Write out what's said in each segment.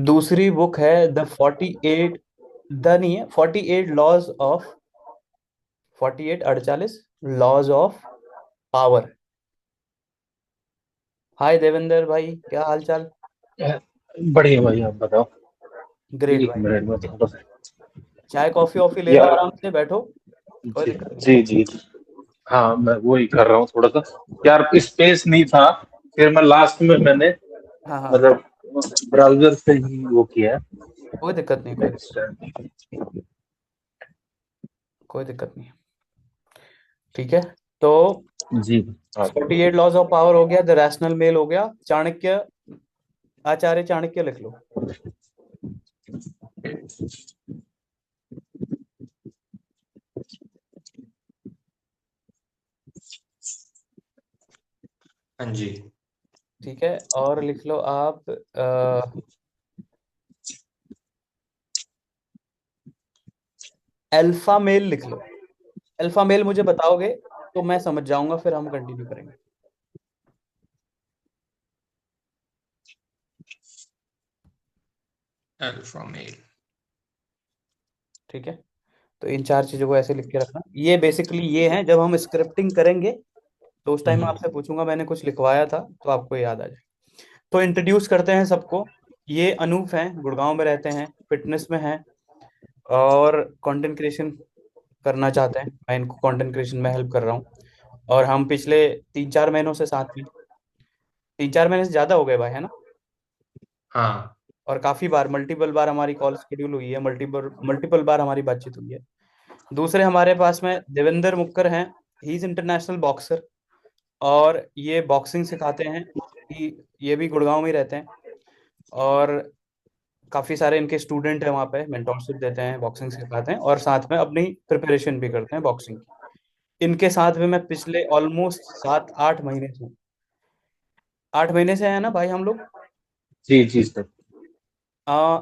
दूसरी बुक है the 48, the नहीं है, 48 laws of, 48 48 laws of power. Hi Devendra भाई, क्या हाल चाल? बढ़िया भाई, आप बताओ। ग्रेट एक भाई। मिनट में थोड़ा सा। चाय कॉफी ऑफी ले लो, यार, आराम से बैठो, कोई जी दिक्कत नहीं। जी जी। हाँ, मैं वही कर रहा हूँ थोड़ा सा। यार, स्पेस नहीं था। फिर मैं लास्ट में मैंने हाँ हाँ, मतलब ब्राउजर से ही वो किया कोई दिक्कत नहीं, कोई दिक्कत नहीं, है। कोई दिक्कत नहीं। ठीक है, तो जी। हाँ। 48 लॉज ऑफ पावर हो गया, द रैशनल मेल हो गया, चाणक्य, आचार्य चाणक्य लिख लो। हाँ जी। ठीक है, और लिख लो आप अल्फा मेल लिख लो। अल्फा मेल मुझे बताओगे तो मैं समझ जाऊंगा, फिर हम कंटिन्यू करेंगे। Alpha male. ठीक है, तो इन चार चीजों को ऐसे लिख के रखना। ये बेसिकली ये हैं, जब हम स्क्रिप्टिंग करेंगे तो उस टाइम मैं आपसे पूछूंगा मैंने कुछ लिखवाया था तो आपको याद आ जाए। तो इंट्रोड्यूस करते हैं सबको। ये अनूप हैं, गुड़गांव में रहते हैं, फिटनेस में हैं, और कंटेंट क्रिएशन करना चाहते हैं। मैं इनको कंटेंट क्रिएशन में हेल्प कर रहा हूँ, और हम पिछले 3 4 महीनों से साथ में, 3 4 महीने से ज्यादा हो गए भाई, है ना? हाँ। और काफी बार, मल्टीपल बार हमारी कॉल शेड्यूल हुई है, मल्टीपल मल्टीपल बार हमारी बातचीत हुई है। दूसरे हमारे पास में देवेंद्र मुक्कर हैं। ही इज इंटरनेशनल बॉक्सर, और ये बॉक्सिंग सिखाते हैं। ये भी गुड़गांव में ही रहते हैं, और काफी सारे इनके स्टूडेंट हैं वहाँ पे, मेंटोरशिप देते हैं, बॉक्सिंग सिखाते हैं, और साथ में अपनी प्रिपरेशन भी करते हैं बॉक्सिंग की। इनके साथ में मैं पिछले ऑलमोस्ट 7 8 महीने से हूँ। 8 महीने से है ना भाई हम लोग। जी जी सर।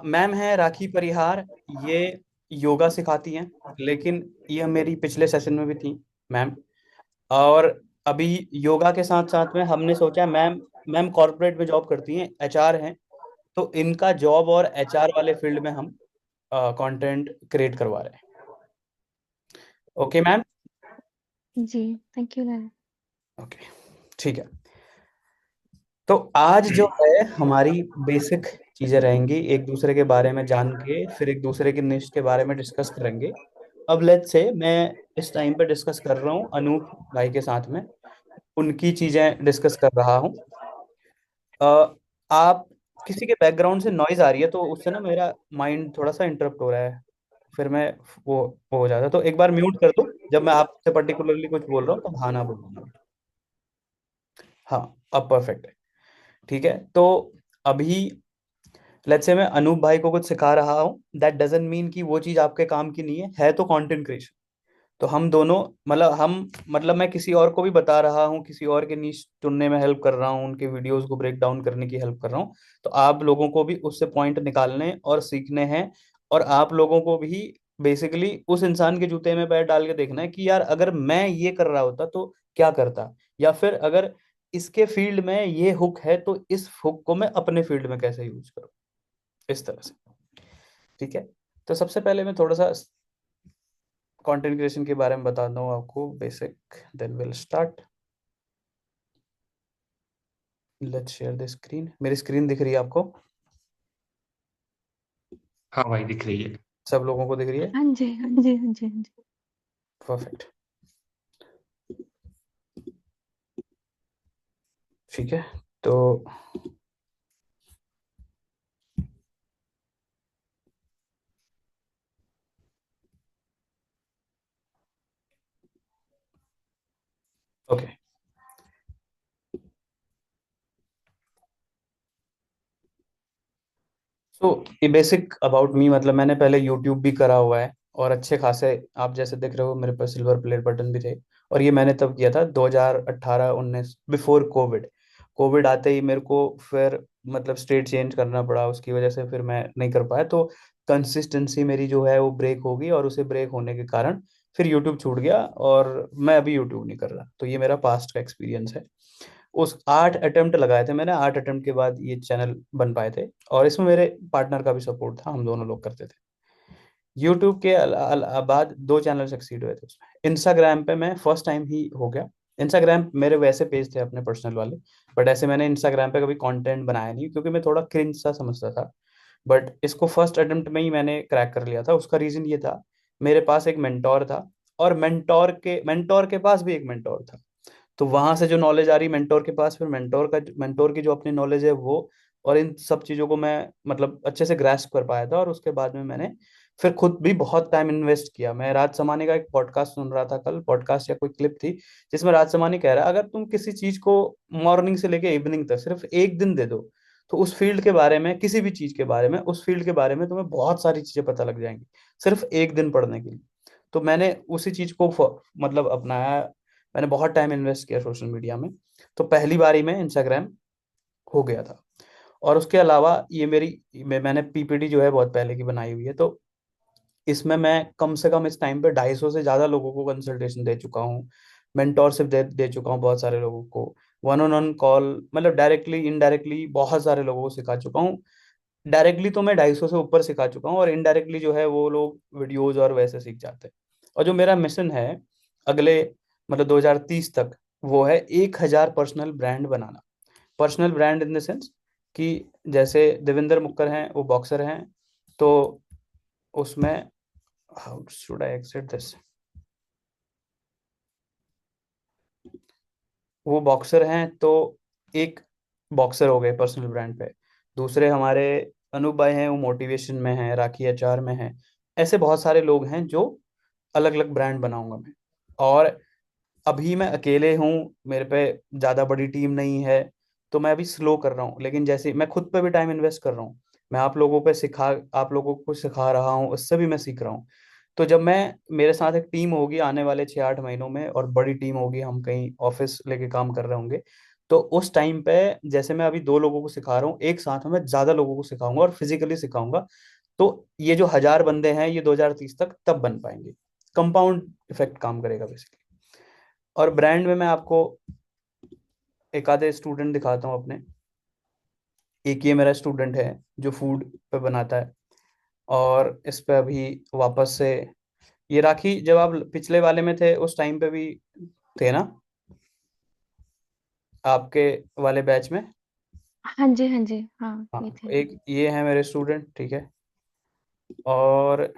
मैम है राखी परिहार, ये योगा सिखाती हैं, लेकिन ये मेरी पिछले सेशन में भी थी मैम। और अभी योगा के साथ साथ में हमने सोचा, मैम मैम कॉर्पोरेट में जॉब करती हैं, एचआर हैं, तो इनका जॉब और एचआर वाले फील्ड में हम कंटेंट क्रिएट करवा रहे हैं। Okay ma'am. जी, थैंक यू लैला। ओके, ठीक है। तो आज जो है हमारी बेसिक चीजें रहेंगी, एक दूसरे के बारे में जान के फिर एक दूसरे की निश के बारे में डिस्कस करेंगे। अब लेट्स से मैं इस टाइम पे डिस्कस कर रहा हूँ अनूप भाई के साथ में, उनकी चीजें डिस्कस कर रहा हूँ। आप, किसी के बैकग्राउंड से नॉइज आ रही है तो उससे ना मेरा माइंड थोड़ा सा इंटरप्ट हो रहा है, फिर मैं वो हो जाता है, तो एक बार म्यूट कर दो जब मैं आपसे पर्टिकुलरली कुछ बोल रहा हूँ तो हाँ ना बोलूंगा। हाँ, अब परफेक्ट है। ठीक है, तो अभी लेट्स से मैं अनूप भाई को कुछ सिखा रहा हूँ, दैट डजंट मीन कि वो चीज आपके काम की नहीं है तो कंटेंट क्रिएशन। तो हम दोनों, मतलब मैं किसी और को भी बता रहा हूँ, किसी और के नीश चुनने में हेल्प कर रहा हूँ, उनके वीडियोस को ब्रेक डाउन करने की हेल्प कर रहा हूँ। तो आप लोगों को भी उससे पॉइंट निकालने और सीखने हैं, और आप लोगों को भी बेसिकली उस इंसान के जूते में पैर डाल के देखना है कि यार अगर मैं ये कर रहा होता तो क्या करता, या फिर अगर इसके फील्ड में ये हुक है तो इस हुक को मैं अपने फील्ड में कैसे यूज करूँ, इस तरह से। ठीक है, तो सबसे पहले मैं थोड़ा सा कंटेंट क्रिएशन के बारे में बताता हूँ आपको basic, then will start. Let's share the screen. मेरी स्क्रीन दिख रही है आपको? हाँ भाई, दिख रही है। सब लोगों को दिख रही है? हाँ जी, हाँ जी, हाँ जी, हाँ जी। परफेक्ट। ठीक है, तो ओके, सो ये बेसिक अबाउट मी, मतलब मैंने पहले यूट्यूब भी करा हुआ है, और अच्छे खासे आप जैसे देख रहे हो मेरे पास सिल्वर प्ले बटन भी थे। और ये मैंने तब किया था 2018 19, बिफोर कोविड। कोविड आते ही मेरे को फिर मतलब स्टेट चेंज करना पड़ा, उसकी वजह से फिर मैं नहीं कर पाया, तो कंसिस्टेंसी मेरी जो है वो ब्रेक हो गई, और उसे ब्रेक होने के कारण फिर यूट्यूब छूट गया, और मैं अभी यूट्यूब नहीं कर रहा। तो ये मेरा पास्ट का एक्सपीरियंस है। उस 8 अटेम्प्ट लगाए थे मैंने, 8 अटेम्प्ट के बाद ये चैनल बन पाए थे। और इसमें मेरे पार्टनर का भी सपोर्ट था, हम दोनों लोग करते थे। यूट्यूब के बाद 2 चैनल सक्सीड हुए थे उसमें। इंस्टाग्राम पे मैं फर्स्ट टाइम ही हो गया। इंस्टाग्राम मेरे वैसे पेज थे अपने पर्सनल वाले, बट ऐसे मैंने इंस्टाग्राम पे कभी कंटेंट बनाया नहीं, क्योंकि मैं थोड़ा क्रिंज सा समझता था। बट इसको फर्स्ट अटेम्प्ट में ही मैंने क्रैक कर लिया था। उसका रीजन ये था, मेरे पास एक मेंटोर था, और मेंटोर के पास भी एक मेंटोर था। तो वहां से जो नॉलेज आ रही मेंटोर के पास, फिर मेंटोर की जो अपनी नॉलेज है वो, और इन सब चीजों को मैं मतलब अच्छे से ग्रास्प कर पाया था। और उसके बाद में मैंने फिर खुद भी बहुत टाइम इन्वेस्ट किया। मैं राज समानी का एक पॉडकास्ट सुन रहा था कल, पॉडकास्ट या कोई क्लिप थी, जिसमें राज समानी कह रहा है अगर तुम किसी चीज को मॉर्निंग से लेके इवनिंग तक सिर्फ एक दिन दे दो, तो उस फील्ड के बारे में, किसी भी चीज के बारे में, उस फील्ड के बारे में तुम्हें बहुत सारी चीजें पता लग जाएंगी, सिर्फ एक दिन पढ़ने के लिए। तो मैंने उसी चीज को मतलब अपनाया। मैंने बहुत टाइम इन्वेस्ट किया सोशल मीडिया में। तो पहली बारी में इंस्टाग्राम हो गया था। और उसके अलावा ये मैंने पीपीटी जो है बहुत पहले की बनाई हुई है। तो इसमें मैं कम से कम इस टाइम पे 250 से ज्यादा लोगों को कंसल्टेशन दे चुका हूँ, मेंटोरशिप दे चुका हूँ बहुत सारे लोगों को, वन ऑन वन कॉल, मतलब डायरेक्टली इनडायरेक्टली बहुत सारे लोगों को सिखा चुका हूँ। डायरेक्टली तो मैं 250 से ऊपर सिखा चुका हूँ, और इनडायरेक्टली जो है वो लोग वीडियोज और वैसे सीख जाते हैं। और जो मेरा मिशन है अगले मतलब 2030 तक, वो है 1,000 personal brand banana. Personal brand in the sense कि जैसे देवेंद्र मुक्कर हैं, वो बॉक्सर हैं, तो उसमें हाउ शुड आई एक्सेट दिस, वो बॉक्सर हैं तो एक बॉक्सर हो गए पर्सनल ब्रांड पे। दूसरे हमारे अनूप भाई हैं, वो मोटिवेशन में हैं, राखी एचआर में हैं। ऐसे बहुत सारे लोग हैं जो अलग अलग ब्रांड बनाऊंगा मैं। और अभी मैं अकेले हूँ, मेरे पे ज़्यादा बड़ी टीम नहीं है, तो मैं अभी स्लो कर रहा हूँ। लेकिन जैसे मैं खुद पे भी टाइम इन्वेस्ट कर रहा हूँ, मैं आप लोगों को सिखा रहा हूँ, उससे भी मैं सीख रहा हूँ। तो जब मैं मेरे साथ एक टीम होगी आने वाले 6-8 महीनों में, और बड़ी टीम होगी, हम कहीं ऑफिस लेके काम कर रहे होंगे, तो उस टाइम पे जैसे मैं अभी 2 लोगों को सिखा रहा हूँ, एक साथ में मैं ज़्यादा लोगों को सिखाऊंगा और फिजिकली सिखाऊंगा। तो ये जो 1,000 बंदे हैं, ये 2030 तक तब बन पाएंगे। कंपाउंड इफेक्ट काम करेगा बेसिकली। और ब्रांड में मैं आपको एक आधे स्टूडेंट दिखाता हूँ अपने। एक ये मेरा स्टूडेंट है जो फूड पे बनाता है। और इस पे अभी वापस से, ये राखी जब आप पिछले वाले में थे उस टाइम पे भी थे ना, आपके वाले बैच में। हाँ जी, हाँ जी, हाँ, हाँ, ये थे। एक ये है मेरे स्टूडेंट, ठीक है। और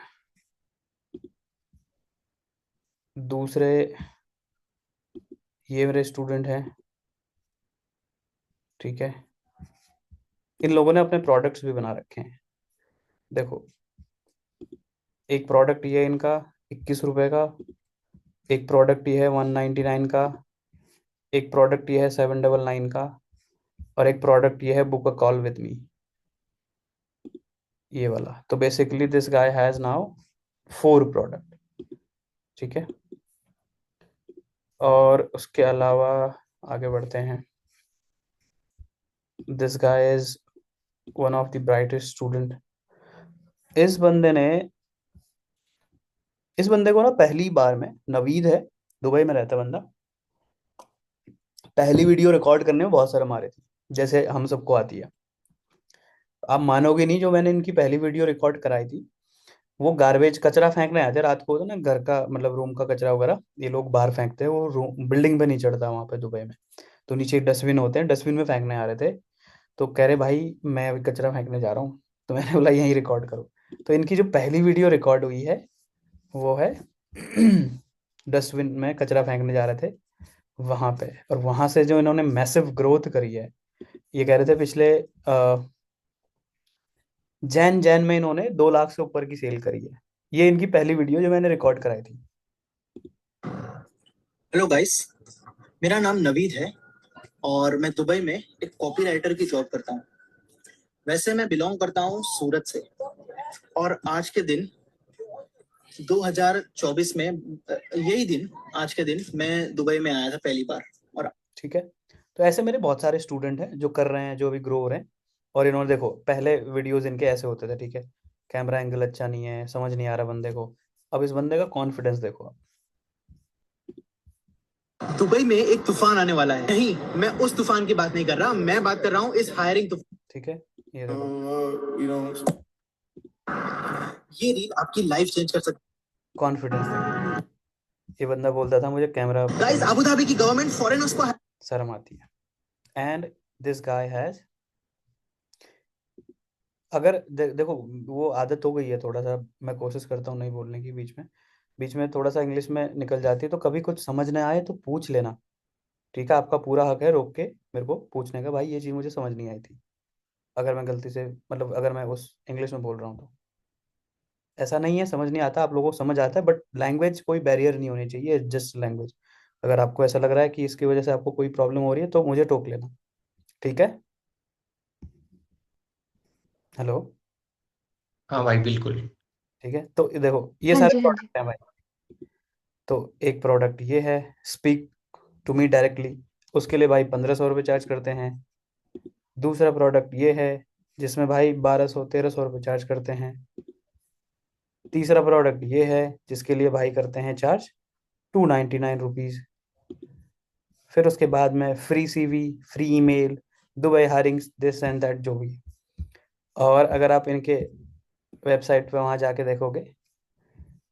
दूसरे ये मेरे स्टूडेंट हैं, ठीक है। इन लोगों ने अपने प्रोडक्ट्स भी बना रखे हैं। देखो, एक प्रोडक्ट ये है इनका 21 रुपए का, एक प्रोडक्ट ये है 199 का, एक प्रोडक्ट ये है 799 का, और एक प्रोडक्ट ये है book a call with me, ये वाला। तो basically this guy has now 4 product, ठीक है। और उसके अलावा आगे बढ़ते हैं। This guy is one of the brightest student. इस बंदे ने इस बंदे को ना पहली बार में, नवीद है, दुबई में रहता है बंदा, पहली वीडियो रिकॉर्ड करने में बहुत शर्म आ रही थी, जैसे हम सबको आती है। आप मानोगे नहीं, जो मैंने इनकी पहली वीडियो रिकॉर्ड कराई थी, वो गार्बेज कचरा फेंकने आए थे रात को, तो ना घर का मतलब रूम का कचरा वगैरह ये लोग बाहर फेंकते हैं, वो रूम बिल्डिंग पे नहीं चढ़ता वहां पे दुबई में। तो नीचे डस्टबिन होते हैं, डस्टबिन में फेंकने आ रहे थे। तो कह रहे भाई मैं अभी कचरा फेंकने जा रहा हूँ, तो मैंने बोला यहीं रिकॉर्ड करो। तो इनकी जो पहली वीडियो रिकॉर्ड हुई है वो है डस्टबिन में कचरा फेंकने जा रहे थे वहां पे। और वहां से जो इन्होंने मैसिव ग्रोथ करी है, ये कह रहे थे पिछले जैन जैन में इन्होंने 2 लाख से ऊपर की सेल करी है। ये इनकी पहली वीडियो जो मैंने रिकॉर्ड कराई थी। हेलो गाइस, मेरा नाम नवीद है और मैं दुबई में एक कॉपी राइटर की जॉब करता हूँ। वैसे मैं बिलोंग करता हूँ सूरत से और आज के दिन 2024 में यही दिन, आज के दिन मैं दुबई में आया था पहली बार। और ठीक है। तो ऐसे मेरे बहुत सारे स्टूडेंट हैं जो कर रहे हैं, जो भी ग्रो हो रहे हैं। और इन्होंने देखो पहले वीडियोस इनके ऐसे होते थे, ठीक है, कैमरा एंगल अच्छा नहीं है, समझ नहीं आ रहा बंदे को। अब इस बंदे का कॉन्फिडेंस देखो आप। दुबई में एक तूफान आने वाला है। नहीं, मैं उस तूफान की बात नहीं कर रहा, मैं बात कर रहा हूँ इस हायरिंग तूफान। ठीक है, ये देखो ये रील आपकी लाइफ चेंज कर सकती कॉन्फिडेंस देखो। ये बंदा बोलता था मुझे कैमरा है। गाइस, अबू धाबी की गवर्नमेंट फॉरेनर्स को शर्म आती है। एंड दिस गाय हैज, अगर देखो वो आदत हो गई है थोड़ा सा, मैं कोशिश करता हूँ नहीं बोलने की, बीच में थोड़ा सा इंग्लिश में निकल जाती है, तो कभी कुछ समझ ना आए तो पूछ लेना, ठीक है? आपका पूरा हक है रोक के मेरे को पूछने का, भाई ये चीज़ मुझे समझ नहीं आई थी, अगर मैं गलती से, मतलब अगर मैं उस इंग्लिश में बोल रहा हूँ तो। ऐसा नहीं है समझ नहीं आता, आप लोगों को समझ आता है, बट लैंग्वेज कोई बैरियर नहीं होनी चाहिए, जस्ट लैंग्वेज। अगर आपको ऐसा लग रहा है कि इसकी वजह से आपको कोई प्रॉब्लम हो रही है तो मुझे टोक लेना, ठीक है? हेलो? हाँ भाई बिल्कुल। ठीक है, तो देखो ये हाँ सारे जी, हाँ जी। प्रोडक्ट हैं भाई। तो एक प्रोडक्ट ये है, स्पीक टू मी डायरेक्टली, उसके लिए भाई 1500 रुपये चार्ज करते हैं। दूसरा प्रोडक्ट ये है जिसमें भाई 1200 1300 रुपये चार्ज करते हैं। तीसरा प्रोडक्ट ये है जिसके लिए भाई करते हैं चार्ज 299 रुपीज़। फिर उसके बाद में free CV, free email, Dubai hirings, this and that जो भी। और अगर आप इनके वेबसाइट पे वहाँ जाके देखोगे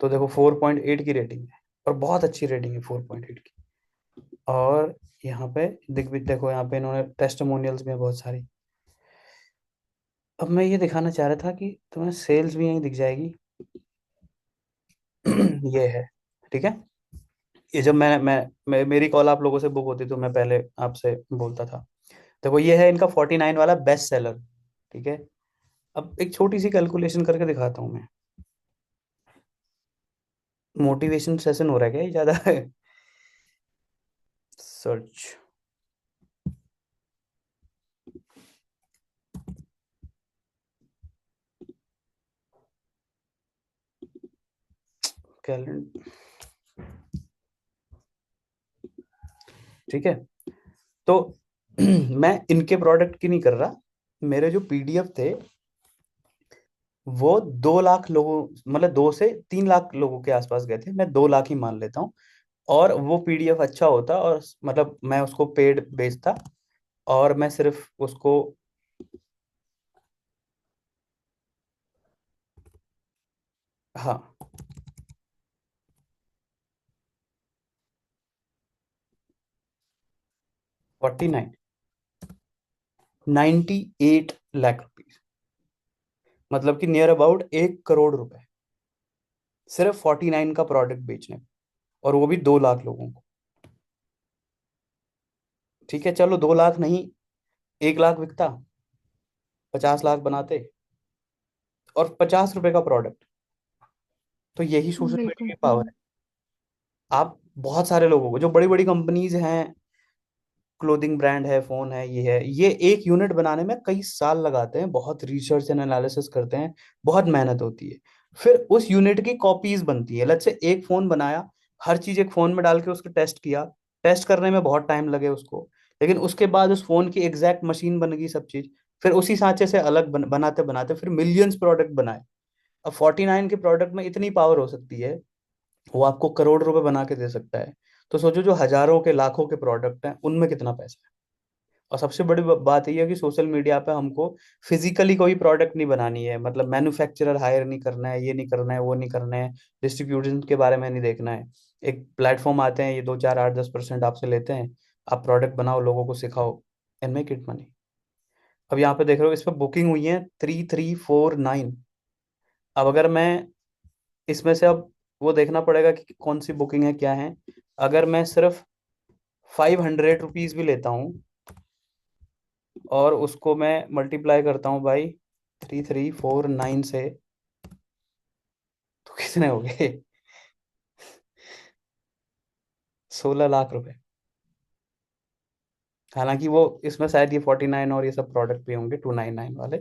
तो देखो 4.8 की रेटिंग है, और बहुत अच्छी रेटिंग है 4.8 की। और यहाँ पे दिख भी देखो, यहाँ पे इन्होंने टेस्टिमोनियल्स में बहुत सारी। अब मैं ये दिखाना चाह रहा था कि तुम्हें सेल्स भी यहीं दिख जाएगी। ये है, ठीक है? ये जब मेरी कॉल आप लोगों से बुक होती तो मैं पहले आपसे बोलता था। देखो ये है इनका 49 वाला बेस्ट सेलर, ठीक है? अब एक छोटी सी कैलकुलेशन करके दिखाता हूँ मैं। मोटिवेशन सेशन हो रहा है क्या ये ज्यादा है? सर्च, कैलेंडर, ठीक है? तो मैं इनके प्रोडक्ट की नहीं कर रहा, मेरे जो पीडीएफ थे वो 2 लाख लोगों, मतलब 2 से 3 लाख लोगों के आसपास गए थे, मैं 2 लाख ही मान लेता हूँ। और वो पीडीएफ अच्छा होता, और मतलब मैं उसको पेड बेचता, और मैं सिर्फ उसको, हाँ, 49, 98 लाख रुपीज, मतलब कि नियर अबाउट 1 करोड़ रुपए, सिर्फ 49 का प्रोडक्ट बेचने में, और वो भी 2 लाख लोगों को। ठीक है, चलो 2 लाख नहीं, 1 लाख बिकता, 50 लाख बनाते, और 50 रुपए का प्रोडक्ट। तो यही सोशल मीडिया बिल्कुल। की पावर है। आप बहुत सारे लोगों को, जो बड़ी बड़ी कंपनीज हैं, क्लोथिंग ब्रांड है, फोन है, ये है, ये एक यूनिट बनाने में कई साल लगाते हैं, बहुत रिसर्च एंड एनालिसिस करते हैं, बहुत मेहनत होती है। फिर उस यूनिट की कॉपीज बनती है। लेट्स से एक फोन बनाया, हर चीज एक फोन में डाल के उसको टेस्ट किया, टेस्ट करने में बहुत टाइम लगे उसको, लेकिन उसके बाद उस फोन की एग्जैक्ट मशीन बन गई सब चीज। फिर उसी सांचे से अलग बनाते बनाते फिर मिलियंस प्रोडक्ट बनाए। अब 49 के प्रोडक्ट में इतनी पावर हो सकती है, वो आपको करोड़ रुपए बना के दे सकता है। तो सोचो जो हजारों के लाखों के प्रोडक्ट हैं उनमें कितना पैसा है। और सबसे बड़ी बात ये है कि सोशल मीडिया पे हमको फिजिकली कोई प्रोडक्ट नहीं बनानी है, मतलब मैन्युफैक्चरर हायर नहीं करना है, ये नहीं करना है, वो नहीं करना है, डिस्ट्रीब्यूशन के बारे में नहीं देखना है। एक प्लेटफॉर्म आते हैं, ये 2 4 8 10% आपसे लेते हैं, आप प्रोडक्ट बनाओ, लोगों को सिखाओ, एंड मेक इट मनी। अब यहाँ पे देख रहे हो इस पे बुकिंग हुई है 3349। अब अगर मैं इसमें से, अब वो देखना पड़ेगा कि कौन सी बुकिंग है क्या है। अगर मैं सिर्फ 500 रुपीज भी लेता हूँ और उसको मैं मल्टीप्लाई करता हूँ भाई 3349 से, तो कितने हो गए? 16 लाख रुपए। हालांकि वो इसमें शायद ये 49 और ये सब प्रोडक्ट भी होंगे 299 वाले,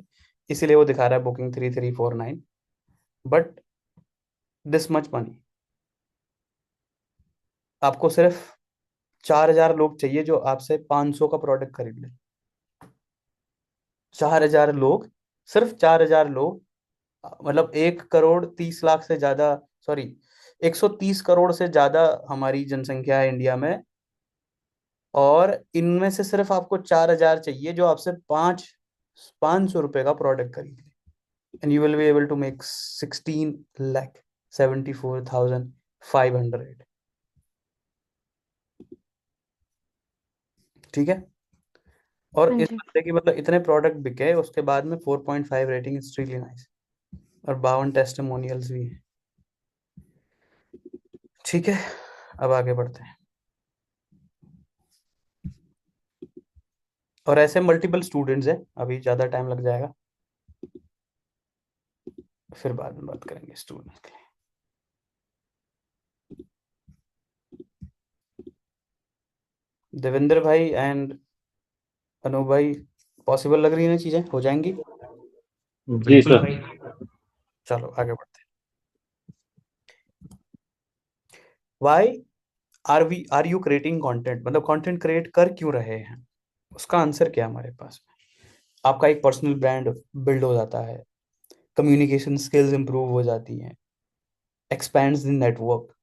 इसीलिए वो दिखा रहा है booking 3349। But this much money, आपको सिर्फ 4000 लोग चाहिए जो आपसे 500 का प्रोडक्ट खरीद ले। 4000 लोग, सिर्फ 4000 लोग, मतलब 1 करोड़ 30 लाख से ज्यादा, सॉरी, 130 करोड़ से ज्यादा हमारी जनसंख्या है इंडिया में। और इनमें से सिर्फ आपको 4,000 चाहिए जो आपसे 500 रुपए का प्रोडक्ट खरीद ले, and you will be able to make 16,74,500। ठीक है। और हाँ इस जी। बंदे की मतलब इतने प्रोडक्ट बिके, उसके बाद में 4.5 रेटिंग, इज रियली नाइस। और 52 टेस्टिमोनियल्स भी हैं। ठीक है, अब आगे बढ़ते हैं। और ऐसे मल्टीपल स्टूडेंट्स हैं, अभी ज़्यादा टाइम लग जाएगा, फिर बाद में बात करेंगे स्टूडेंट्स के लिए। देवेंद्र भाई एंड अनु भाई, पॉसिबल लग रही है ना, चीज़ें हो जाएंगी? जी बिल्कुल सर। भाई। चलो आगे बढ़ते हैं। Why are you creating content, मतलब कंटेंट क्रिएट कर क्यों रहे हैं? उसका आंसर क्या है हमारे पास में? आपका एक पर्सनल ब्रांड बिल्ड हो जाता है, कम्युनिकेशन स्किल्स इंप्रूव हो जाती हैं, expands the network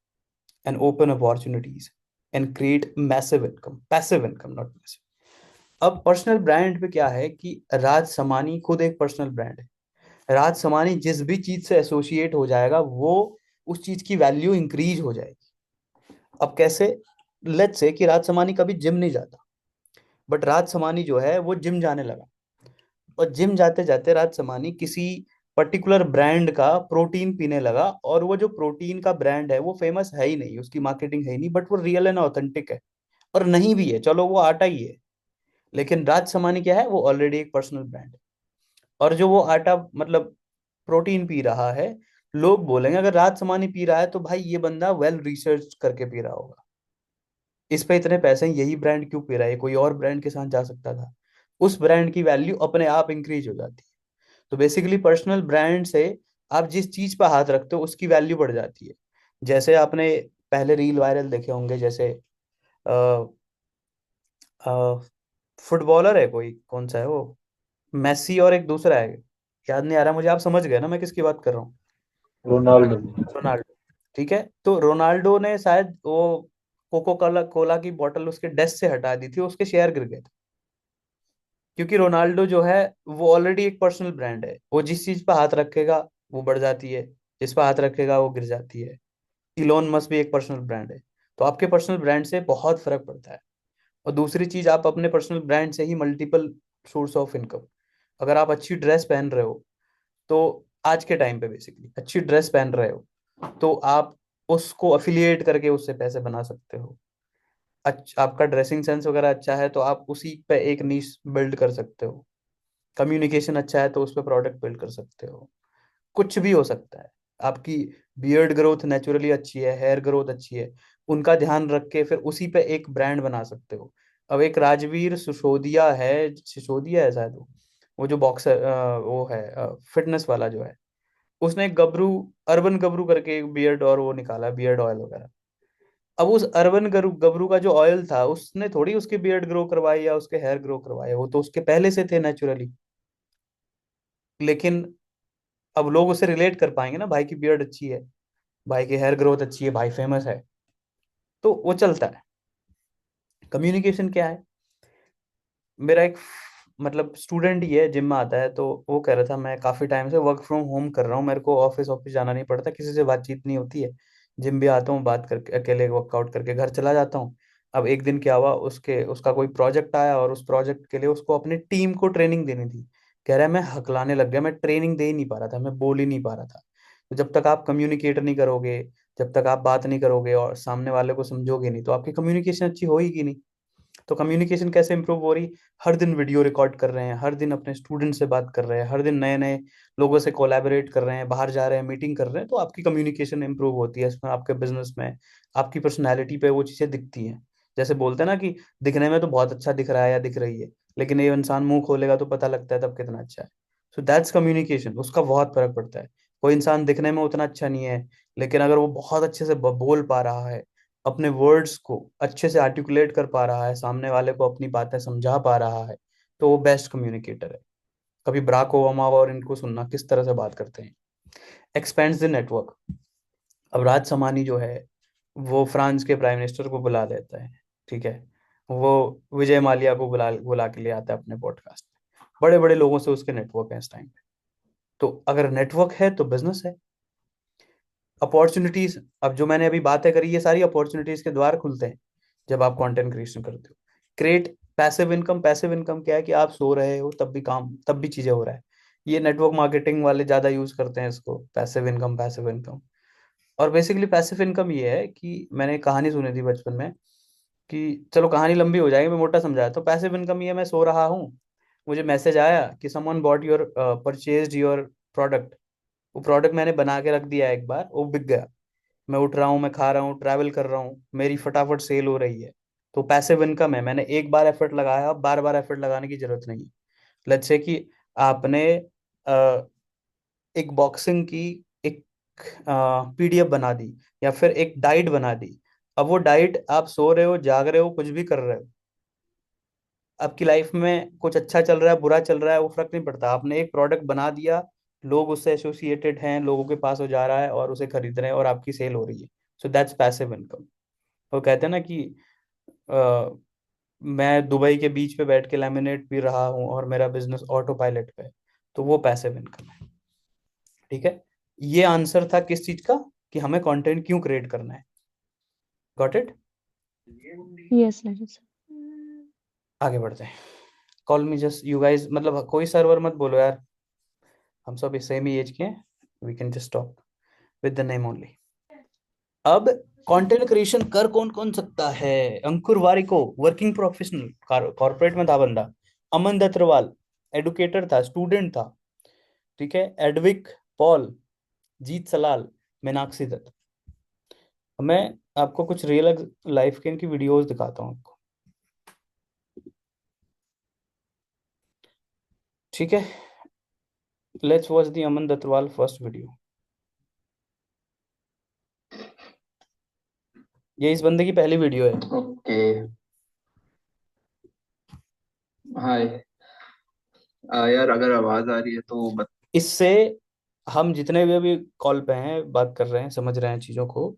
and open opportunities and create massive income, passive income not massive. अब पर्सनल ब्रांड पे क्या है कि राज समानी खुद एक पर्सनल ब्रांड है। राज समानी जिस भी चीज से एसोसिएट हो जाएगा वो उस चीज की वैल्यू इंक्रीज हो जाएगी। अब कैसे? लेट्स से कि राज समानी कभी जिम नहीं जाता, बट राज समानी जो है वो जिम जाने लगा, और जिम जाते जाते राज समानी किसी पर्टिकुलर ब्रांड का प्रोटीन पीने लगा, और वो जो प्रोटीन का ब्रांड है वो फेमस है ही नहीं, उसकी मार्केटिंग है ही नहीं, बट वो रियल एंड ऑथेंटिक है। और नहीं भी है, चलो वो आटा ही है, लेकिन राज समानी क्या है, वो ऑलरेडी एक पर्सनल ब्रांड है। और जो वो आटा मतलब प्रोटीन पी रहा है, लोग बोलेंगे अगर राज समानी पी रहा है तो भाई ये बंदा वेल रिसर्च करके पी रहा होगा, इस पे इतने पैसे हैं, यही ब्रांड क्यों पी रहा है, कोई और ब्रांड के साथ जा सकता था। उस ब्रांड की वैल्यू अपने आप इंक्रीज हो जाती है। तो बेसिकली पर्सनल ब्रांड से आप जिस चीज पर हाथ रखते हो उसकी वैल्यू बढ़ जाती है। जैसे आपने पहले रील वायरल देखे होंगे, जैसे फुटबॉलर है कोई, कौन सा है वो, मेसी और एक दूसरा है, याद नहीं आ रहा मुझे, आप समझ गए ना मैं किसकी बात कर रहा हूँ? रोनाल्डो। रोनाल्डो। ठीक है, तो रोनाल्डो ने शायद वो कोको कोला कोला की बोतल उसके डेस्क से हटा दी थी, उसके शेयर गिर गए थे। क्योंकि रोनाल्डो जो है वो ऑलरेडी एक पर्सनल ब्रांड है, वो जिस चीज पर हाथ रखेगा वो बढ़ जाती है, जिस पर हाथ रखेगा वो गिर जाती है। इलोन मस्क भी एक पर्सनल ब्रांड है। तो आपके पर्सनल ब्रांड से बहुत फर्क पड़ता है। और दूसरी चीज, आप अपने पर्सनल ब्रांड से ही मल्टीपल सोर्स ऑफ इनकम, अगर आप अच्छी ड्रेस पहन रहे हो, तो आज के टाइम पे बेसिकली अच्छी ड्रेस पहन रहे हो तो आप उसको अफिलिएट करके उससे पैसे बना सकते हो। आपका ड्रेसिंग सेंस वगैरह अच्छा है तो आप उसी पे एक नीश बिल्ड कर सकते हो। कम्युनिकेशन अच्छा है तो उस पर प्रोडक्ट बिल्ड कर सकते हो। कुछ भी हो सकता है। आपकी बियर्ड ग्रोथ नेचुरली अच्छी है, हेयर ग्रोथ अच्छी है, उनका ध्यान रख के फिर उसी पे एक ब्रांड बना सकते हो। अब एक राजवीर सिसोदिया है, सिसोदिया है शायद वो जो बॉक्सर वो है, फिटनेस वाला जो है, उसने एक गबरू, अर्बन गबरू करके एक बियर्ड और वो निकाला, बियर्ड ऑयल वगैरह। अब उस अर्बन गबरू का जो ऑयल था उसने थोड़ी उसकी बियर्ड ग्रो करवाई या उसके हेयर ग्रो करवाए, वो तो उसके पहले से थे नेचुरली। लेकिन अब लोग उसे रिलेट कर पाएंगे ना, भाई की बियर्ड अच्छी है, भाई की हेयर ग्रोथ अच्छी है, भाई फेमस है, तो वो चलता है। कम्युनिकेशन क्या है? मेरा एक मतलब स्टूडेंट ही है, जिम में आता है, तो वो कह रहा था मैं काफी टाइम से वर्क फ्रॉम होम कर रहा हूँ, मेरे को ऑफिस ऑफिस जाना नहीं पड़ता, किसी से बातचीत नहीं होती है, जिम भी आता हूँ, बात करके अकेले वर्कआउट करके घर चला जाता हूँ। अब एक दिन क्या हुआ, उसके उसका कोई प्रोजेक्ट आया और उस प्रोजेक्ट के लिए उसको अपनी टीम को ट्रेनिंग देनी थी। कह रहा है मैं हकलाने लग गया, मैं ट्रेनिंग दे ही नहीं पा रहा था, मैं बोल ही नहीं पा रहा था। तो जब तक आप कम्युनिकेट नहीं करोगे, जब तक आप बात नहीं करोगे और सामने वाले को समझोगे नहीं, तो आपकी कम्युनिकेशन अच्छी होगी नहीं। तो कम्युनिकेशन कैसे इंप्रूव हो रही? हर दिन वीडियो रिकॉर्ड कर रहे हैं, हर दिन अपने स्टूडेंट से बात कर रहे हैं, हर दिन नए नए लोगों से कोलैबोरेट कर रहे हैं, बाहर जा रहे हैं, मीटिंग कर रहे हैं, तो आपकी कम्युनिकेशन इंप्रूव होती है, इसमें आपके बिजनेस में आपकी पर्सनैलिटी पे वो चीज़ें दिखती हैं। जैसे बोलते हैं ना कि दिखने में तो बहुत अच्छा दिख रहा है या दिख रही है, लेकिन ये इंसान मुंह खोलेगा तो पता लगता है तब कितना अच्छा है। सो दैट्स कम्युनिकेशन, उसका बहुत फर्क पड़ता है। कोई इंसान दिखने में उतना अच्छा नहीं है, लेकिन अगर वो बहुत अच्छे से बोल पा रहा है, अपने वर्ड्स को अच्छे से आर्टिकुलेट कर पा रहा है, सामने वाले को अपनी बातें समझा पा रहा है, तो वो बेस्ट कम्युनिकेटर है। कभी ब्राक ओबामा और इनको सुनना किस तरह से बात करते हैं। Expends the network. अब राज समानी जो है वो फ्रांस के प्राइम मिनिस्टर को बुला लेता है, ठीक है, वो विजय माल्या को बुला बुला के ले आता है अपने पॉडकास्ट में। बड़े बड़े लोगों से उसके नेटवर्क है इस टाइम पे। तो अगर नेटवर्क है तो बिजनेस है। अपॉर्चुनिटीज, अब जो मैंने अभी बातें करी ये सारी अपॉर्चुनिटीज के द्वार खुलते हैं जब आप कंटेंट क्रिएशन करते हो। Create passive income. Passive income क्या है कि आप सो रहे हो तब भी काम, तब भी चीजें हो रहा है। ये नेटवर्क मार्केटिंग वाले ज्यादा यूज करते हैं इसको, पैसिव इनकम, पैसिव इनकम। और बेसिकली पैसिव इनकम ये है कि मैंने एक कहानी सुनी थी बचपन में, कि चलो कहानी लंबी हो जाएगी, मैं मोटा समझाया। तो पैसिव इनकम ये, मैं सो रहा हूँ, मुझे मैसेज आया कि someone bought your purchased your product. वो प्रोडक्ट मैंने बना के रख दिया एक बार, वो बिक गया। मैं उठ रहा हूँ, मैं खा रहा हूँ, ट्रैवल कर रहा हूँ, मेरी फटाफट सेल हो रही है। तो पैसिव इनकम है। मैंने एक बार एफर्ट लगाया, अब बार बार एफर्ट लगाने की जरूरत नहीं है। लेट्स से कि आपने अ, एक बॉक्सिंग की एक पीडीएफ बना दी, या फिर एक डाइट बना दी। अब वो डाइट, आप सो रहे हो, जाग रहे हो, कुछ भी कर रहे हो, आपकी लाइफ में कुछ अच्छा चल रहा है, बुरा चल रहा है, वो फर्क नहीं पड़ता। आपने एक प्रोडक्ट बना दिया, लोग उससे एसोसिएटेड हैं, लोगों के पास हो जा रहा है और उसे खरीद रहे हैं और आपकी सेल हो रही है। So that's passive income. वो कहते हैं ना कि अ, मैं दुबई के बीच पे बैठ के लेमिनेट पी रहा हूँ और मेरा बिजनेस ऑटो पायलट पे है। तो वो पैसिव इनकम है। ठीक है। ये आंसर था किस चीज का, कि हमें कंटेंट क्यों क्रिएट करना है। Got it. Yes Raju sir. आगे बढ़ते हैं। Call me just you guys, मतलब कोई सर्वर मत बोलो यार, हम सब सेम ही एज के हैं। We can just talk with the name only. अब कंटेंट क्रिएशन कर कौन कौन सकता है? Ankur Warikoo, working professional, corporate में था बंदा। अमन दत्तरवाल, एडुकेटर था, स्टूडेंट था। ठीक है। एडविक पॉल, जीत सलाल, मीनाक्षी दत्त। मैं आपको कुछ रियल लाइफ के इनकी वीडियोस दिखाता हूँ आपको। ठीक है। Let's watch the Aman Dattarwal first video. ये इस बंदे की पहली वीडियो है। ओके। हाय। यार अगर आवाज आ रही है तो इससे हम जितने भी अभी कॉल पे हैं, बात कर रहे हैं, समझ रहे हैं चीजों को,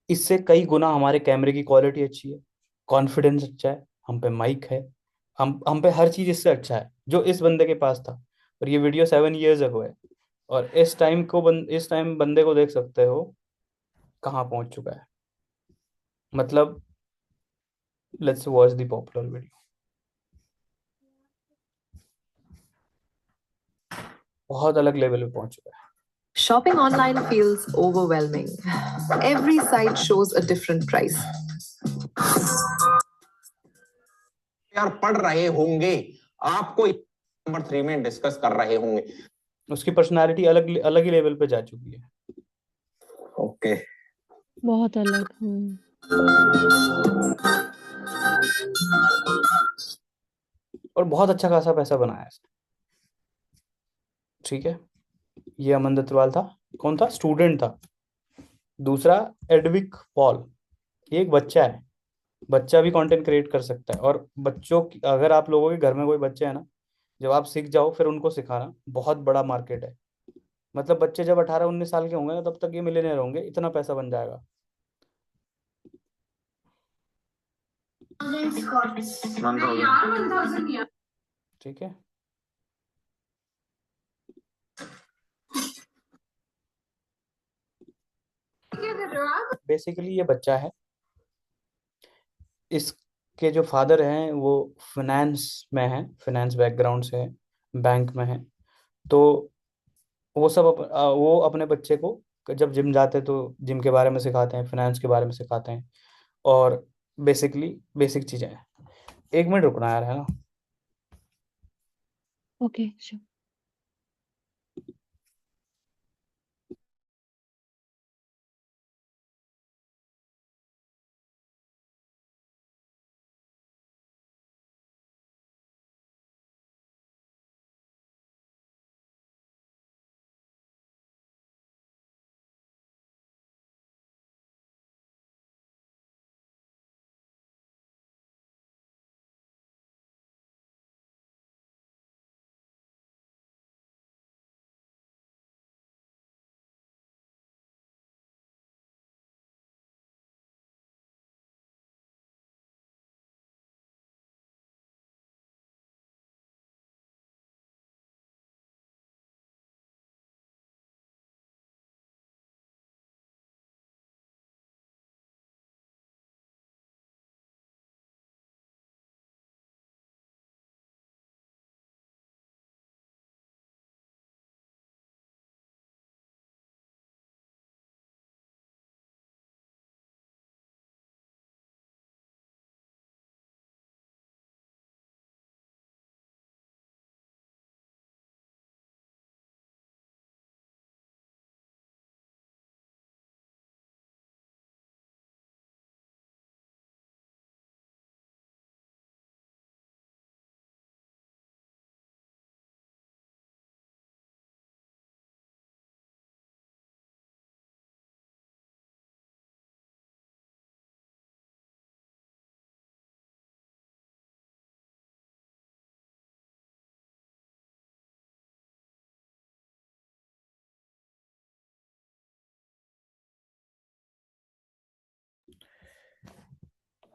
इससे कई गुना हमारे कैमरे की क्वालिटी अच्छी है, कॉन्फिडेंस अच्छा है, हम पे माइक है, हम पे हर चीज इससे अच्छा है जो इस बंदे के पास था। और ये वीडियो 7 years ago है। और इस टाइम बंदे को देख सकते हो कहाँ पहुंच चुका है। मतलब let's watch the popular video. बहुत अलग लेवल पे पहुंच चुका है। Shopping online feels overwhelming. Every site shows a different price. यार पढ़ रहे होंगे आपको नंबर 3 में डिस्कस कर रहे होंगे। उसकी पर्सनालिटी अलग अलग ही लेवल पे जा चुकी है। ओके। बहुत अलग। और बहुत अच्छा खासा पैसा बनाया है इसने। ठीक है। ये अमन दत्तवाल था। कौन था? स्टूडेंट था। दूसरा एडविक पॉल, ये एक बच्चा है। बच्चा भी कंटेंट क्रिएट कर सकता है। और बच्चों की, अगर आप लोगों के घर में कोई बच्चे हैं ना, जब आप सीख जाओ फिर उनको सिखाना, बहुत बड़ा मार्केट है। मतलब बच्चे जब 18-19 साल के होंगे ना, तब तक ये मिलियनर होंगे, इतना पैसा बन जाएगा। 1000। ठीक है। बेसिकली ये बच्चा है, इसके जो फादर हैं वो फाइनेंस में हैं, फाइनेंस बैकग्राउंड से है, बैंक में है। तो वो अपने बच्चे को जब जिम जाते तो जिम के बारे में सिखाते हैं, फाइनेंस के बारे में सिखाते हैं। और बेसिकली बेसिक चीजें हैं। 1 मिनट रुकना यार, है ना। Okay sure.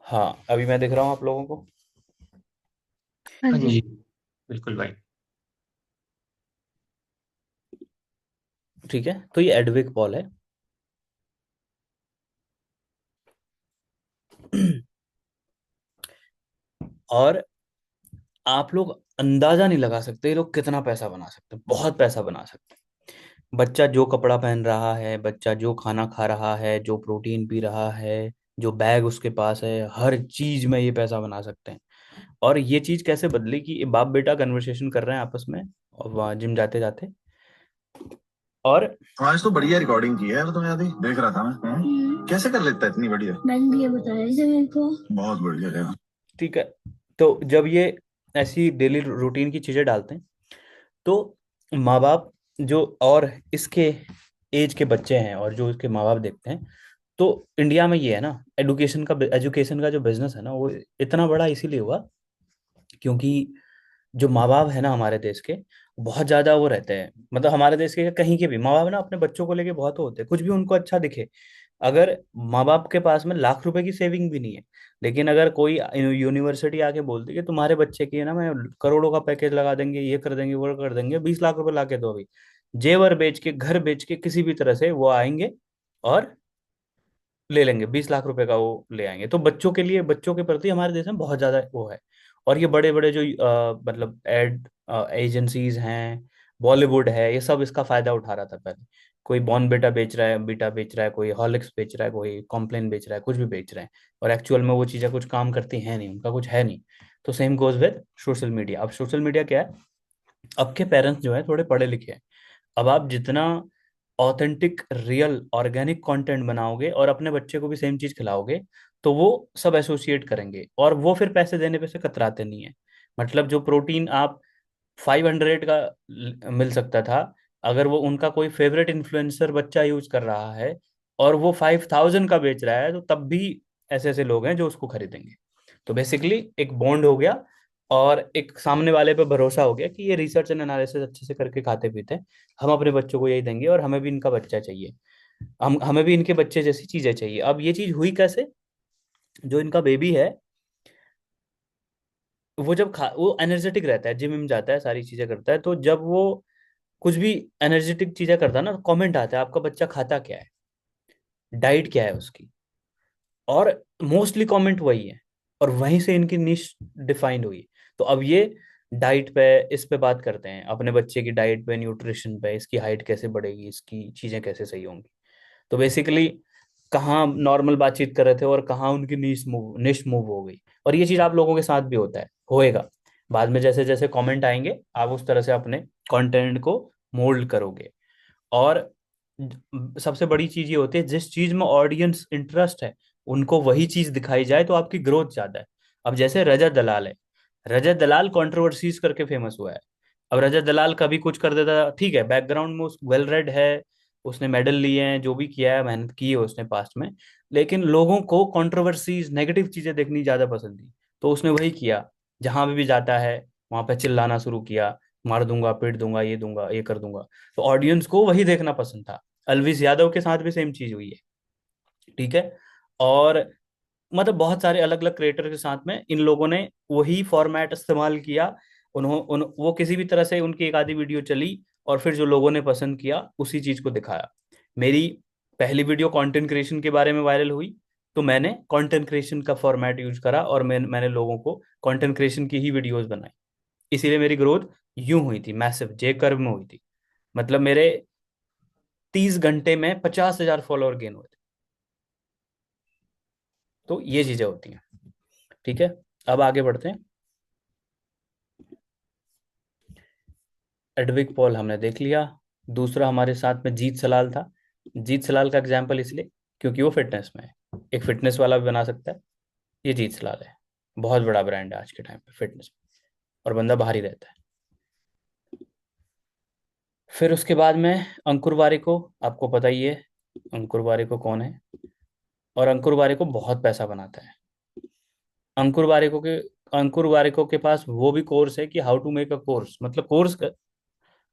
हाँ, अभी मैं दिख रहा हूँ आप लोगों को? हाँ हाँ जी। जी, बिल्कुल भाई। ठीक है, तो ये एडविक पॉल है। और आप लोग अंदाजा नहीं लगा सकते ये लोग कितना पैसा बना सकते हैं, बहुत पैसा बना सकते हैं। बच्चा जो कपड़ा पहन रहा है, बच्चा जो खाना खा रहा है, जो प्रोटीन पी रहा है, जो बैग उसके पास है, हर चीज में ये पैसा बना सकते हैं। और ये चीज कैसे बदली कि बाप बेटा कन्वर्सेशन कर रहे हैं आपस में और वहाँ जिम जाते जाते। और आज तो बढ़िया रिकॉर्डिंग की है, वो तो मैं अभी देख रहा था मैं। कैसे कर लेता है इतनी बढ़िया? मैंने ये बताया था मेरे को। बहुत बढ़िया है। ठीक है, तो जब ये ऐसी डेली रूटीन की चीजें डालते हैं तो माँ बाप जो और इसके एज के बच्चे हैं और जो इसके माँ बाप देखते हैं, तो इंडिया में ये है ना, एजुकेशन का जो बिजनेस है ना, वो इतना बड़ा इसीलिए हुआ क्योंकि जो माँ बाप है ना हमारे देश के, बहुत ज्यादा वो रहते हैं, मतलब हमारे देश के कहीं के भी माँ बाप ना अपने बच्चों को लेके बहुत होते हैं, कुछ भी उनको अच्छा दिखे। अगर माँ बाप के पास में लाख रुपए की सेविंग भी नहीं है, लेकिन अगर कोई यूनिवर्सिटी आके बोलती है कि तुम्हारे बच्चे की है ना, मैं करोड़ों का पैकेज लगा देंगे, ये कर देंगे, वो कर देंगे, 20 लाख रुपए ला के दो अभी, जेवर बेच के, घर बेच के, किसी भी तरह से वो आएंगे और ले लेंगे, 20 लाख रुपए का वो ले आएंगे। तो बच्चों के लिए, बच्चों के प्रति हमारे देश में बहुत ज्यादा वो है। और ये बड़े बड़े जो मतलब एड एजेंसीज हैं, बॉलीवुड है, ये सब इसका फायदा उठा रहा था पहले। कोई बॉर्न बेटा बेच रहा है, बीटा बेच रहा है, कोई हॉर्लिक्स बेच रहा है, कोई कॉम्प्लेन बेच रहा है, कुछ भी बेच रहे हैं, और एक्चुअल में वो चीजें कुछ काम करती हैं नहीं, उनका कुछ है नहीं। तो same goes with social media. अब सोशल मीडिया क्या है, अब के पेरेंट्स जो है थोड़े पढ़े लिखे हैं। अब आप जितना ऑथेंटिक, रियल, ऑर्गेनिक कंटेंट बनाओगे और अपने बच्चे को भी सेम चीज खिलाओगे, तो वो सब एसोसिएट करेंगे और वो फिर पैसे देने पे से कतराते नहीं है। मतलब जो प्रोटीन आप 500 का मिल सकता था, अगर वो उनका कोई फेवरेट इन्फ्लुएंसर बच्चा यूज कर रहा है और वो 5000 का बेच रहा है, तो तब भी ऐसे ऐसे लोग हैं जो उसको खरीदेंगे। तो बेसिकली एक बॉन्ड हो गया और एक सामने वाले पे भरोसा हो गया कि ये रिसर्च एंड एनालिसिस अच्छे से करके खाते पीते हैं, हम अपने बच्चों को यही देंगे और हमें भी इनका बच्चा चाहिए, हमें भी इनके बच्चे जैसी चीजें चाहिए। अब ये चीज हुई कैसे, जो इनका बेबी है, वो जब खा वो एनर्जेटिक रहता है, जिम में जाता है, सारी चीजें करता है, तो जब वो कुछ भी एनर्जेटिक चीजें करता है ना, कमेंट आता है आपका बच्चा खाता क्या है, डाइट क्या है उसकी, और मोस्टली कमेंट वही है, और वहीं से इनकी निश डिफाइंड हुई। तो अब ये डाइट पे, इस पे बात करते हैं, अपने बच्चे की डाइट पे, न्यूट्रिशन पे, इसकी हाइट कैसे बढ़ेगी, इसकी चीजें कैसे सही होंगी। तो बेसिकली कहाँ नॉर्मल बातचीत कर रहे थे और कहाँ उनकी निश मूव हो गई। और ये चीज आप लोगों के साथ भी होता है, होएगा बाद में, जैसे जैसे कमेंट आएंगे आप उस तरह से अपने कंटेंट को मोल्ड करोगे। और सबसे बड़ी चीज ये होती है, जिस चीज में ऑडियंस इंटरेस्ट है उनको वही चीज दिखाई जाए तो आपकी ग्रोथ ज्यादा है। अब जैसे रजत दलाल है, रजत दलाल कंट्रोवर्सीज करके फेमस हुआ है। अब रजत दलाल कभी कुछ कर देता, ठीक है, बैकग्राउंड में उस वेल रेड है, उसने मेडल लिए हैं, जो भी किया है, मेहनत की है उसने पास्ट में, लेकिन लोगों को कंट्रोवर्सीज, नेगेटिव चीजें देखनी ज्यादा पसंद थी। तो उसने वही किया, जहां भी जाता है वहां पे चिल्लाना शुरू किया, मार दूंगा, पीट दूंगा, ये दूंगा, ये कर दूंगा। तो ऑडियंस को वही देखना पसंद था। अलविस यादव के साथ भी सेम चीज हुई है, ठीक है। और मतलब बहुत सारे अलग अलग क्रिएटर के साथ में इन लोगों ने वही फॉर्मेट इस्तेमाल किया। वो किसी भी तरह से उनकी एक आधी वीडियो चली और फिर जो लोगों ने पसंद किया उसी चीज को दिखाया। मेरी पहली वीडियो कंटेंट क्रिएशन के बारे में वायरल हुई, तो मैंने कंटेंट क्रिएशन का फॉर्मेट यूज करा और मैंने लोगों को कंटेंट क्रिएशन की ही वीडियोस बनाई। इसीलिए मेरी ग्रोथ यूं हुई थी, मैसिव जे कर्व में हुई थी। मतलब मेरे 30 घंटे में 50,000 फॉलोअर गेन हुए थे। तो ये चीजें होती हैं, ठीक है। अब आगे बढ़ते हैं। एडविक पॉल हमने देख लिया। दूसरा हमारे साथ में जीत सलाल था। जीत सलाल का एग्जाम्पल इसलिए क्योंकि वो फिटनेस में है, एक फिटनेस वाला भी बना सकता है। ये जीत सलाल है, बहुत बड़ा ब्रांड है आज के टाइम पे फिटनेस में, और बंदा बाहर ही रहता है। फिर उसके बाद में अंकुर वारिको, आपको पता ही है अंकुर वारिको कौन है, और अंकुर वारिको बहुत पैसा बनाता है। अंकुर वारिको के अंकुर वारिको के पास वो भी कोर्स है कि how to make a course, मतलब कोर्स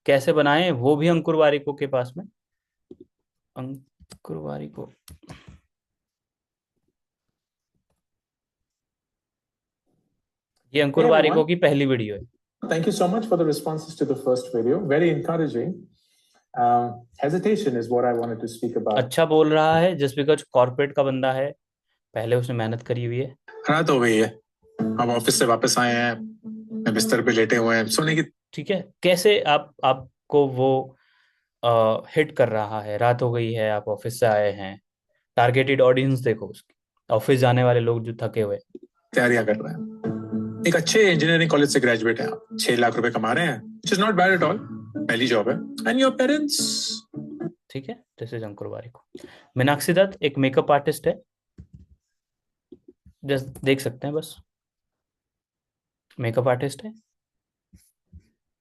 कैसे बनाए, वो भी अंकुर वारिको के पास में। अंकुर वारिको, ये अंकुर Hey वारिको everyone, की पहली वीडियो है. thank you so much for the responses to the first video. Very encouraging. Hesitation is what I wanted to speak about. अच्छा बोल रहा है जस्ट बिकॉज कॉर्पोरेट का बंदा है, पहले उसने मेहनत करी हुई है. रात हो गई है, अब ऑफिस से वापस आए हैं, मैं बिस्तर पे लेटे हुए हैं, सोने की। ठीक है, कैसे आपको वो हिट कर रहा है. रात हो गई है, आप ऑफिस से आए हैं. टारगेटेड ऑडियंस देखो उसकी, ऑफिस जाने वाले लोग जो थके हुए. तैयारियां कर रहे हैं, एक अच्छे इंजीनियरिंग कॉलेज से ग्रेजुएट है, 6 लाख रुपए कमा रहे हैं, which is not bad at all, पहली जॉब है. And your parents. ठीक है, दिस इज अंकुर वारिको. मीनाक्षी दत्त एक मेकअप आर्टिस्ट है, जस्ट देख सकते हैं, बस मेकअप आर्टिस्ट है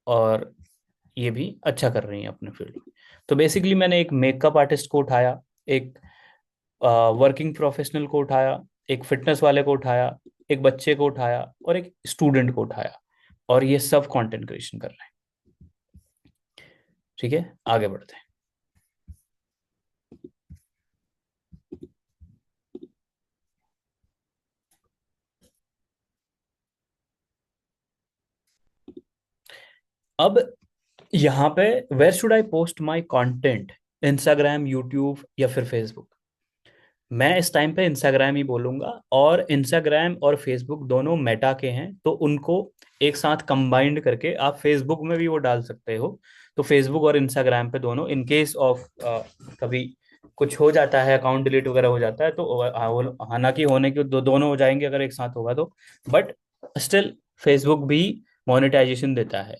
और ये भी अच्छा कर रही है अपने फील्ड में. तो बेसिकली मैंने एक मेकअप आर्टिस्ट को उठाया, एक वर्किंग प्रोफेशनल को उठाया, एक फिटनेस वाले को उठाया, एक बच्चे को उठाया और एक स्टूडेंट को उठाया, और ये सब कंटेंट क्रिएशन कर रहे हैं. ठीक है, आगे बढ़ते हैं. अब यहाँ पे where should I post my content, Instagram, YouTube या फिर फेसबुक. मैं इस टाइम पे इंस्टाग्राम ही बोलूंगा, और इंस्टाग्राम और फेसबुक दोनों मेटा के हैं, तो उनको एक साथ कंबाइंड करके आप फेसबुक में भी वो डाल सकते हो. तो फेसबुक और इंस्टाग्राम पे दोनों, इन केस ऑफ कभी कुछ हो जाता है, अकाउंट डिलीट वगैरह हो जाता है, तो हालांकि होने के दोनों हो जाएंगे अगर एक साथ होगा तो. बट स्टिल फेसबुक भी मोनेटाइजेशन देता है.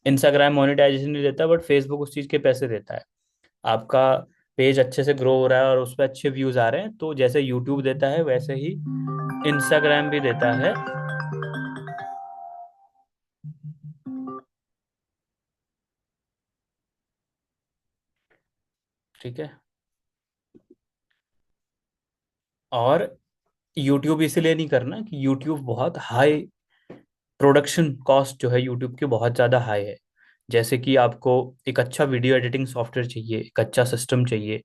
इंस्टाग्राम मोनेटाइजेशन नहीं देता, बट फेसबुक उस चीज़ के पैसे देता है. आपका पेज अच्छे से ग्रो हो रहा है और उस पर अच्छे व्यूज आ रहे हैं, तो जैसे यूट्यूब देता है वैसे ही इंस्टाग्राम भी देता है. ठीक है, और यूट्यूब इसलिए नहीं करना कि यूट्यूब बहुत हाई प्रोडक्शन कॉस्ट जो है यूट्यूब की बहुत ज़्यादा हाई है. जैसे कि आपको एक अच्छा वीडियो एडिटिंग सॉफ्टवेयर चाहिए, एक अच्छा सिस्टम चाहिए.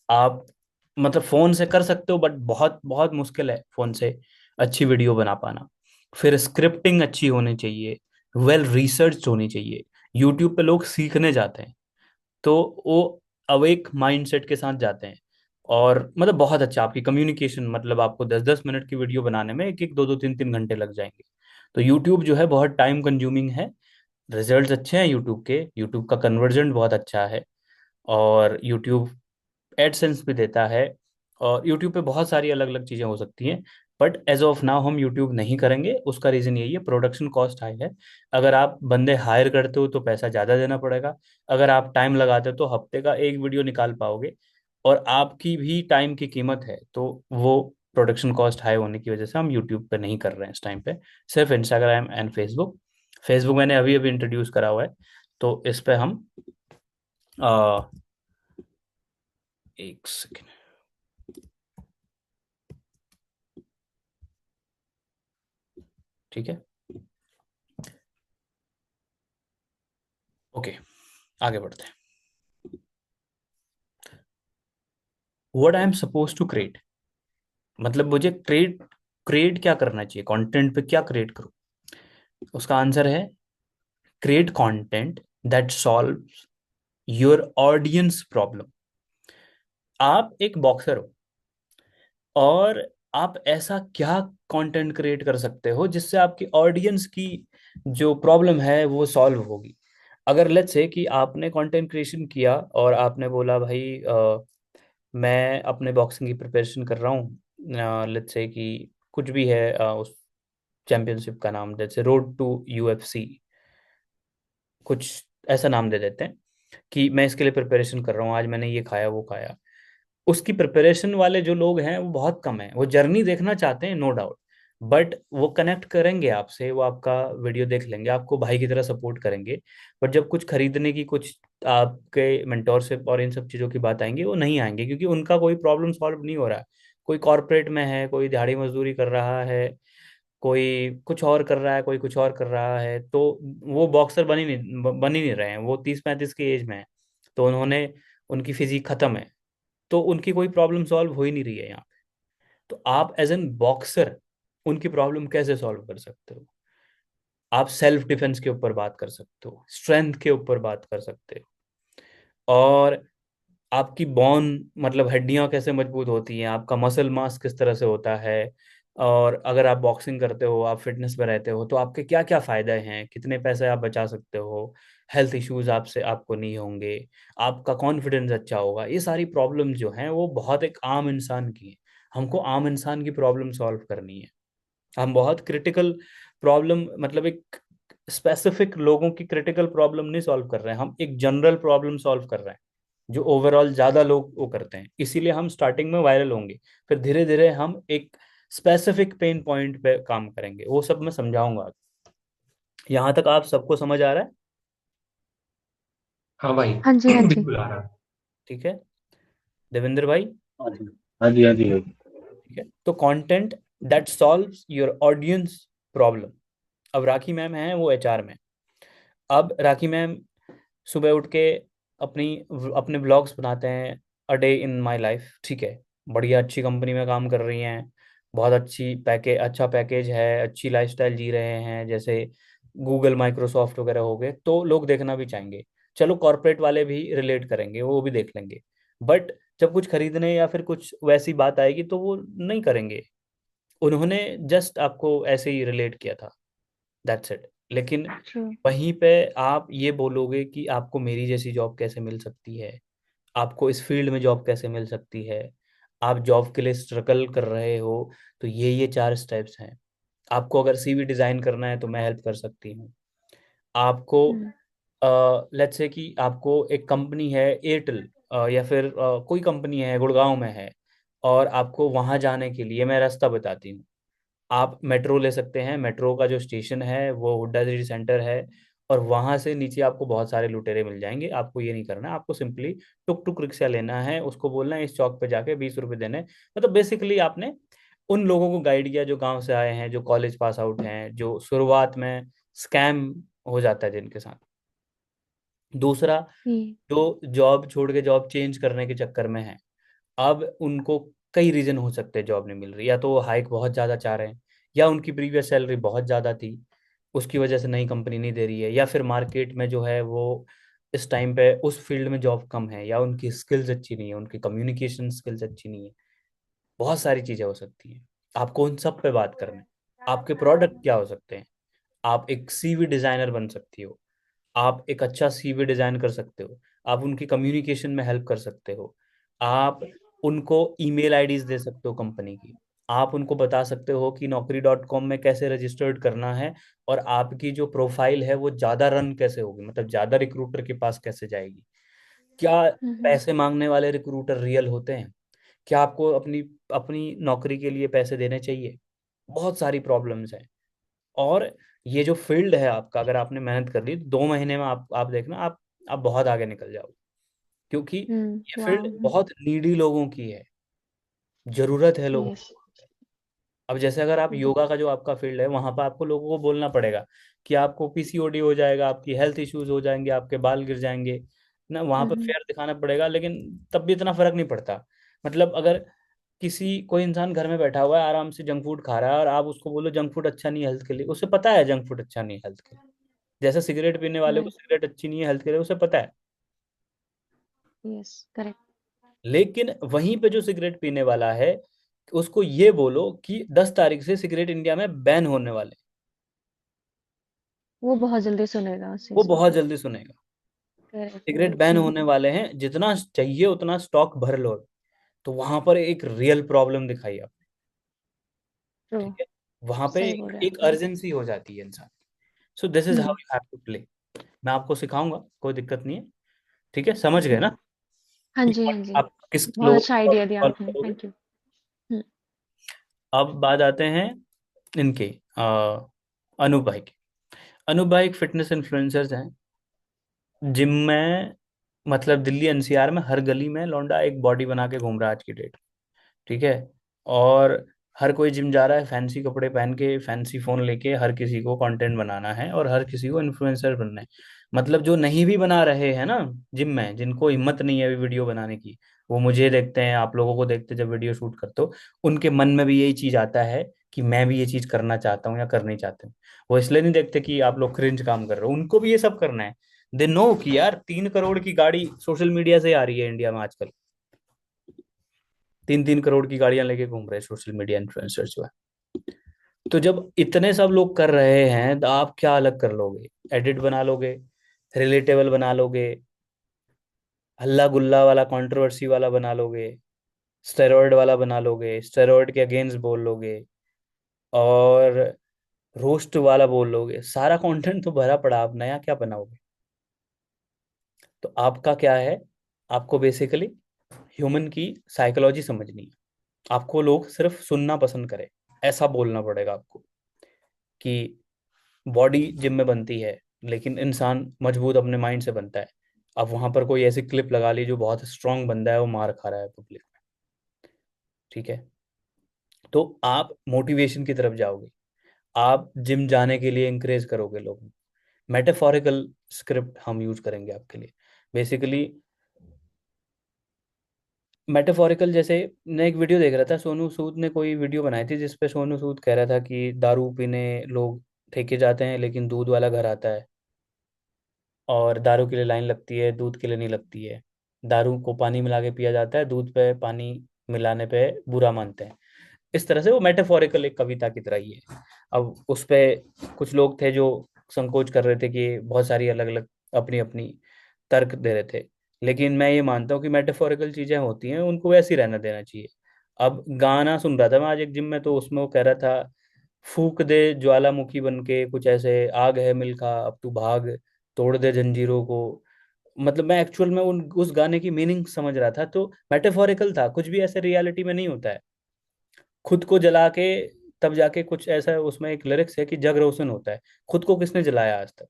आप मतलब फ़ोन से कर सकते हो, बट बहुत बहुत मुश्किल है फ़ोन से अच्छी वीडियो बना पाना. फिर स्क्रिप्टिंग अच्छी होनी चाहिए, वेल रिसर्च होनी चाहिए. यूट्यूब पे लोग सीखने जाते हैं, तो वो अवेक माइंडसेट के साथ जाते हैं, और मतलब बहुत अच्छा आपकी कम्युनिकेशन, मतलब आपको 10-10 मिनट की वीडियो बनाने में 1-1, 2-2, 3-3 घंटे लग जाएंगे. तो यूट्यूब जो है बहुत टाइम कंज्यूमिंग है. रिजल्ट्स अच्छे हैं यूट्यूब के, यूट्यूब का कन्वर्जन बहुत अच्छा है, और यूट्यूब एडसेंस भी देता है, और यूट्यूब पे बहुत सारी अलग अलग चीज़ें हो सकती हैं. बट एज ऑफ नाउ हम यूट्यूब नहीं करेंगे. उसका रीज़न यही है, प्रोडक्शन कॉस्ट हाई है. अगर आप बंदे हायर करते हो तो पैसा ज़्यादा देना पड़ेगा. अगर आप टाइम लगाते हो तो हफ्ते का एक वीडियो निकाल पाओगे, और आपकी भी टाइम की कीमत है, तो वो प्रोडक्शन कॉस्ट हाई होने की वजह से हम यूट्यूब पे नहीं कर रहे हैं इस टाइम पे. सिर्फ इंस्टाग्राम एंड फेसबुक. फेसबुक मैंने अभी अभी इंट्रोड्यूस करा हुआ है, तो इस पे हम एक सेकेंड. ठीक है, ओके, आगे बढ़ते हैं. What I am supposed to create, मतलब मुझे क्रिएट क्रिएट क्या करना चाहिए, कंटेंट पे क्या क्रिएट करूं. उसका आंसर है, create content that solves your audience problem. आप एक बॉक्सर हो, और आप ऐसा क्या कंटेंट क्रिएट कर सकते हो जिससे आपकी ऑडियंस की जो प्रॉब्लम है वो सॉल्व होगी. अगर लेट्स से कि आपने कंटेंट क्रिएशन किया और आपने बोला भाई मैं अपने बॉक्सिंग की प्रिपरेशन कर रहा हूँ, लेट्स से कि कुछ भी है, उस चैंपियनशिप का नाम जैसे रोड टू यूएफसी, कुछ ऐसा नाम दे देते हैं कि मैं इसके लिए प्रिपरेशन कर रहा हूँ, आज मैंने ये खाया वो खाया. उसकी प्रिपरेशन वाले जो लोग हैं वो बहुत कम है. वो जर्नी देखना चाहते हैं, नो डाउट, बट वो कनेक्ट करेंगे आपसे, वो आपका वीडियो देख लेंगे, आपको भाई की तरह सपोर्ट करेंगे. बट जब कुछ खरीदने की, कुछ आपके मेंटोरशिप और इन सब चीज़ों की बात आएंगी, वो नहीं आएंगे, क्योंकि उनका कोई प्रॉब्लम सॉल्व नहीं हो रहा है. कोई कॉर्पोरेट में है, कोई दिहाड़ी मजदूरी कर रहा है, कोई कुछ और कर रहा है, कोई कुछ और कर रहा है, तो वो बॉक्सर बन ही नहीं रहे हैं. वो 30-35 की एज में है, तो उन्होंने, उनकी फिजिक खत्म है, तो उनकी कोई प्रॉब्लम सॉल्व हो ही नहीं रही है यहाँ पे. तो आप एज एन बॉक्सर उनकी प्रॉब्लम कैसे सॉल्व कर सकते हो. आप सेल्फ डिफेंस के ऊपर बात कर सकते हो, स्ट्रेंथ के ऊपर बात कर सकते हो, और आपकी बोन मतलब हड्डियां कैसे मजबूत होती हैं, आपका मसल मास किस तरह से होता है, और अगर आप बॉक्सिंग करते हो, आप फिटनेस में रहते हो, तो आपके क्या क्या फायदे हैं, कितने पैसे आप बचा सकते हो, हेल्थ इश्यूज आपसे आपको नहीं होंगे, आपका कॉन्फिडेंस अच्छा होगा। ये सारी प्रॉब्लम जो हैं वो बहुत एक आम इंसान की है। हमको आम इंसान की प्रॉब्लम सॉल्व करनी है। हम बहुत क्रिटिकल प्रॉब्लम मतलब एक स्पेसिफिक लोगों की क्रिटिकल प्रॉब्लम नहीं सॉल्व कर रहे हैं, हम एक जनरल प्रॉब्लम सॉल्व कर रहे हैं जो ओवरऑल ज्यादा लोग वो करते हैं। इसीलिए हम स्टार्टिंग में वायरल होंगे, फिर धीरे धीरे हम एक स्पेसिफिक पेन पॉइंट पे काम करेंगे, वो सब मैं समझाऊंगा। यहाँ तक आप सबको समझ आ रहा है? हाँ भाई। हाँ जी, हाँ जी। बिल्कुल आ रहा है। ठीक है देवेंद्र भाई। हाँ जी, हाँ जी, हाँ जी, हाँ जी। ठीक है, तो content that solves your audience problem. अब राखी मैम है वो एचआर में। अब राखी मैम सुबह उठ के अपनी अपने ब्लॉग्स बनाते हैं, a day in my life. ठीक है, बढ़िया अच्छी कंपनी में काम कर रही हैं, बहुत अच्छी पैकेज, अच्छा पैकेज है, अच्छी लाइफस्टाइल जी रहे हैं, जैसे गूगल माइक्रोसॉफ्ट वगैरह हो गए, तो लोग देखना भी चाहेंगे। चलो कॉर्पोरेट वाले भी रिलेट करेंगे, वो भी देख लेंगे, बट जब कुछ खरीदने या फिर कुछ वैसी बात आएगी तो वो नहीं करेंगे। उन्होंने जस्ट आपको ऐसे ही रिलेट किया था, दैट्स इट। लेकिन True. वहीं पे आप ये बोलोगे कि आपको मेरी जैसी जॉब कैसे मिल सकती है, आपको इस फील्ड में जॉब कैसे मिल सकती है, आप जॉब के लिए स्ट्रगल कर रहे हो, तो ये चार स्टेप्स हैं। आपको अगर सीवी डिजाइन करना है तो मैं हेल्प कर सकती हूँ आपको। Hmm. लेट्स से कि आपको एक कंपनी है एयरटेल, या फिर कोई कंपनी है गुड़गांव में है, और आपको वहां जाने के लिए मैं रास्ता बताती हूँ। आप मेट्रो ले सकते हैं, मेट्रो का जो स्टेशन है वो हुड्डा सिटी सेंटर है, और वहां से नीचे आपको बहुत सारे लुटेरे मिल जाएंगे। आपको ये नहीं करना है, आपको सिंपली टुक टुक रिक्शा लेना है, उसको बोलना है इस चौक पे जाके 20 रुपए देने। मतलब बेसिकली आपने उन लोगों को गाइड किया जो गांव से आए हैं, जो कॉलेज पास आउट हैं, जो शुरुआत में स्कैम हो जाता है जिनके साथ। दूसरा, Hmm. जो जॉब छोड़ के जॉब चेंज करने के चक्कर में है, अब उनको कई रीजन हो सकते हैं जॉब नहीं मिल रही। या तो वो हाइक बहुत ज़्यादा चाह रहे हैं, या उनकी प्रीवियस सैलरी बहुत ज़्यादा थी, उसकी वजह से नई कंपनी नहीं दे रही है, या फिर मार्केट में जो है वो इस टाइम पे उस फील्ड में जॉब कम है, या उनकी स्किल्स अच्छी नहीं है, उनकी कम्युनिकेशन स्किल्स अच्छी नहीं है। बहुत सारी चीज़ें हो सकती हैं। आपको उन सब पे बात करना है। आपके प्रोडक्ट क्या हो सकते हैं? आप एक सीवी डिज़ाइनर बन सकती हो, आप एक अच्छा सीवी डिजाइन कर सकते हो, आप उनकी कम्युनिकेशन में हेल्प कर सकते हो, आप उनको ईमेल आईडीज दे सकते हो कंपनी की, आप उनको बता सकते हो कि naukri.com में कैसे रजिस्टर्ड करना है, और आपकी जो प्रोफाइल है वो ज़्यादा रन कैसे होगी, मतलब ज़्यादा रिक्रूटर के पास कैसे जाएगी। क्या Hmm. पैसे मांगने वाले रिक्रूटर रियल होते हैं? क्या आपको अपनी अपनी नौकरी के लिए पैसे देने चाहिए? बहुत सारी प्रॉब्लम्स हैं। और ये जो फील्ड है आपका, अगर आपने मेहनत कर ली 2 महीने में आप देखना, आप बहुत आगे निकल जाओगे, क्योंकि Hmm. ये फील्ड Wow. बहुत नीडी लोगों की है, जरूरत है लोगों Yes. को। अब जैसे अगर आप योगा का जो आपका फील्ड है, वहां पर आपको लोगों को बोलना पड़ेगा कि आपको पीसीओडी हो जाएगा, आपकी हेल्थ इश्यूज हो जाएंगे, आपके बाल गिर जाएंगे ना, वहां पर Hmm. फेयर दिखाना पड़ेगा, लेकिन तब भी इतना फर्क नहीं पड़ता। मतलब अगर किसी कोई इंसान घर में बैठा हुआ है, आराम से जंक फूड खा रहा है, और आप उसको बोलो जंक फूड अच्छा नहीं है हेल्थ के लिए, उसे पता है जंक फूड अच्छा नहीं है हेल्थ के लिए। जैसे सिगरेट पीने वाले को Right. सिगरेट अच्छी नहीं है हेल्थ के लिए, उसे पता है। Yes. Correct. लेकिन वहीं पे जो सिगरेट पीने वाला है, उसको ये बोलो कि 10 तारीख से सिगरेट इंडिया में बैन होने वाले, वो बहुत जल्दी सुनेगा उस वो चीज को। बहुत जल्दी सुनेगा। Correct. Cigarette Correct. बैन होने वाले हैं, जितना चाहिए उतना स्टॉक भर लो। तो वहां पर एक रियल प्रॉब्लम दिखाई आपने। ठीक True. है, वहां पे सही बोल एक, रहे हैं एक आप। अर्जेंसी हो जाती है इंसान। So this is how hmm. You have to play. मैं आपको सिखाऊंगा, कोई दिक्कत नहीं है। ठीक है, समझ गए ना हाँ कि जी, हाँ जी। आप किस बहुत लोगों अच्छा को आइडिया दिया solve आपने, करोगे। Thank you. हम्म। अब बात आते हैं इनके, अनूप भाई के। अनूप भाई एक फिटनेस इन्फ्लुएंसर्स हैं। जिम में, मतलब दिल्ली एनसीआर में हर गली में लौंडा एक बॉडी बना के घूम रहा है आज की डेट। ठीक है, और हर कोई जिम जा रहा है, फैंसी कपड़े पहन के, फैंसी फोन लेके, हर किसी को कंटेंट बनाना है और हर किसी को इन्फ्लुएंसर बनना है। मतलब जो नहीं भी बना रहे हैं ना जिम में, जिनको हिम्मत नहीं है अभी वीडियो बनाने की, वो मुझे देखते हैं, आप लोगों को देखते हैं जब वीडियो शूट करते हो, उनके मन में भी यही चीज आता है कि मैं भी ये चीज करना चाहता हूँ या करनी चाहते हूँ। वो इसलिए नहीं देखते कि आप लोग क्रिंज काम कर रहे हो, उनको भी ये सब करना है। दे नो कि यार 3 करोड़ की गाड़ी सोशल मीडिया से आ रही है इंडिया में आजकल। 3-3 करोड़ की गाड़ियां लेके घूम रहे हैं सोशल मीडिया इन्फ्लुएंसर्स जो है। तो जब इतने सब लोग कर रहे हैं तो आप क्या अलग कर लोगे? एडिट बना लोगे, रिलेटेबल बना लोगे, हल्ला गुल्ला वाला कंट्रोवर्सी वाला बना लोगे, स्टेरॉयड वाला बना लोगे, स्टेरॉयड के अगेंस्ट बोल लोगे, और रोस्ट वाला बोल लोगे। सारा कंटेंट तो भरा पड़ा, आप नया क्या बनाओगे? तो आपका क्या है, आपको बेसिकली ह्यूमन की साइकोलॉजी समझनी है। आपको लोग सिर्फ सुनना पसंद करें ऐसा बोलना पड़ेगा आपको, कि बॉडी जिम में बनती है लेकिन इंसान मजबूत अपने माइंड से बनता है। अब वहां पर कोई ऐसी क्लिप लगा ली जो बहुत स्ट्रांग बंदा है वो मार खा रहा है पब्लिक में, ठीक है? तो आप मोटिवेशन की तरफ जाओगे, आप जिम जाने के लिए इंकरेज करोगे लोगों को। मेटाफोरिकल स्क्रिप्ट हम यूज करेंगे आपके लिए। बेसिकली मेटाफोरिकल, जैसे मैं एक वीडियो देख रहा था, सोनू सूद ने कोई वीडियो बनाई थी जिसपे सोनू सूद कह रहा था कि दारू पीने लोग ठेके जाते हैं लेकिन दूध वाला घर आता है, और दारू के लिए लाइन लगती है, दूध के लिए नहीं लगती है। दारू को पानी मिला के पिया जाता है, दूध पे पानी मिलाने पे बुरा मानते हैं। इस तरह से वो मेटाफोरिकल एक कविता की तरह ही है। अब उस पे कुछ लोग थे जो संकोच कर रहे थे कि बहुत सारी अलग अलग अपनी अपनी तर्क दे रहे थे, लेकिन मैं ये मानता हूँ कि मेटाफोरिकल चीजें होती हैं उनको वैसे ही रहना देना चाहिए। अब गाना सुन रहा था मैं आज एक जिम में, तो उसमें वो कह रहा था, फूक दे ज्वालामुखी बन के कुछ ऐसे, आग है मिल्खा अब तू भाग, तोड़ दे जंजीरों को। मतलब मैं एक्चुअल में उन उस गाने की मीनिंग समझ रहा था, तो मेटाफोरिकल था, कुछ भी ऐसे रियलिटी में नहीं होता है। खुद को जला के तब जाके कुछ ऐसा, उसमें एक लिरिक्स है कि जग रोशन होता है। खुद को किसने जलाया आज तक?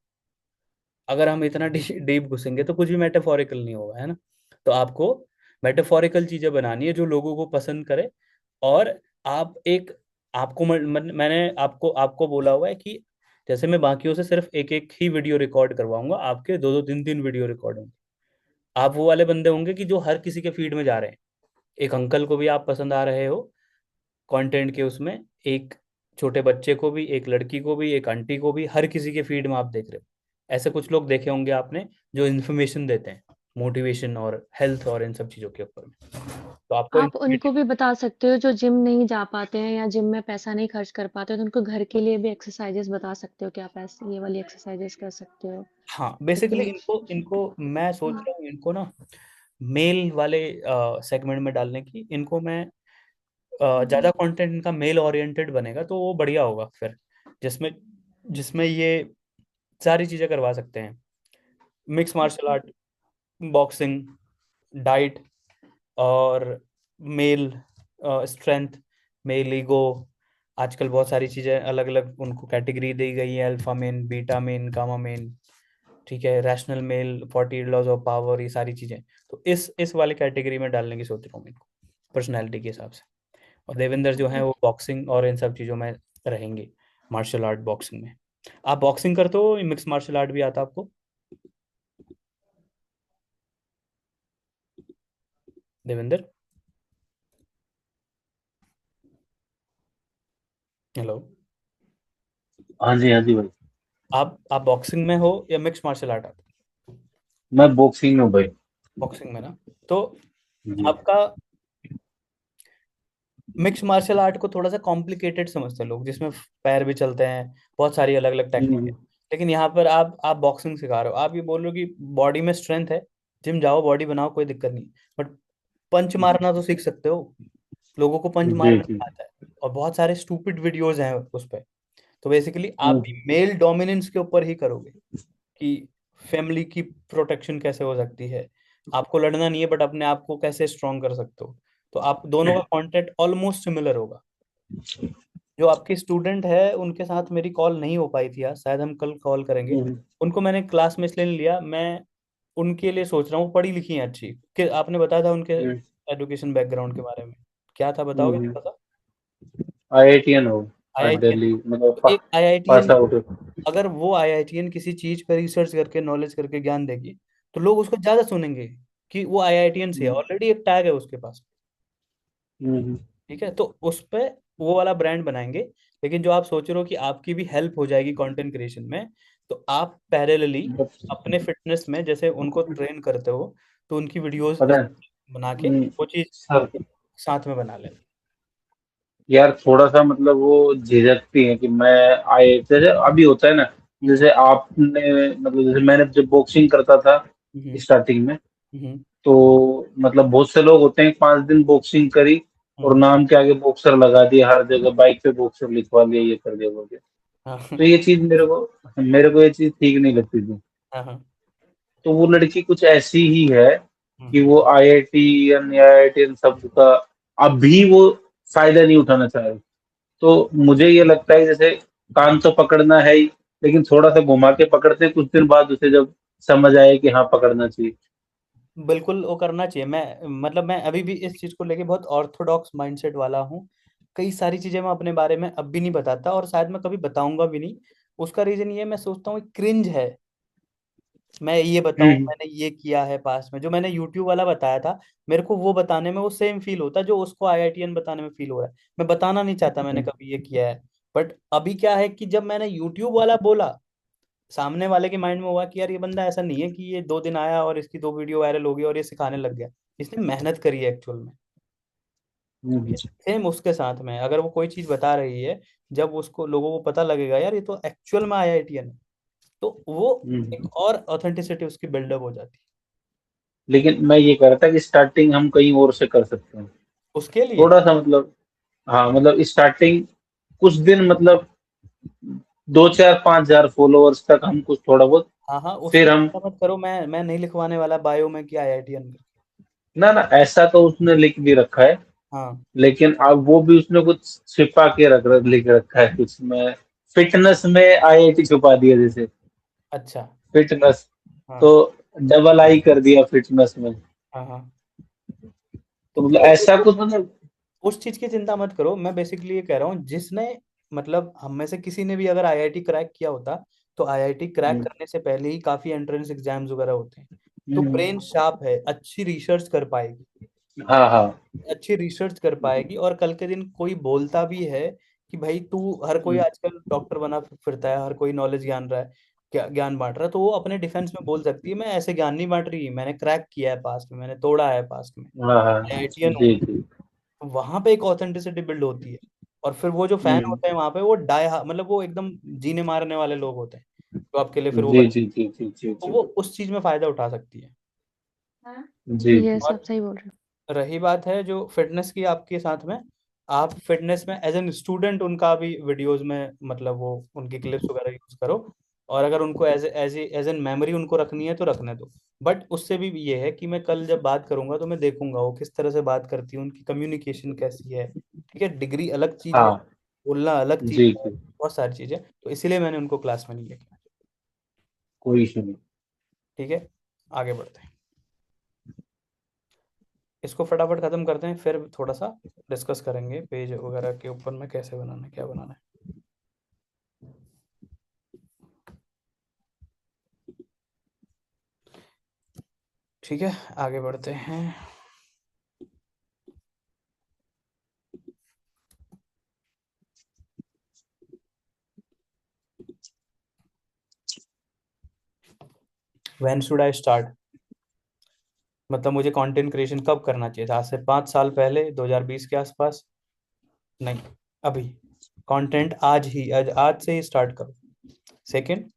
अगर हम इतना डीप घुसेंगे तो कुछ भी मेटाफोरिकल नहीं होगा, है ना? तो आपको मेटाफोरिकल चीजें बनानी है जो लोगों को पसंद करे। और आप एक, आपको मैंने आपको आपको बोला हुआ है कि जैसे मैं बाकियों से सिर्फ एक एक ही वीडियो रिकॉर्ड करवाऊंगा, आपके 2-2 3-3 वीडियो रिकॉर्ड होंगे। आप वो वाले बंदे होंगे कि जो हर किसी के फीड में जा रहे हैं। एक अंकल को भी आप पसंद आ रहे हो कंटेंट के उसमें, एक छोटे बच्चे को भी, एक लड़की को भी, एक आंटी को भी, हर किसी के फीड में आप देख रहे हो। ऐसे कुछ लोग देखे होंगे आपने जो इन्फॉर्मेशन देते हैं मोटिवेशन और हेल्थ और इन सब चीज़ों के ऊपर में। तो आपको आप उनको भी बता सकते हो जो जिम नहीं जा पाते हैं या जिम में पैसा नहीं खर्च कर पाते, तो उनको घर के लिए भी एक्सरसाइजेस बता सकते हो कि आप ऐसे ये वाली एक्सरसाइजेस कर सकते हो। हाँ, बेसिकली क्योंकि इनको इनको मैं सोच रहा हूँ इनको ना मेल वाले सेगमेंट में डालने की। इनको मैं ज़्यादा कंटेंट इनका मेल ओरिएंटेड बनेगा तो वो बढ़िया होगा फिर, जिसमें जिसमें ये सारी चीज़ें करवा सकते हैं। Mix martial art, boxing, diet, और मेल स्ट्रेंथ, मेल ईगो। आजकल बहुत सारी चीज़ें अलग अलग उनको कैटेगरी दी गई है, alpha men, beta men, gamma men, ठीक है, rational male, 48 laws of power, ये सारी चीज़ें। तो इस वाली कैटेगरी में डालने की सोच रहा हूँ मैं इनको, पर्सनैलिटी के हिसाब से। और देवेंद्र जो है वो बॉक्सिंग और इन सब चीज़ों में रहेंगे, मार्शल आर्ट बॉक्सिंग में। आप बॉक्सिंग करते हो, मिक्स मार्शल आर्ट भी आता आपको देवेंद्र? हेलो। हाँ जी, हाँ जी भाई। आप बॉक्सिंग में हो या मिक्स मार्शल आर्ट आता? मैं बॉक्सिंग में भाई। बॉक्सिंग में ना, तो जी। आपका मिक्स मार्शल आर्ट को थोड़ा सा कॉम्प्लिकेटेड समझते हैं लोग, जिसमें पैर भी चलते हैं, बहुत सारी अलग अलग टेक्निक है। हम्म, लेकिन यहाँ पर आप बॉक्सिंग सिखा रहे हो, आप ये बोल रहे हो कि बॉडी में स्ट्रेंथ है, जिम जाओ बॉडी बनाओ, कोई दिक्कत नहीं। बट पंच मारना तो सीख सकते हो, लोगों को पंच जी मारना जी। नहीं आता है, और बहुत सारे स्टूपिड वीडियोज हैं उस पर। तो बेसिकली आप भी हम्म, मेल डोमिनेंस के ऊपर ही करोगे कि फैमिली की प्रोटेक्शन कैसे हो सकती है, आपको लड़ना नहीं है बट अपने आप को कैसे स्ट्रॉन्ग कर सकते हो। तो आप दोनों का कंटेंट ऑलमोस्ट सिमिलर होगा। जो आपके स्टूडेंट है उनके साथ मेरी कॉल नहीं हो पाई थी आज, शायद हम कल कॉल करेंगे। हम्म, उनको मैंने क्लास में इसलिए नहीं लिया, मैं उनके लिए सोच रहा हूँ, पढ़ी लिखी हैं अच्छी, कि आपने बताया था उनके हम्म, एजुकेशन बैकग्राउंड के बारे में, क्या था बताओगे थोड़ा सा? IITN हो। आईआईटीएन। दिल्ली मतलब तो एक पास आईआईटीएन, आउट। अगर वो आईआईटीएन किसी चीज पर रिसर्च करके नॉलेज करके ज्ञान देगी तो लोग उसको ज्यादा सुनेंगे कि वो आईआईटीएन से है, ऑलरेडी एक टैग है उसके पास, हम्म, ठीक है? तो उस पे वो वाला ब्रांड बनाएंगे। लेकिन जो आप सोच रहे हो कि आपकी भी हेल्प हो जाएगी कंटेंट क्रिएशन में, तो आप पैरेलली अपने फिटनेस में जैसे उनको ट्रेन करते हो, तो उनकी वीडियोस पता है। बना के वो चीज सर साथ में बना लेना। यार थोड़ा सा मतलब वो झिझकती है कि मैं आए, जैसे अभी होता है ना, जैसे आपने मतलब जैसे मैंने जब बॉक्सिंग करता था हम्म। स्टार्टिंग में, हम्म। तो मतलब बहुत से लोग होते हैं 5 दिन बॉक्सिंग करी और हम्म। नाम के आगे बॉक्सर लगा दिया, हर जगह बाइक पे बॉक्सर लिखवा लिया, ये कर दिया वो कर दिया। हाँ तो ये चीज मेरे को ये चीज ठीक नहीं लगती थी। हाँ हाँ। तो वो लड़की कुछ ऐसी ही है कि हम्म। वो आईआईटीएन या आईआईटीएन शब्द का अभी वो फायदा नहीं उठाना चाह रही। तो मुझे ये लगता है जैसे कान तो पकड़ना है ही, लेकिन थोड़ा सा घुमा के पकड़ते हैं, कुछ दिन बाद उसे जब समझ आए कि हाँ पकड़ना चाहिए। बिल्कुल वो करना चाहिए। मैं मतलब मैं अभी भी इस चीज को लेके बहुत ऑर्थोडॉक्स माइंडसेट वाला हूँ। कई सारी चीजें मैं अपने बारे में अब भी नहीं बताता, और शायद मैं कभी बताऊंगा भी नहीं। उसका रीजन ये मैं सोचता हूँ क्रिंज है मैं ये बताऊं हम्म मैंने ये किया है पास में। जो मैंने यूट्यूब वाला बताया था, मेरे को वो बताने में वो सेम फील होता है जो उसको आईआईटीएन बताने में फील हो रहा है। मैं बताना नहीं चाहता मैंने कभी ये किया है। बट अभी क्या है कि जब मैंने यूट्यूब वाला बोला, सामने वाले के माइंड में हुआ कि यार ये बंदा ऐसा नहीं है कि ये 2 दिन आया और इसकी 2 वीडियो वायरल हो गई और ये सिखाने लग गया। इसने मेहनत करी है एक्चुअल में। हम्म सेम उसके साथ में अगर वो कोई चीज बता रही है, जब उसको लोगों को पता लगेगा यार ये तो एक्चुअल में आईआईटीएन है, तो वो हम्म। एक और ऑथेंटिसिटी उसकी बिल्डअप हो जाती है लेकिन मैं ये कह रहा था कि स्टार्टिंग हम कहीं और से कर सकते हैं, उसके लिए। थोड़ा सा मतलब। हाँ मतलब स्टार्टिंग कुछ दिन मतलब 2 4 5 हजार फॉलोअर्स तक हम कुछ थोड़ा बहुत, हाँ हाँ, उसकी फिर हम। चिंता मत करो। मैं नहीं लिखवाने वाला बायो में कि आईआईटीएन। ना ना, ऐसा तो उसने लिख भी रखा है, हाँ। लेकिन अब वो भी उसने कुछ छिपा के लिख रखा है कुछ में, फिटनेस में आईआईटी छुपा दिया जैसे, अच्छा। फिटनेस, तो हाँ डबल आई कर दिया फिटनेस में। हाँ हाँ। तो तो मतलब ऐसा कुछ मतलब। उस चीज की चिंता मत करो। मैं बेसिकली ये कह रहा हूँ जिसने मतलब हम में से किसी ने भी अगर आईआईटी क्रैक किया होता, तो आईआईटी क्रैक हम्म, करने से पहले ही काफी एंट्रेंस एग्जाम्स वगैरह होते हैं। तो ब्रेन हम्म, शार्प है, अच्छी रिसर्च कर पाएगी, हाँ हाँ। अच्छी रिसर्च कर पाएगी। और कल के दिन कोई बोलता भी है कि भाई तू, हर कोई आजकल डॉक्टर बना फिरता है, हर कोई नॉलेज ज्ञान रहा है, क्या ज्ञान बांट रहा है, तो वो अपने डिफेंस में बोल सकती है मैं ऐसे ज्ञान नहीं बांट रही, मैंने क्रैक किया है पास्ट में, मैंने तोड़ा है पास्ट में, हाँ हाँ। आईआईटीएन हूँ। जी जी। वहां पे एक ऑथेंटिसिटी बिल्ड होती है। और फिर वो जो फैन हम्म, होते हैं वहां पे वो मतलब वो एकदम जीने मारने वाले लोग होते हैं, तो आपके लिए फिर वो जी बना, जी जी जी जी तो जी वो उस चीज में फायदा उठा सकती है। जी ये जी। सब और सही बोल रहे रही बात है जो फिटनेस की आपके साथ में, आप फिटनेस में एज एन स्टूडेंट उनका भी वीडियोस में मतलब वो उनकी क्लिप्स वगैरह यूज करो। और अगर उनको एज एन मेमोरी उनको रखनी है तो रखने दो। बट उससे भी ये है कि मैं कल जब बात करूंगा तो मैं देखूंगा वो किस तरह से बात करती है, उनकी कम्युनिकेशन कैसी है। ठीक है, डिग्री अलग चीज है, हाँ बोलना अलग चीज जी है, जी। बहुत सारी चीजें, तो इसीलिए मैंने उनको क्लास में नहीं लिया। कोई इशू नहीं। ठीक है, आगे बढ़ते हैं। इसको फटाफट खत्म करते हैं, फिर थोड़ा सा डिस्कस करेंगे पेज वगैरह के ऊपर में कैसे बनाना है, क्या बनाना है। ठीक है, आगे बढ़ते हैं। व्हेन शुड आई स्टार्ट, मतलब मुझे कंटेंट क्रिएशन कब करना चाहिए था? आज से 5 साल पहले, 2020 के आसपास? नहीं, अभी। कंटेंट आज ही, आज से ही स्टार्ट करो। Second,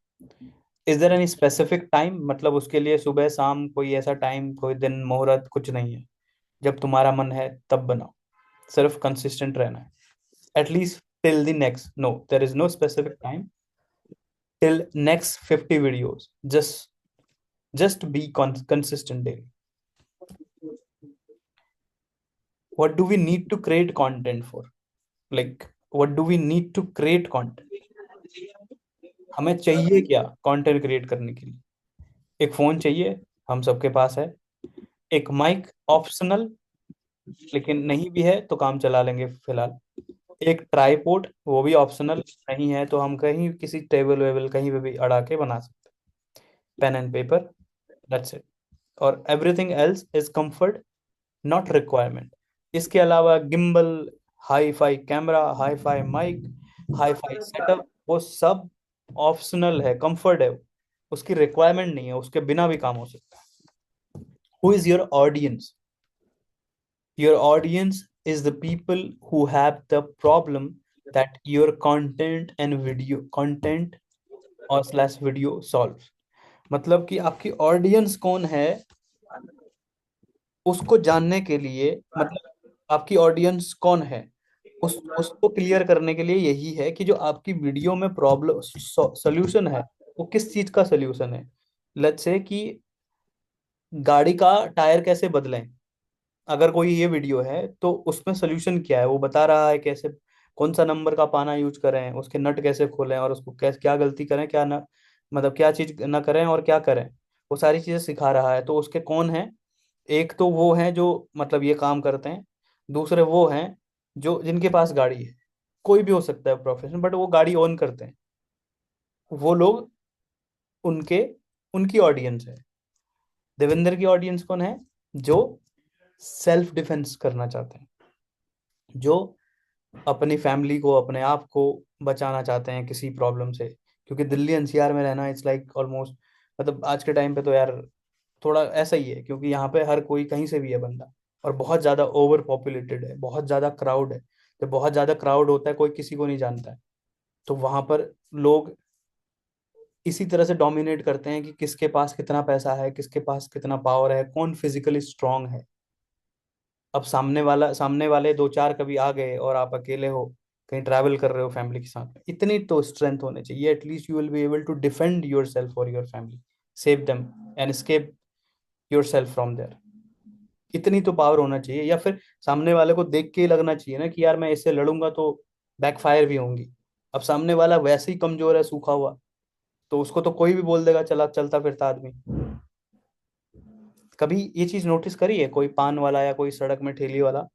is there any specific time, मतलब उसके लिए सुबह शाम कोई ऐसा टाइम, कोई दिन मुहूर्त कुछ नहीं है। जब तुम्हारा मन है तब बनाओ, सिर्फ कंसिस्टेंट रहना है। At least till the next, no there is no specific time, till next 50 videos, just be consistent daily. What do we need to create content for? Like, what do we need to create content? हमें चाहिए क्या content create करने के लिए? एक phone चाहिए, हम सबके पास है। एक माइक ऑप्शनल, लेकिन नहीं भी है तो काम चला लेंगे फिलहाल। एक ट्राइपॉड, वो भी ऑप्शनल, नहीं है तो हम कहीं किसी टेबल वेबल कहीं पे भी अड़ा के बना सकते हैं। Pen and paper, that's it. और everything else is comfort, not requirement. इसके अलावा gimbal, hi fi camera, hi fi mic, hi fi setup, वो सब ऑप्शनल है, कंफर्ट है, उसकी रिक्वायरमेंट नहीं है, उसके बिना भी काम हो सकता है। Who is your audience? Your audience is the people who have the problem that your content और स्लैश वीडियो सॉल्व। मतलब कि आपकी ऑडियंस कौन है उसको जानने के लिए, मतलब आपकी ऑडियंस कौन है उस उसको क्लियर करने के लिए यही है कि जो आपकी वीडियो में प्रॉब्लम सोल्यूशन है वो किस चीज का सोल्यूशन है। लेट्स से कि गाड़ी का टायर कैसे बदलें, अगर कोई ये वीडियो है तो उसमें सोल्यूशन क्या है, वो बता रहा है कैसे, कौन सा नंबर का पाना यूज करें, उसके नट कैसे खोलें और उसको कैसे क्या गलती करें, क्या ना, मतलब क्या चीज ना करें और क्या करें, वो सारी चीजें सिखा रहा है। तो उसके कौन है, एक तो वो हैं जो मतलब ये काम करते हैं, दूसरे वो हैं जो जिनके पास गाड़ी है, कोई भी हो सकता है प्रोफेशन, बट वो गाड़ी ओन करते हैं, वो लोग, उनके उनकी ऑडियंस है। देवेंद्र की ऑडियंस कौन है? जो सेल्फ डिफेंस करना चाहते हैं, जो अपनी फैमिली को, अपने आप को बचाना चाहते हैं किसी प्रॉब्लम से। क्योंकि दिल्ली एनसीआर में रहना इट्स लाइक ऑलमोस्ट, मतलब आज के टाइम पे तो यार थोड़ा ऐसा ही है, क्योंकि यहाँ पे हर कोई कहीं से भी है बंदा, और बहुत ज़्यादा ओवर पॉपुलेटेड है, बहुत ज़्यादा क्राउड है। जब बहुत ज़्यादा क्राउड होता है कोई किसी को नहीं जानता है, तो वहाँ पर लोग इसी तरह से डोमिनेट करते हैं कि किसके पास कितना पैसा है, किसके पास कितना पावर है, कौन फिजिकली स्ट्रांग है। अब सामने वाले दो चार कभी आ गए और आप अकेले हो, कहीं ट्रैवल कर रहे हो फैमिली के साथ, इतनी तो स्ट्रेंथ होनी चाहिए, at least you will be able to defend yourself और your family, save them and escape yourself from there. इतनी तो पावर होना चाहिए, या फिर सामने वाले को देख के ही लगना चाहिए ना कि यार मैं इससे लड़ूंगा तो बैकफायर भी होंगी। अब सामने वाला वैसे ही कमजोर है, सूखा हुआ, तो उसको तो कोई भी बोल देगा, चला चलता फिरता आदमी। कभी ये चीज नोटिस करी है, कोई पान वाला या कोई सड़क में ठेली वाला,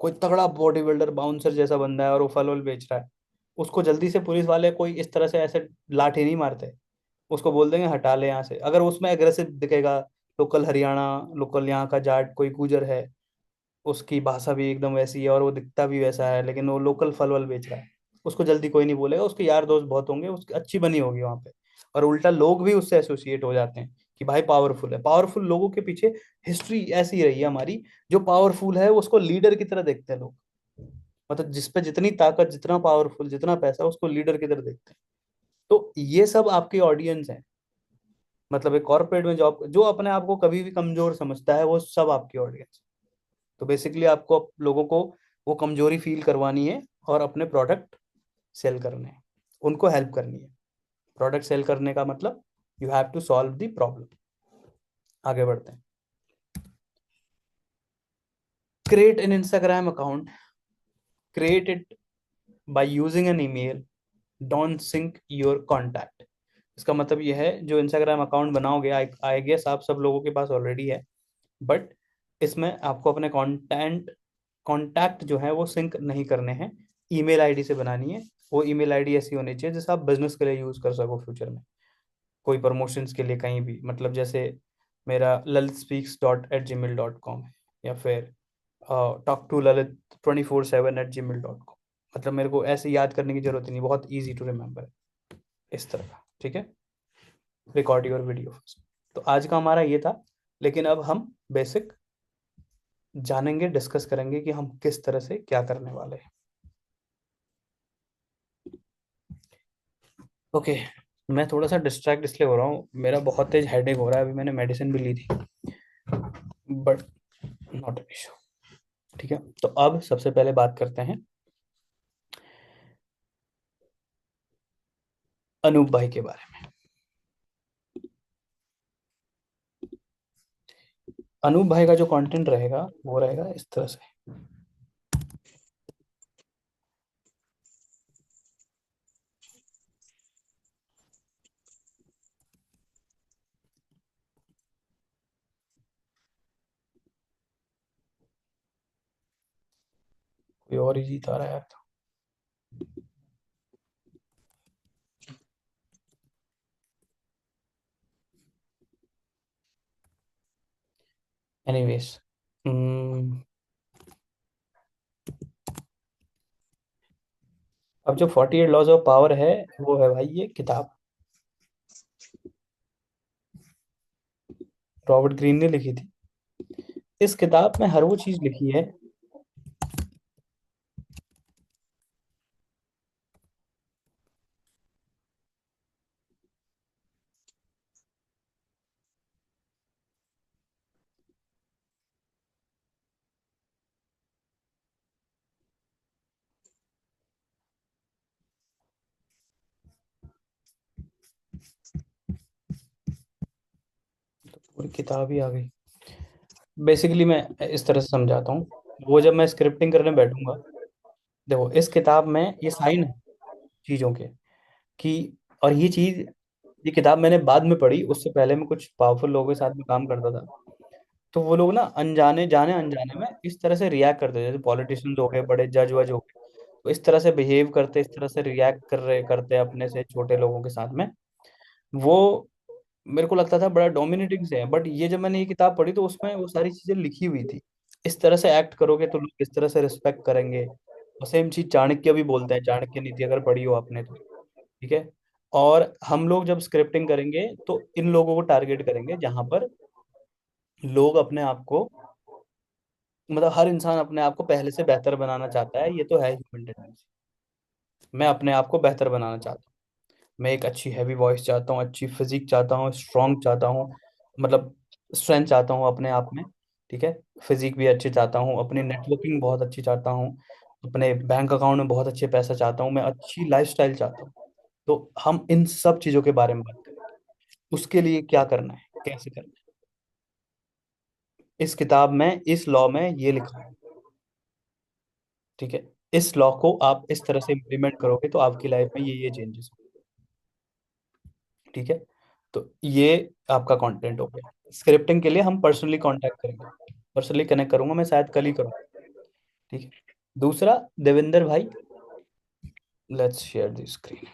कोई तगड़ा बॉडी बिल्डर बाउंसर जैसा बंदा है और वो फल वल बेच रहा है, उसको जल्दी से पुलिस वाले कोई इस तरह से ऐसे लाठी नहीं मारते, उसको बोल देंगे हटा ले यहाँ से। अगर उसमें एग्रेसिव दिखेगा, लोकल हरियाणा, लोकल यहाँ का जाट कोई गुजर है, उसकी भाषा भी एकदम वैसी है और वो दिखता भी वैसा है, लेकिन वो लोकल फल वल बेच रहा है, उसको जल्दी कोई नहीं बोलेगा, उसके यार दोस्त बहुत होंगे, उसकी अच्छी बनी होगी वहां पे, और उल्टा लोग भी उससे एसोसिएट हो जाते हैं कि भाई पावरफुल है। पावरफुल लोगों के पीछे हिस्ट्री ऐसी रही है हमारी, जो पावरफुल है उसको लीडर की तरह देखते हैं लोग, मतलब जिस पे जितनी ताकत, जितना पावरफुल, जितना पैसा, उसको लीडर की तरह देखते हैं। तो ये सब आपकी ऑडियंस है, मतलब एक कॉर्पोरेट में जॉब जो अपने आप को कभी भी कमजोर समझता है, वो सब आपकी ऑडियंस। तो बेसिकली आपको लोगों को वो कमजोरी फील करवानी है और अपने प्रोडक्ट सेल करने हैं, उनको हेल्प करनी है। प्रोडक्ट सेल करने का मतलब you have to solve the problem. आगे बढ़ते हैं। Create an Instagram account, create it by using an email, don't sync your contact. इसका मतलब यह है, जो इंस्टाग्राम अकाउंट बनाओगे, आई गेस आप सब लोगों के पास ऑलरेडी है, बट इसमें आपको अपने कॉन्टैक्ट जो है वो सिंक नहीं करने हैं, ईमेल आईडी से बनानी है। वो ईमेल आईडी ऐसी होनी चाहिए जिसे आप बिजनेस के लिए यूज कर सको फ्यूचर में, कोई प्रमोशंस के लिए कहीं भी, मतलब जैसे मेरा lalitSpeaks.@gmail.com है, या फिर talk2lalit24/7@gmail.com। मतलब मेरे को ऐसे याद करने की जरूरत नहीं, बहुत इजी टू रिमेम्बर है, इस तरह का। ठीक है, रिकॉर्ड योर वीडियो फर्स्ट। तो आज का हमारा ये था, लेकिन अब हम बेसिक जानेंगे, डिस्कस करेंगे कि हम किस तरह से क्या करने वाले हैं। ओके, मैं थोड़ा सा डिस्ट्रैक्ट इसलिए हो रहा हूँ, मेरा बहुत तेज हेडेक हो रहा है, अभी मैंने मेडिसिन भी ली थी, बट नॉट एन इशू। ठीक है, तो अब सबसे पहले बात करते हैं अनूप भाई के बारे में। अनूप भाई का जो कंटेंट रहेगा वो रहेगा इस तरह से। कोई और ही जीत आ रहा है यार। एनीवेज, अब जो 48 लॉज ऑफ पावर है वो है भाई ये किताब, रॉबर्ट ग्रीन ने लिखी थी। इस किताब में हर वो चीज लिखी है तो पूरी किताब ही आ गई। बेसिकली मैं इस तरह से समझाता हूँ, वो जब मैं स्क्रिप्टिंग करने बैठूंगा, देखो इस किताब में ये साइन है चीजों के कि, और ये चीज, ये किताब मैंने बाद में पढ़ी, उससे पहले मैं कुछ पावरफुल लोगों के साथ में काम करता था। तो वो लोग ना अनजाने जाने अनजाने में इस तरह से रिएक्ट करते थे, जैसे पॉलिटिशियंस हो गए, बड़े जज वज हो गए, तो इस तरह से बिहेव करते, इस तरह से रिएक्ट कर रहे करते अपने से छोटे लोगों के साथ में। वो मेरे को लगता था बड़ा डोमिनेटिंग से है, बट ये जब मैंने ये किताब पढ़ी तो उसमें वो सारी चीजें लिखी हुई थी। इस तरह से एक्ट करोगे तो लोग इस तरह से रिस्पेक्ट करेंगे। और सेम चीज चाणक्य भी बोलते हैं, चाणक्य नीति अगर पढ़ी हो आपने तो, ठीक है। और हम लोग जब स्क्रिप्टिंग करेंगे तो इन लोगों को टारगेट करेंगे जहां पर लोग अपने आप को, मतलब हर इंसान अपने आप को पहले से बेहतर बनाना चाहता है, ये तो है ह्यूमन टेंडेंसी। मैं अपने आप को बेहतर बनाना चाहता हूँ, मैं एक अच्छी हैवी वॉइस चाहता हूँ, अच्छी फिजिक चाहता हूँ, स्ट्रांग चाहता हूँ, मतलब स्ट्रेंथ चाहता हूँ अपने आप में, ठीक है। फिजिक भी अच्छी चाहता हूँ, अपनी नेटवर्किंग बहुत अच्छी चाहता हूँ, अपने बैंक अकाउंट में बहुत अच्छे पैसा चाहता हूँ, मैं अच्छी लाइफस्टाइल चाहता हूँ। तो हम इन सब चीजों के बारे में बात करेंगे, उसके लिए क्या करना है, कैसे करना है। इस किताब में, इस लॉ में ये लिखा है, ठीक है। इस लॉ को आप इस तरह से इम्प्लीमेंट करोगे तो आपकी लाइफ में ये चेंजेस, ठीक है। तो ये आपका कंटेंट हो गया। स्क्रिप्टिंग के लिए हम पर्सनली कांटेक्ट करेंगे, पर्सनली कनेक्ट करूंगा मैं, शायद कल ही करूँ, ठीक है। दूसरा, देवेंद्र भाई, लेट्स शेयर द स्क्रीन।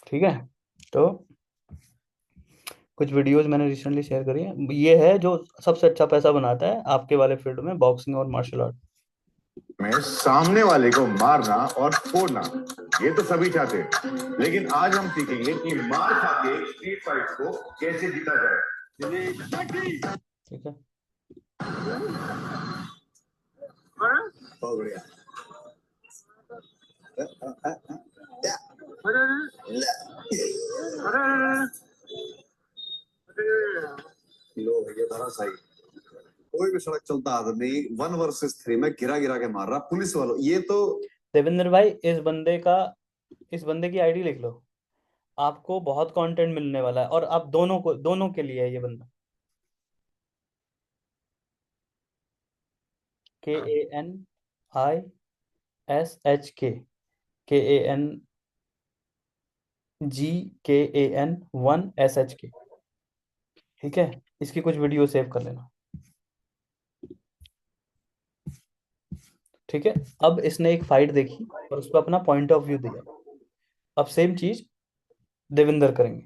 ठीक है, तो कुछ वीडियोस मैंने रिसेंटली शेयर करी है, ये है जो सबसे अच्छा पैसा बनाता है आपके वाले फील्ड में, बॉक्सिंग और मार्शल आर्ट में सामने वाले को मारना और फोड़ना, ये तो सभी चाहते हैं, लेकिन आज हम सीखेंगे कि मार खा के स्ट्रीट फाइट को कैसे जीता जाए। ठीक है। बहुत बढ़िया। लो भैया धरा सही। कोई भी सड़क चलता आदमी 1 वर्सेस 3 में गिरा गिरा के मार रहा पुलिस वालों, ये तो। देवेंद्र भाई, इस बंदे की आईडी लिख लो, आपको बहुत कंटेंट मिलने वाला है, और आप दोनों के लिए है ये बंदा। KANISHK, KANGKAN1SHK, ठीक है। इसकी कुछ वीडियो सेव कर लेना, ठीक है। अब इसने एक फाइट देखी और उस पर अपना पॉइंट ऑफ व्यू दिया। अब सेम चीज देवेंद्र करेंगे,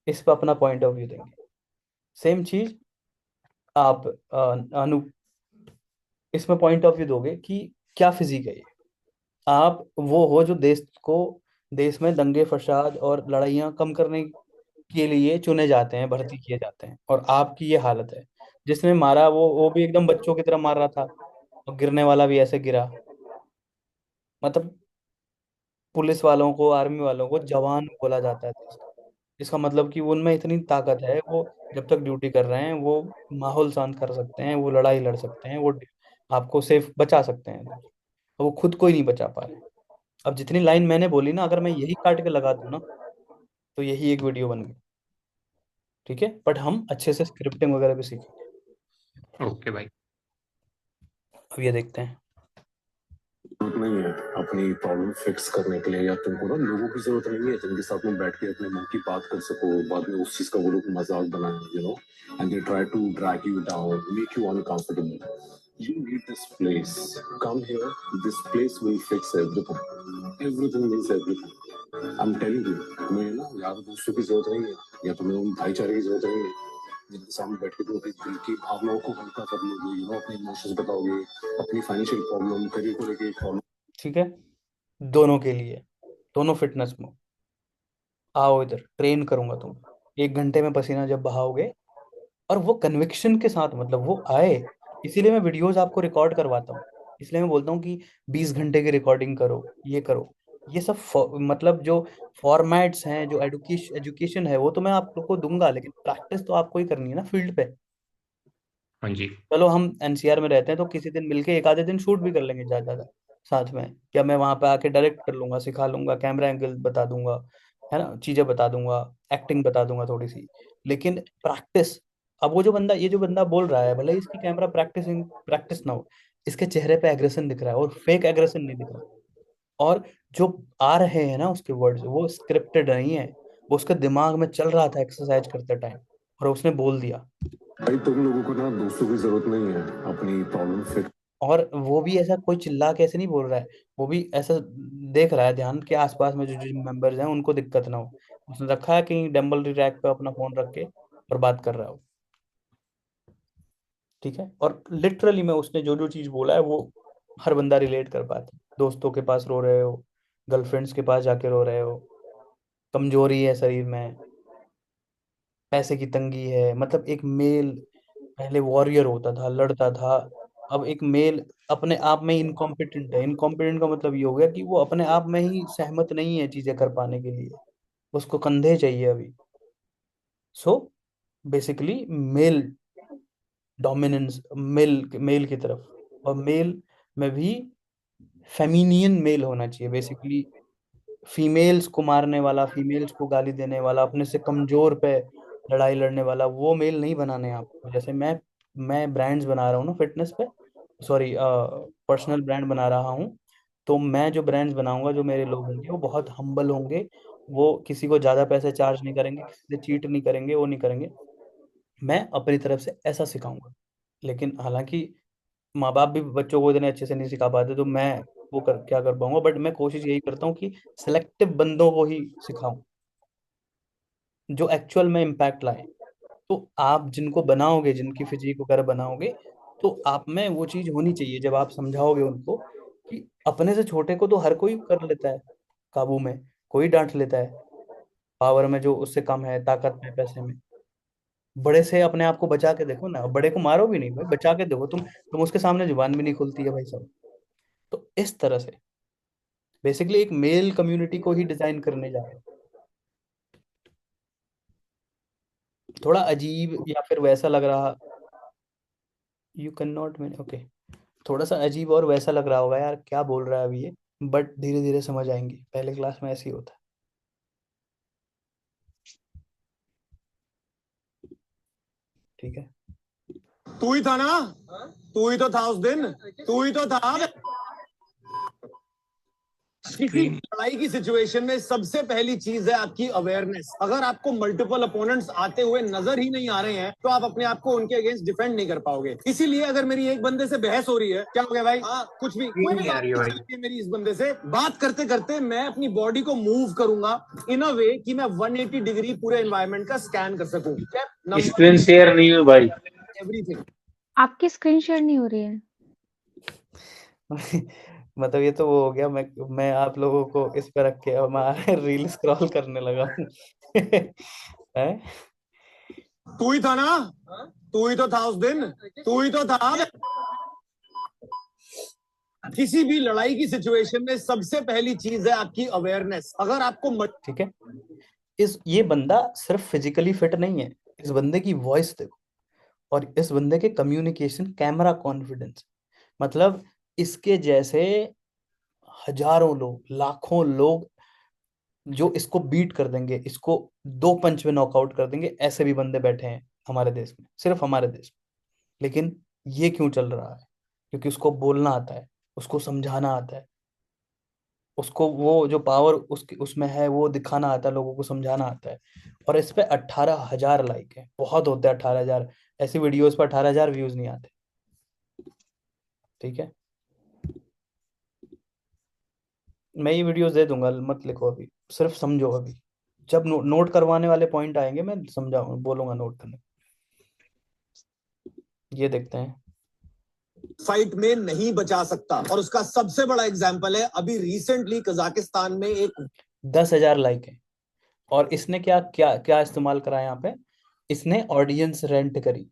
इस पर अपना पॉइंट ऑफ व्यू देंगे। सेम चीज आप अनु, इसमें पॉइंट ऑफ व्यू दोगे कि क्या फिजिक है ये। आप वो हो जो देश में दंगे फसाद और लड़ाइयाँ कम करने के लिए चुने जाते हैं, भर्ती किए जाते हैं, और आपकी ये हालत है। जिसने मारा वो भी एकदम बच्चों की तरह मार रहा था, और गिरने वाला भी ऐसे गिरा, मतलब पुलिस वालों को, आर्मी वालों को जवान बोला जाता है देश का। इसका मतलब कि उनमें इतनी ताकत है, वो जब तक ड्यूटी कर रहे हैं वो माहौल शांत कर सकते हैं, वो लड़ाई लड़ सकते हैं, वो आपको सेफ बचा सकते हैं, और वो खुद को ही नहीं बचा पा रहे। अब जितनी लाइन मैंने बोली ना, अगर मैं यही काट के लगा दूं ना, तो यही एक वीडियो बन गई, ठीक है। बट हम अच्छे से स्क्रिप्टिंग वगैरह भी सीखेंगे। ओके भाई। अब ये देखते हैं। जरूरत नहीं है अपनी प्रॉब्लम फिक्स करने के लिए, या तुमको ना लोगों की जरूरत नहीं है जिनके साथ में बैठ के अपने मन की बात कर सको, बाद में उस चीज का वो लोग मजाक बनाए, and they try to drag you down, make you uncomfortable. You need this place. Come here. This place will fix everything. Everything means everything. I'm telling you, तुम्हें ना यार दोस्तों की जरूरत नहीं है, या तुम्हें उन भाईचारे की जरूरत नहीं है जिनके सामने बैठ के तुम अपनी दिल की भावनाओं को हल्का कर लोगे, अपने इमोशंस बताओगे, अपनी फाइनेंशियल प्रॉब्लम, करियर को लेके प्रॉब्लम. ठीक है, दोनों के लिए, दोनों फिटनेस में आओ, इधर ट्रेन करूंगा तुम 1 घंटे में पसीना जब बहाओगे, और वो कन्विक्शन के साथ, मतलब वो आए, इसीलिए मैं वीडियोस आपको रिकॉर्ड करवाता हूँ, इसलिए मैं बोलता हूँ कि 20 घंटे की रिकॉर्डिंग करो, ये करो, ये सब मतलब जो फॉर्मेट्स हैं, जो एजुकेशन है, वो तो मैं आप लोग को दूंगा, लेकिन प्रैक्टिस तो आपको ही करनी है ना फील्ड पे। हाँ जी। चलो हम एनसीआर में रहते हैं तो किसी दिन मिलके एक आधे दिन शूट भी कर लेंगे ज्यादा ज्यादा साथ में, या मैं वहां पे आके डायरेक्ट कर लूंगा, सिखा लूंगा, कैमरा एंगल बता दूंगा, है ना, चीजें बता दूंगा, एक्टिंग बता दूंगा थोड़ी सी, लेकिन प्रैक्टिस। अब वो जो बंदा, ये जो बंदा बोल रहा है, भले ही इसकी कैमरा प्रैक्टिस ना हो, इसके चेहरे पे एग्रेशन दिख रहा है, और फेक एग्रेशन नहीं दिख रहा, और जो आ रहे हैं ना उसके वर्ड्स, वो स्क्रिप्टेड नहीं है, वो उसके दिमाग में चल रहा था एक्सरसाइज करते टाइम, और उसने बोल दिया। भाई तुम लोगों को ना दोस्तों की जरूरत नहीं है अपनी प्रॉब्लम फिक्स. और वो भी ऐसा कोई चिल्ला के ऐसे नहीं बोल रहा है, वो भी ऐसा देख रहा है ध्यान के आसपास में जो जिम मेंबर्स हैं उनको दिक्कत ना हो, उसने रखा है कहीं डंबल रैक पे अपना फोन रख के और बात कर रहा हो। ठीक है, और लिटरली में उसने जो जो चीज बोला है वो हर बंदा रिलेट कर पाता है। दोस्तों के पास रो रहे हो, गर्लफ्रेंड्स के पास जाके रो रहे हो, कमजोरी है शरीर में, पैसे की तंगी है, मतलब एक मेल पहले वॉरियर होता था, लड़ता था, अब एक मेल अपने आप में इनकॉम्पिटेंट है। इनकॉम्पिटेंट का मतलब ये हो गया कि वो अपने आप में ही सहमत नहीं है चीजें कर पाने के लिए, उसको कंधे चाहिए अभी। So basically male dominance, male male की तरफ, और मेल में भी फेमिनियन मेल होना चाहिए बेसिकली। फीमेल्स को मारने वाला, फीमेल्स को गाली देने वाला, अपने से कमजोर पे लड़ाई लड़ने वाला, वो मेल नहीं बनाने हैं आपको। जैसे मैं ब्रांड्स बना रहा हूँ ना फिटनेस पे, सॉरी पर्सनल ब्रांड बना रहा हूँ, तो मैं जो ब्रांड्स बनाऊंगा, जो मेरे लोग होंगे वो बहुत हम्बल होंगे, वो किसी को ज्यादा पैसे चार्ज नहीं करेंगे, किसी से चीट नहीं करेंगे, वो नहीं करेंगे, मैं अपनी तरफ से ऐसा सिखाऊंगा। लेकिन हालांकि माँ बाप भी बच्चों को इतने अच्छे से नहीं सिखा पाते, तो मैं वो कर क्या कर पाऊंगा, बट मैं कोशिश यही करता हूँ कि सिलेक्टिव बंदों को ही सिखाऊं जो एक्चुअल में इम्पैक्ट लाए। तो आप जिनको बनाओगे, जिनकी फिजिक वगैरह बनाओगे, तो आप में वो चीज होनी चाहिए जब आप समझाओगे उनको कि अपने से छोटे को तो हर कोई कर लेता है काबू में, कोई डांट लेता है पावर में जो उससे कम है, ताकत में, पैसे में। बड़े से अपने आप को बचा के देखो ना, बड़े को मारो भी नहीं भाई, बचा के देखो, तुम उसके सामने जुबान भी नहीं खुलती है भाई साहब। तो इस तरह से बेसिकली एक मेल कम्युनिटी को ही डिजाइन करने जा रहे हैं। थोड़ा अजीब या फिर वैसा लग रहा, you can not man, okay, थोड़ा सा अजीब और वैसा लग रहा होगा यार, क्या बोल रहा है अभी ये, बट धीरे धीरे समझ आएंगे, पहले क्लास में ऐसे ही होता है। ठीक है, तू ही था ना, तू ही तो था उस दिन, तू ही तो था। किसी लड़ाई की सिचुएशन में सबसे पहली चीज है आपकी अवेयरनेस। अगर आपको मल्टीपल अपोनेंट्स आते हुए नजर ही नहीं आ रहे हैं, तो आप अपने आप को उनके अगेंस्ट डिफेंड नहीं कर पाओगे। इसीलिए अगर मेरी एक बंदे से बहस हो रही है, क्या हो गया भाई, कुछ भी, कोई भी बात नहीं चलती है मेरी इस बंदे से, बात करते करते मैं अपनी बॉडी को मूव करूंगा इन अ वे कि मैं 180 डिग्री पूरे एनवायरनमेंट का स्कैन कर सकूं। स्क्रीन शेयर नहीं हुई भाई। एवरीथिंग। आपकी स्क्रीन शेयर नहीं हो रही है? मतलब ये तो वो हो गया, मैं आप लोगों को इस पे रख के अब मैं रील स्क्रॉल करने लगा हूँ। हैं? तू ही था ना, तू ही तो था उस दिन, तू ही तो था। किसी भी लड़ाई की सिचुएशन में सबसे पहली चीज है आपकी अवेयरनेस। अगर आपको ठीक है, ये बंदा सिर्फ फिजिकली फिट नहीं है, इस बंदे की वॉइस देखो, और इस बंदे के कम्युनिकेशन, कैमरा कॉन्फिडेंस, मतलब इसके जैसे हजारों लोग, लाखों लोग जो इसको बीट कर देंगे, इसको 2 पंच में नॉकआउट कर देंगे, ऐसे भी बंदे बैठे हैं हमारे देश में, सिर्फ हमारे देश में। लेकिन ये क्यों चल रहा है? क्योंकि उसको बोलना आता है, उसको समझाना आता है, उसको वो जो पावर उसकी उसमें है वो दिखाना आता है, लोगों को समझाना आता है। और इस पे 18,000 लाइक है, बहुत होते हैं 18,000। ऐसी वीडियोस पर 18,000 व्यूज नहीं आते। ठीक है, मैं ये वीडियोस दे दूंगा, मत लिखो अभी, सिर्फ समझो अभी। जब नोट करवाने वाले पॉइंट आएंगे मैं समझाऊंगा, बोलूंगा नोट करने। ये देखते हैं। फाइट में नहीं बचा सकता, और उसका सबसे बड़ा एग्जाम्पल है अभी रिसेंटली कजाकिस्तान में एक 10,000 लाइक है। और इसने क्या क्या क्या इस्तेमाल करा यहाँ पे? इसने ऑडियंस रेंट करी।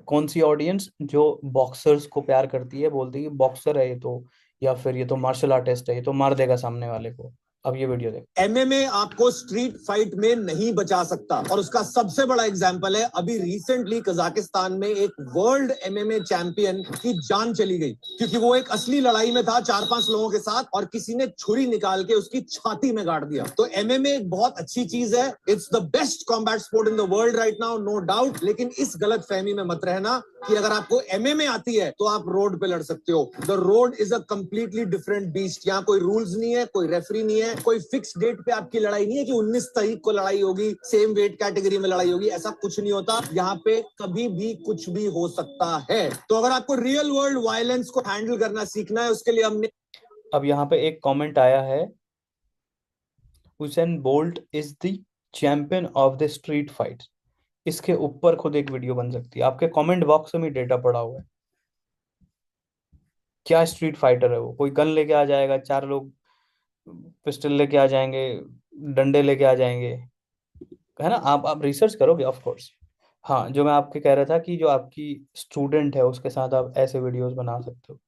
कौन सी ऑडियंस? जो बॉक्सर्स को प्यार करती है, बोलती है बॉक्सर है ये तो, या फिर ये तो मार्शल आर्टिस्ट है, ये तो मार देगा सामने वाले को। अब ये वीडियो देख। एमएमए आपको स्ट्रीट फाइट में नहीं बचा सकता, और उसका सबसे बड़ा एग्जाम्पल है अभी रिसेंटली कजाकिस्तान में एक वर्ल्ड एमएमए चैंपियन की जान चली गई, क्योंकि वो एक असली लड़ाई में था 4-5 लोगों के साथ, और किसी ने छुरी निकाल के उसकी छाती में गाड़ दिया। तो एमएमए एक बहुत अच्छी चीज है, it's the best combat sport in the world right now, no doubt. लेकिन इस गलत फहमी में मत रहना कि अगर आपको एमएमए आती है तो आप रोड पे लड़ सकते हो। The road is a completely different beast. यहाँ कोई रूल्स नहीं है, कोई रेफरी नहीं है, कोई फिक्स डेट पे आपकी लड़ाई नहीं है कि 19 तारीख को लड़ाई होगी, सेम वेट कैटेगरी में लड़ाई होगी, ऐसा कुछ नहीं होता। यहाँ पे कभी भी कुछ भी हो सकता है। तो अगर आपको रियल वर्ल्ड वायलेंस को हैंडल करना सीखना है, उसके लिए हमने अब यहाँ पे एक कमेंट आया है, Usain Bolt is the champion of the street fight. इसके ऊपर खुद एक वीडियो बन सकती है। आपके कमेंट बॉक्स में डेटा पड़ा हुआ है। क्या स्ट्रीट फाइटर है वो? कोई गन लेके आ जाएगा, 4 लोग पिस्टल लेके आ जाएंगे, डंडे लेके आ जाएंगे, है ना? आप रिसर्च करोगे ऑफ कोर्स। हाँ, जो मैं आपके कह रहा था कि जो आपकी स्टूडेंट है उसके साथ आप ऐसे वीडियोस बना सकते हो।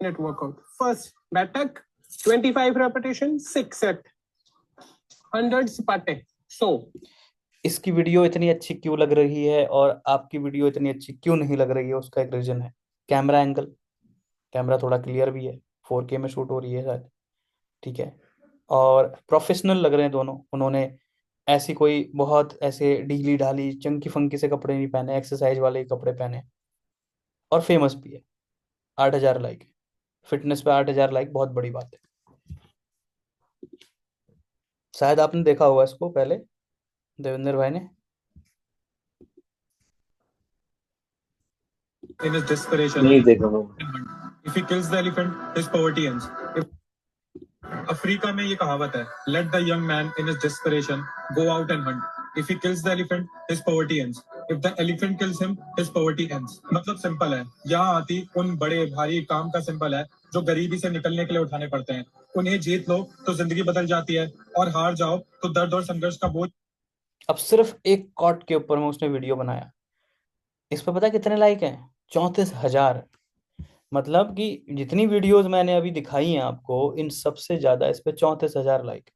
minute workout. First, batak, 25 repetition, 6 set, 100 spate. So, इसकी वीडियो इतनी अच्छी क्यों लग रही है और आपकी वीडियो इतनी अच्छी क्यों नहीं लग रही है? उसका एक रीजन है, कैमरा एंगल। कैमरा थोड़ा क्लियर भी है, 4K में शूट हो रही है शायद। ठीक है, और प्रोफेशनल लग रहे हैं दोनों। उन्होंने ऐसी कोई बहुत ऐसे ढीली ढाली चंकी फंकी से कपड़े नहीं पहने, एक्सरसाइज वाले ही कपड़े पहने। और फेमस भी है। 8,000 लाइक है। फिटनेस पे 8,000 लाइक बहुत बड़ी बात है। शायद आपने देखा होगा इसको पहले, देवेंद्र भाई ने। In his desperation, नहीं देखा वो। if he kills the elephant, his poverty ends. Africa में ये कहावत है, let the young man in his desperation go out and hunt. If he kills the elephant, his poverty ends. If the elephant kills him, his poverty ends. मतलब simple है। यहाँ आती उन बड़े भारी काम का सिंपल है जो गरीबी से निकलने के लिए उठाने पड़ते हैं। उन्हें जीत लो तो जिंदगी बदल जाती है, और हार जाओ तो दर्द और संघर्ष का बोझ। अब सिर्फ एक कॉट के ऊपर में उसने वीडियो बनाया, इस पर पता कितने लाइक हैं? 34,000। मतलब कि जितनी वीडियोस मैंने अभी दिखाई हैं आपको, इन सबसे ज्यादा इस पे 34,000 लाइक।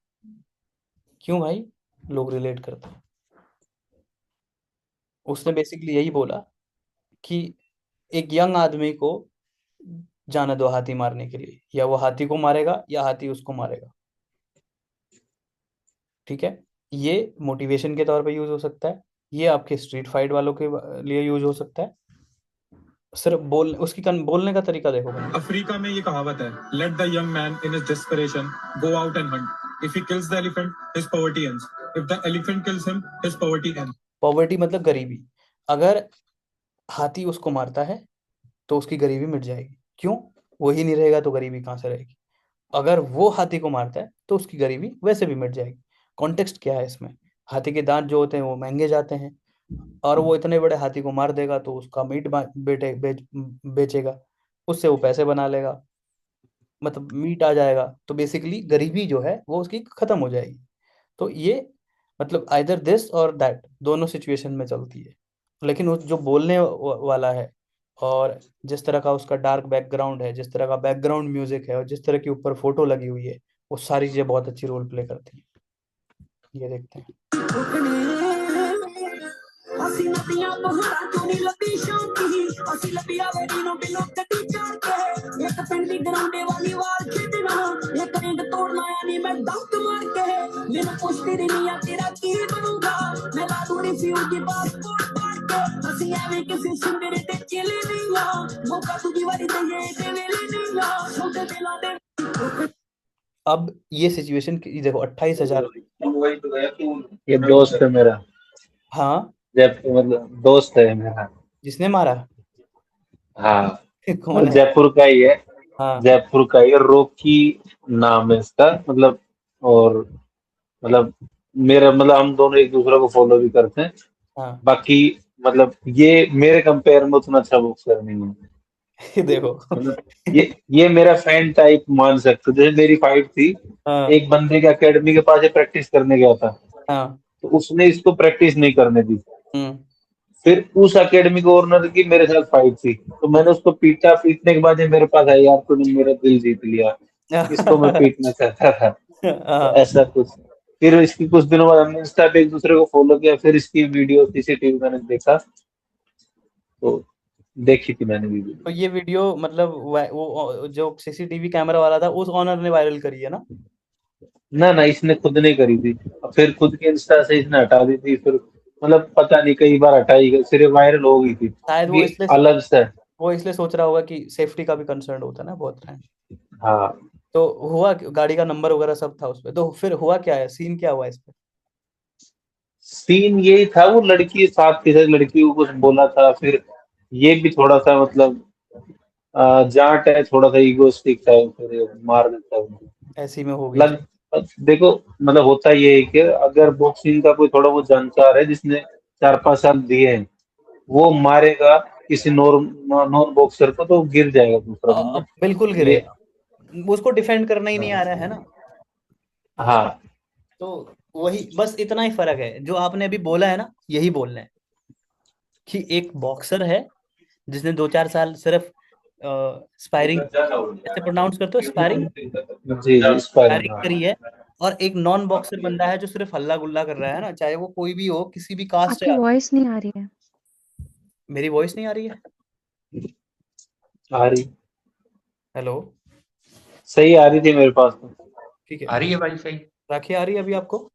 क्यों भाई? लोग रिलेट करते हैं। उसने बेसिकली यही बोला कि एक यंग आदमी को जाने दो हाथी मारने के लिए, या वो हाथी को मारेगा या हाथी उसको मारेगा। ठीक है, ये मोटिवेशन के तौर पे यूज हो सकता है, ये आपके स्ट्रीट फाइट वालों के लिए यूज हो सकता है। सिर्फ बोलने का तरीका देखो। अफ्रीका में ये कहावत है, let the young man in his desperation go out and hunt. If he kills the elephant, his poverty ends. If the elephant kills him, his poverty ends. Poverty मतलब गरीबी। अगर हाथी उसको मारता है तो उसकी गरीबी मिट जाएगी। क्यों? वही नहीं रहेगा तो गरीबी कहाँ से रहेगी? अगर वो हाथी को मारता है तो उसकी गरीबी वैसे भी मिट जाएगी। कॉन्टेक्स्ट क्या है इसमें? हाथी के दांत जो होते हैं वो महंगे जाते हैं, और वो इतने बड़े हाथी को मार देगा तो उसका मीट बेचेगा, उससे वो पैसे बना लेगा, मतलब मीट आ जाएगा। तो बेसिकली गरीबी जो है वो उसकी खत्म हो जाएगी। तो ये मतलब आइदर दिस और दैट, दोनों सिचुएशन में चलती है। लेकिन उस जो बोलने वाला है, और जिस तरह का उसका डार्क बैकग्राउंड है, जिस तरह का बैकग्राउंड म्यूजिक है, और जिस तरह की ऊपर फोटो लगी हुई है, वो सारी चीजें बहुत अच्छी रोल प्ले करती है। ये देखते हैं। अब ये सिचुएशन देखो 28,000। ये दोस्त है मेरा, हाँ जयपुर, मतलब दोस्त है मेरा। जिसने मारा हाँ, कौन है? जयपुर का ही है, हाँ जयपुर का ही है, रोकी नाम है इसका, मतलब। और मतलब मेरा, मतलब हम दोनों एक दूसरे को फॉलो भी करते हैं। हाँ बाकी मतलब ये मेरे कंपेयर में उतना अच्छा बॉक्सर नहीं है। देखो मतलब ये मेरा फैन टाइप मान सकते हो। जैसे मेरी फाइट थी, हाँ एक बंदे के अकेडमी के पास प्रैक्टिस करने गया था, हाँ तो उसने इसको प्रैक्टिस नहीं करने दी। हम्म फिर उस एकेडमी के ओनर की मेरे साथ फाइट थी, तो मैंने उसको पीटा। पीटने के बाद ये मेरे पास आई, यार तूने मेरा दिल जीत लिया, इसको मैं पीटना चाहता था। तो हाँ ऐसा कुछ। फिर इसकी कुछ दिनों बाद हमने इंस्टा पे एक दूसरे को फॉलो किया, फिर इसकी वीडियो सीसीटीवी मैंने देखा, तो देखी थी मैंने वीडियो। तो ये वीडियो मतलब वो जो सीसीटीवी कैमरा वाला था उस ऑनर ने वायरल करी है ना? ना ना, इसने खुद नहीं करी थी। और फिर खुद के इंस्टा से इसने हटा दी थी, फिर मतलब पता नहीं कई बार हटाई गई, फिर वायरल हो गई थी। शायद ये अलग से। वो इसलिए सोच रहा होगा कि सेफ्टी का भी कंसर्न होता है ना बहुत टाइम। हाँ, तो हुआ गाड़ी का नंबर वगैरह सब था उसपे, तो फिर हुआ क्या है, सीन क्या हुआ इस पे? सीन यही था, वो लड़की साथ थी, लड़की को कुछ बोला था, फिर ये भी थोड़ा सा मतलब जाट है, थोड़ा सा ईगोस्टिक था, फिर मार देता है उनको। ऐसी में हो गई। लग देखो, मतलब होता ये है कि अगर बॉक्सिंग का कोई थोड़ा बहुत जानकार है, जिसने 4-5 साल दिए हैं, वो मारेगा किसी नॉन बॉक्सर को, तो गिर जाएगा दूसरा बंदा। बिल्कुल ये गिरेगा, उसको डिफेंड करना ही नहीं आ रहा है ना। हाँ, तो वही बस इतना ही फर्क है जो आपने अभी बोला है ना, यही बोलना है कि एक बॉक्सर है जिसने 2-4 साल सिर्फ स्पायरिंग, ऐसे प्रोनाउंस करते हो, स्पायरिंग जी जी, स्पायरिंग करी है। और एक नॉन बॉक्सर बंदा है जो सिर्फ हल्ला गुल्ला कर रहा है ना, चाहे वो कोई भी हो, किसी भी कास्ट आपकी है। वॉइस नहीं आ रही है। मेरी वॉइस नहीं आ रही है? आ रही, हेलो? सही आ रही थी मेरे पास तो। ठीक है, आ रही है भाई सही? राखी आ रही है अभी आपको?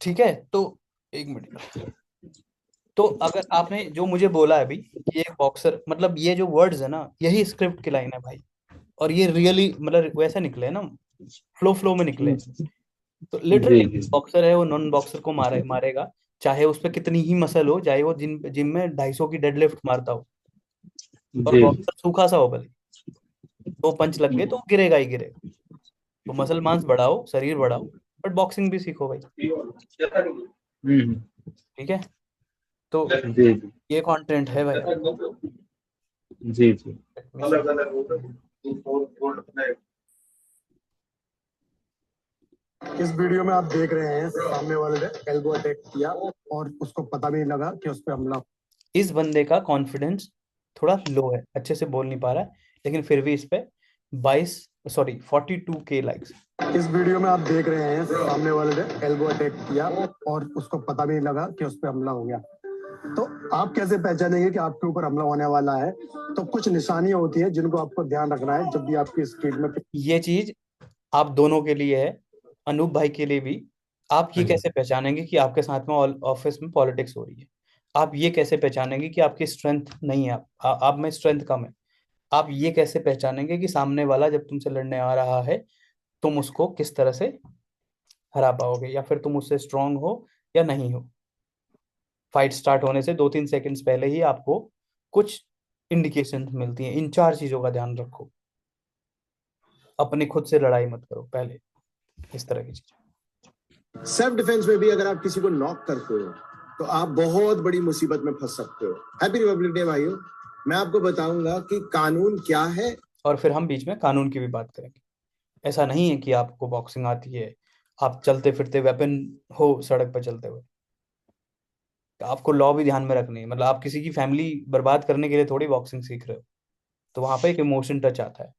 ठीक है, तो एक मिनट। तो अगर आपने जो मुझे बोला है अभी कि एक बॉक्सर, मतलब ये जो वर्ड्स है ना, यही स्क्रिप्ट की लाइन है भाई। और ये रियली मतलब वैसे निकले ना, फ्लो में निकले। तो जी लिटरली जी बॉक्सर है वो नॉन बॉक्सर को मारेगा, चाहे उस पर कितनी ही मसल हो, चाहे वो जिम जिम में 250 की डेडलिफ्ट मारता हो, और जी बॉक्सर सूखा सा हो भले, 2 पंच लग गए तो वो गिरेगा ही गिरेगा। तो मसल मांस बढ़ाओ, शरीर बढ़ाओ, बट बॉक्सिंग भी सीखो भाई। हम्म, ठीक है, तो जी जी ये कंटेंट है भाई। जी जी। इस वीडियो में आप देख रहे हैं सामने वाले ने एल्बो अटैक किया और उसको पता भी नहीं लगा कि उस पर हमला। इस बंदे का कॉन्फिडेंस थोड़ा लो है, अच्छे से बोल नहीं पा रहा है, लेकिन फिर भी इस पे 42K लाइक्स। इस वीडियो में आप देख रहे हैं सामने वाले ने एल्बो अटैक किया और उसको पता भी नहीं लगा कि उस पर हमला हो गया। तो आप कैसे पहचानेंगे कि आपके ऊपर हमला होने वाला है? तो कुछ निशानियां होती है जिनको आपको ध्यान रखना है जब भी आपकी स्ट्रीट में। ये चीज आप दोनों के लिए है, अनूप भाई के लिए भी। आप ये कैसे पहचानेंगे कि आपके साथ में ऑफिस में पॉलिटिक्स हो रही है? आप ये कैसे पहचानेंगे कि आपकी स्ट्रेंथ नहीं है, आप में स्ट्रेंथ कम है? आप ये कैसे पहचानेंगे कि सामने वाला जब तुमसे लड़ने आ रहा है, तुम उसको किस तरह से हरा पाओगे, या फिर तुम उससे स्ट्रांग हो या नहीं हो? फाइट स्टार्ट होने से 2-3 सेकंड्स पहले ही आपको कुछ इंडिकेशन मिलती हैं। इन 4 चीजों का ध्यान रखो, अपनी खुद से लड़ाई मत करो पहले, इस तरह की चीज। सेल्फ डिफेंस में भी अगर आप किसी को नॉक करते हो तो आप बहुत बड़ी मुसीबत में फंस सकते हो। हैप्पी रिपब्लिक डे भाइयों। मैं आपको बताऊंगा कि कानून क्या है, और फिर हम बीच में कानून की भी बात करेंगे। ऐसा नहीं है कि आपको बॉक्सिंग आती है, आप चलते फिरते वेपन हो सड़क पर चलते हुए। तो आपको लॉ भी ध्यान में रखनी है, मतलब आप किसी की फैमिली बर्बाद करने के लिए थोड़ी बॉक्सिंग सीख रहे हो। तो वहां पे एक इमोशन टच आता है,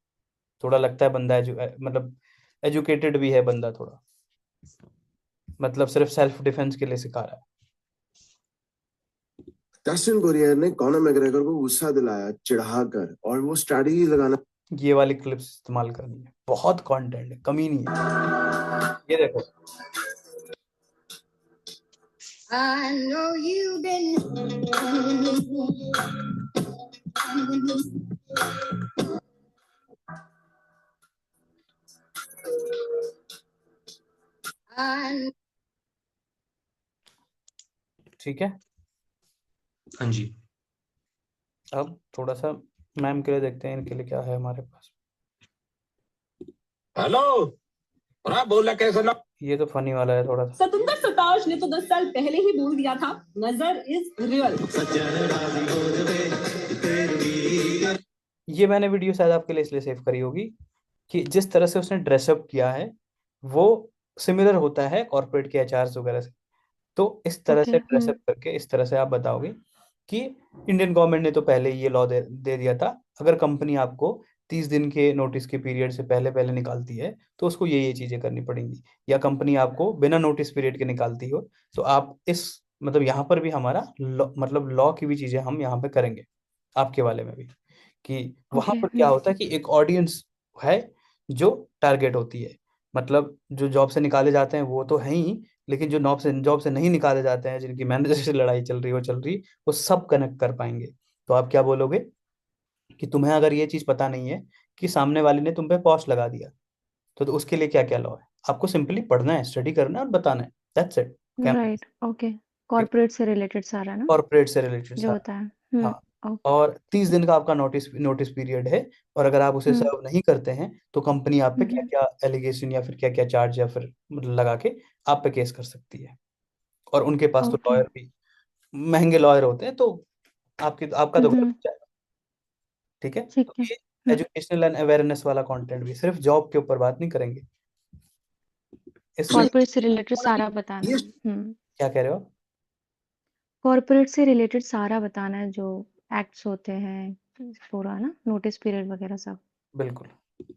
थोड़ा लगता है बंदा मतलब एजुकेटेड भी है बंदा थोड़ा, मतलब सिर्फ सेल्फ डिफेंस के लिए सिखा रहा है। डस्टिन पोरियर ने कॉनर मैग्रेगर को गुस्सा दिलाया चिढ़ाकर और वो स्ट्रैटेजी लगाना। ये वाली क्लिप्स इस्तेमाल करनी है, बहुत कंटेंट है, कमी नहीं है। ये देखो, I know you've been I ठीक है, हाँ जी। अब थोड़ा सा मैम के लिए देखते हैं इनके लिए क्या है हमारे पास। हेलो, बोला कैसे ना। ये तो फनी वाला है थोड़ा सा। सतुंदर सताश ने तो 10 साल पहले ही बोल दिया था, नजर इज रियल। ये मैंने वीडियो शायद आपके लिए इसलिए सेव करी होगी कि जिस तरह से उसने ड्रेसअप किया है वो सिमिलर होता है कॉर्पोरेट के एचआर वगैरह से। तो इस तरह ओके। से ड्रेसअप करके इस तरह से आप बताओगे कि इंडियन गवर्नमेंट ने तो पहले ही ये लॉ दे दिया था, अगर कंपनी आपको 30 दिन के नोटिस के पीरियड से पहले पहले निकालती है तो उसको ये चीजें करनी पड़ेंगी, या कंपनी आपको बिना नोटिस पीरियड के निकालती हो तो आप इस मतलब यहाँ पर भी हमारा मतलब लॉ की भी चीजें हम यहाँ पे करेंगे आपके वाले में भी, कि वहां ओके। पर क्या होता है कि एक ऑडियंस है जो टारगेट होती है, मतलब जो जॉब से निकाले जाते हैं वो तो है ही, लेकिन जो जॉब से नहीं निकाले जाते हैं, जिनकी मैनेजर से लड़ाई चल रही वो सब कनेक्ट कर पाएंगे। तो आप क्या बोलोगे कि तुम्हें अगर ये चीज पता नहीं है कि सामने वाले ने तुम पे पॉश लगा दिया तो उसके लिए क्या क्या लॉ है, आपको सिंपली पढ़ना है, स्टडी करना है और बताना है, that's it. Right. Okay. Corporate से रिलेटेड सारा ना कॉर्पोरेट से रिलेटेड जो सारा। होता है। हाँ, ओके। और 30 दिन का आपका नोटिस पीरियड है, और अगर आप उसे हम्म सर्व नहीं करते हैं तो कंपनी आप पे क्या हम्म। क्या एलिगेशन या फिर क्या क्या चार्ज या फिर मतलब लगा के आप पे केस कर सकती है। और उनके पास तो ओके। लॉयर भी महंगे लॉयर होते हैं, तो आपका तो घर हम्म। बन जाएगा। ठीक है, ठीक तो है। ये एजुकेशनल एंड अवेयरनेस वाला कंटेंट भी, सिर्फ जॉब के ऊपर बात नहीं करेंगे इसमें। कॉर्पोरेट से रिलेटेड सारा बताना ये है। क्या कह रहे हो? कॉर्पोरेट से रिलेटेड सारा बताना है जो एक्ट्स होते हैं, पूरा ना नोटिस पीरियड वगैरह सब। बिल्कुल। ठीक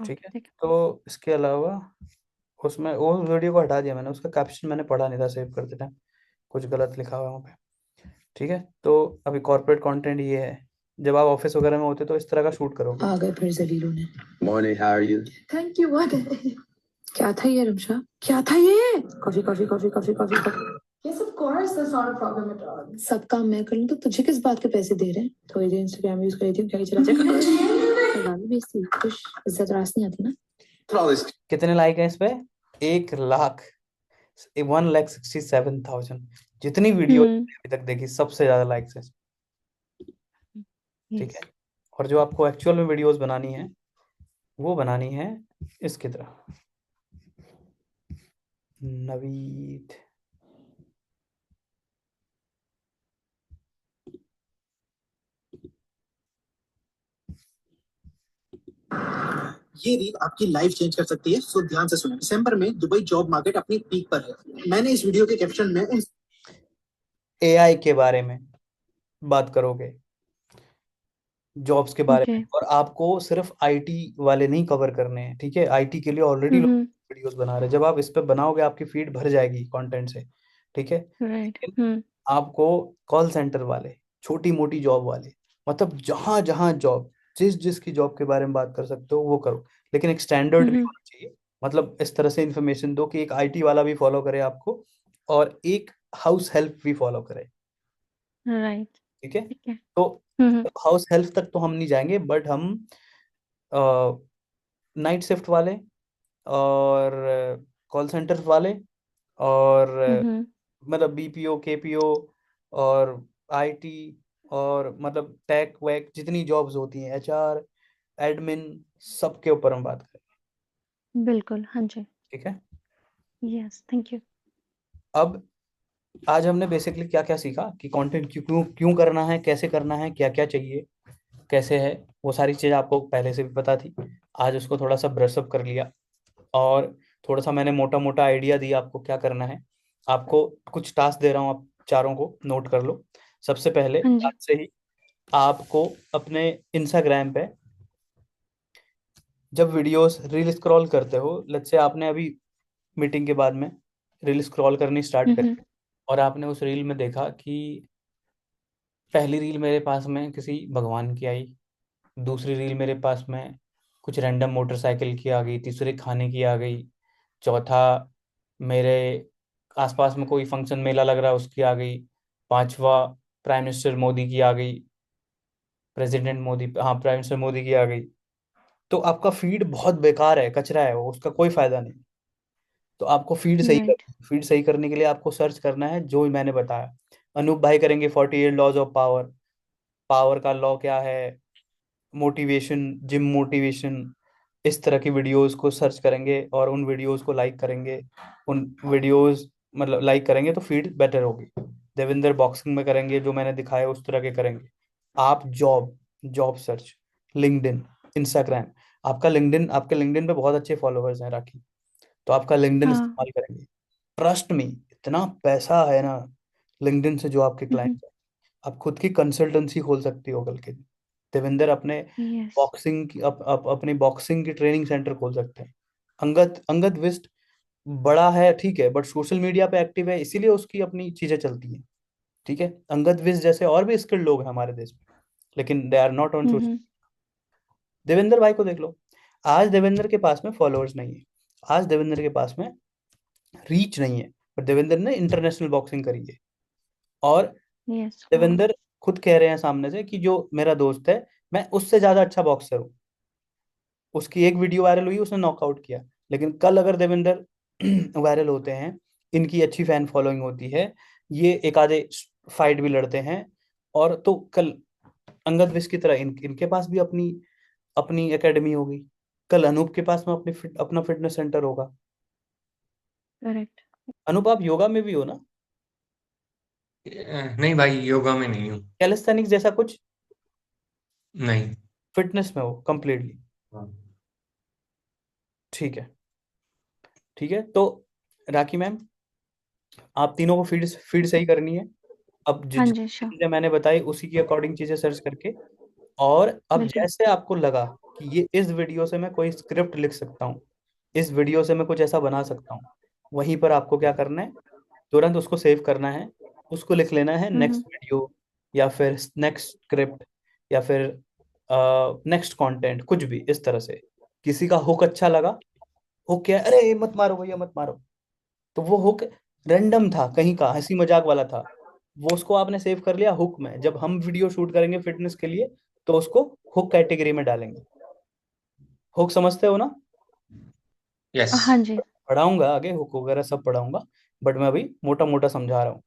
है, ओके, ठीक है। तो इसके अलावा उसमें वो वीडियो को हटा दिया मैंने, उसका कैप्शन मैंने पढ़ा नहीं था सेव करते टाइम, कुछ गलत लिखा हुआ है वहाँ पे। ठीक है, तो अभी कॉर्पोरेट कंटेंट ये है, जब आप ऑफिस वगैरह में होते तो इस तरह का शूट करोगे। आ गए फिर जलील होने। Morning, how are you? Thank you. What क्या था ये रमशा? क्या था ये? Coffee coffee coffee coffee coffee coffee. Yes, of course, that's not a problem at all. सब काम मैं कर लूं तो तुझे किस बात के पैसे दे रहे हैं? थोड़ी देर इंस्टाग्राम यूज कर रही थी, क्या ही चला जाएगा। बेइज्जती, खुश, इज्जत रास नहीं आती ना। कितने लाइक हैं इस पे? 1 लाख 1,67,000 जितनी वीडियो अभी तक देखी सबसे ज्यादा लाइक्स है। ठीक है, और जो आपको एक्चुअल में वीडियोस बनानी है वो बनानी है इसकी तरह। नवीद ये रील आपकी लाइफ चेंज कर सकती है, सो ध्यान से सुनो। दिसंबर में दुबई जॉब मार्केट अपनी पीक पर है। मैंने इस वीडियो के कैप्शन में उन एआई के बारे में बात करोगे, जॉब्स के बारे में, और आपको सिर्फ आईटी वाले नहीं कवर करने हैं। ठीक है, आईटी के लिए ऑलरेडी लोग वीडियोस बना रहे हैं, जब आप इस पे बनाओगे आपकी फीड भर जाएगी कंटेंट से। ठीक है, राइट। आपको कॉल सेंटर वाले, छोटी मोटी जॉब वाले, मतलब जहां जहां जॉब, जिसकी जॉब के बारे में बात कर सकते हो वो करो, लेकिन एक स्टैंडर्ड भी होना चाहिए। मतलब इस तरह से इंफॉर्मेशन दो कि एक आईटी वाला भी फॉलो करे आपको और एक हाउस हेल्प भी फॉलो करे। राइट। ठीक है, ठीक है। तो हाउस हेल्प तक तो हम नहीं जाएंगे, बट हम नाइट शिफ्ट वाले और कॉल सेंटर वाले और मतलब बीपीओ केपीओ और आईटी और मतलब टेक वेक जितनी जॉब्स होती हैं, एचआर एडमिन, सबके ऊपर हम बात करें। बिल्कुल, हाँ जी। ठीक है, यस, थैंक यू। अब आज हमने बेसिकली क्या क्या सीखा कि कंटेंट क्यों क्यों क्यों करना है, कैसे करना है, क्या क्या चाहिए, कैसे है, वो सारी चीज़ आपको पहले से भी पता थी। आज उसको थोड़ा सा ब्रशअप कर लिया और थोड़ा सा मैंने मोटा मोटा आइडिया दिया आपको क्या करना है। आपको कुछ टास्क दे रहा हूँ, आप चारों को नोट कर लो। सबसे पहले आज से ही आपको अपने इंस्टाग्राम पे जब वीडियोस रील स्क्रॉल करते हो, लेट्स से आपने अभी मीटिंग के बाद में रील स्क्रॉल करनी स्टार्ट करी और आपने उस रील में देखा कि पहली रील मेरे पास में किसी भगवान की आई, दूसरी रील मेरे पास में कुछ रैंडम मोटरसाइकिल की आ गई, तीसरी खाने की आ गई, चौथा मेरे आसपास में कोई फंक्शन मेला लग रहा है उसकी आ गई, पांचवा प्राइम मिनिस्टर मोदी की आ गई, प्रेसिडेंट मोदी, हाँ प्राइम मिनिस्टर मोदी की आ गई, तो आपका फीड बहुत बेकार है, कचरा है वो, उसका कोई फायदा नहीं। तो आपको राइट। फीड सही करने के लिए आपको सर्च करना है जो मैंने बताया। अनूप भाई करेंगे 48 लॉज ऑफ पावर, पावर का लॉ क्या है, मोटिवेशन, जिम मोटिवेशन, इस तरह की वीडियोस को सर्च करेंगे और उन वीडियोस को लाइक करेंगे। उन वीडियोस मतलब लाइक करेंगे तो फीड बेटर होगी। देवेंद्र बॉक्सिंग में करेंगे जो मैंने दिखाया उस तरह के करेंगे। आप जॉब सर्च, लिंक्डइन, इंस्टाग्राम। आपके लिंक्डइन पे बहुत अच्छे फॉलोअर्स हैं राखी, तो आपका लिंक्डइन हाँ। इस्तेमाल करेंगे। ट्रस्ट मी, इतना पैसा है ना लिंक्डइन से जो आपके क्लाइंट है। आप खुद की कंसल्टेंसी खोल सकती हो कल के दिन। देवेंद्र अपने यस। बॉक्सिंग की अपनी बॉक्सिंग की ट्रेनिंग सेंटर खोल सकते हैं। अंगद अंगद विस्ट बड़ा है ठीक है, बट सोशल मीडिया पे एक्टिव है इसीलिए उसकी अपनी चीजें चलती हैं। ठीक है, अंगद विस्ट जैसे और भी स्किल्ड लोग हैं हमारे देश में, लेकिन they are not on social. Devendra भाई को देख लो, आज देवेंद्र के पास में फॉलोअर्स नहीं है, आज देवेंद्र के पास में रीच नहीं है, पर देवेंद्र ने इंटरनेशनल बॉक्सिंग करी है। और यस। देवेंद्र खुद कह रहे हैं सामने से कि जो मेरा दोस्त है मैं उससे ज्यादा अच्छा बॉक्सर हूँ। उसकी एक वीडियो वायरल हुई, उसने नॉकआउट किया। लेकिन कल अगर देवेंद्र वायरल होते हैं, इनकी अच्छी फैन फॉलोइंग होती है, ये एक आधे फाइट भी लड़ते हैं, और तो कल अंगद विश की तरह इनके पास भी अपनी अपनी एकेडमी होगी। कल अनूप के पास में अपना फिटनेस सेंटर होगा। करेक्ट। अनूप आप योगा में भी हो ना? नहीं भाई, योगा में नहीं हूँ। कैलिस्थेनिक्स जैसा कुछ? नहीं। फिटनेस में हो कंप्लीटली? हाँ। ठीक है, ठीक है। तो राखी मैम, आप तीनों को फीड फीड सही करनी है। अब हाँ जो जी, श्योर। चीजें मैंने बताई उसी की अकॉर्डिंग चीजें सर्च करके, और अब बिल्कुल। जैसे आपको लगा कि ये इस वीडियो से मैं कोई स्क्रिप्ट लिख सकता हूँ, इस वीडियो से मैं कुछ ऐसा बना सकता हूँ, वहीं पर आपको क्या करना है, तुरंत उसको सेव करना है। उसको लिख लेना है नेक्स्ट वीडियो, या फिर नेक्स्ट स्क्रिप्ट, या फिर नेक्स्ट कंटेंट, कुछ भी इस तरह से। किसी का हुक अच्छा लगा, हुक क्या, अरे मत मारो भैया मत मारो, तो वो हुक रैंडम था, कहीं का हंसी मजाक वाला था, वो उसको आपने सेव कर लिया हुक में। जब हम वीडियो शूट करेंगे फिटनेस के लिए तो उसको हुक कैटेगरी में डालेंगे। हुक समझते हो ना? यस। हाँ जी। पढ़ाऊंगा आगे, हुक वगैरह सब पढ़ाऊंगा, बट मैं अभी मोटा मोटा समझा रहा हूँ।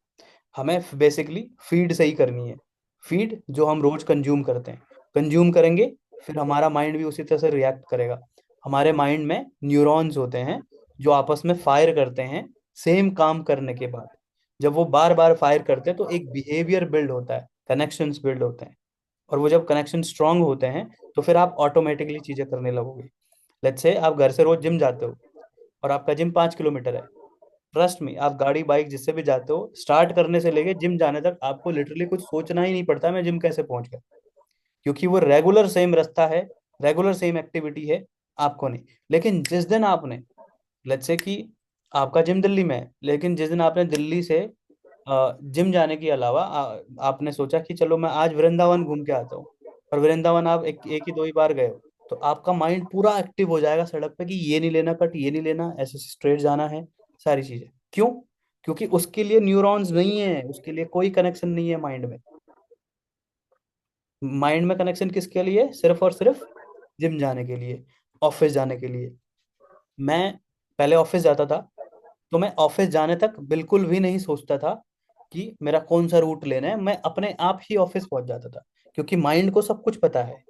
हमें बेसिकली फीड सही करनी है। फीड जो हम रोज कंज्यूम करते हैं, कंज्यूम करेंगे, फिर हमारा माइंड भी उसी तरह से रिएक्ट करेगा। हमारे माइंड में न्यूरॉन्स होते हैं जो आपस में फायर करते हैं सेम काम करने के बाद। जब वो बार बार फायर करते हैं तो एक बिहेवियर बिल्ड होता है, कनेक्शंस बिल्ड होते हैं, और वो जब कनेक्शन स्ट्रांग होते हैं तो फिर आप ऑटोमेटिकली चीजें करने लगोगे। लेट्स से आप घर से रोज जिम जाते हो और आपका जिम 5 किलोमीटर है। ट्रस्ट में, आप गाड़ी बाइक जिससे भी जाते हो, स्टार्ट करने से लेके जिम जाने तक आपको लिटरली कुछ सोचना ही नहीं पड़ता मैं जिम कैसे पहुंच गया, क्योंकि वो रेगुलर सेम रास्ता है, रेगुलर सेम एक्टिविटी है। आपको नहीं, लेकिन जिस दिन आपने, लेट्स से कि आपका जिम दिल्ली में है, लेकिन जिस दिन आपने दिल्ली से जिम जाने के अलावा आपने सोचा कि चलो मैं आज वृंदावन घूम के आता हूँ, और वृंदावन आप एक ही दो ही बार गए हो, तो आपका माइंड पूरा एक्टिव हो जाएगा सड़क पे कि ये नहीं लेना कट, ये नहीं लेना, ऐसे स्ट्रेट जाना है, सारी चीजें। क्यों? क्योंकि उसके लिए न्यूरॉन्स नहीं है, उसके लिए कोई कनेक्शन नहीं है माइंड में। माइंड में कनेक्शन किसके लिए? सिर्फ और सिर्फ जिम जाने के लिए, ऑफिस जाने के लिए। मैं पहले ऑफिस जाता था, तो मैं ऑफिस जाने तक बिल्कुल भी नहीं सोचता था कि मेरा कौन सा रूट लेना है, मैं अपने आप ही ऑफिस पहुंच जाता था, क्योंकि माइंड को सब कुछ पता है।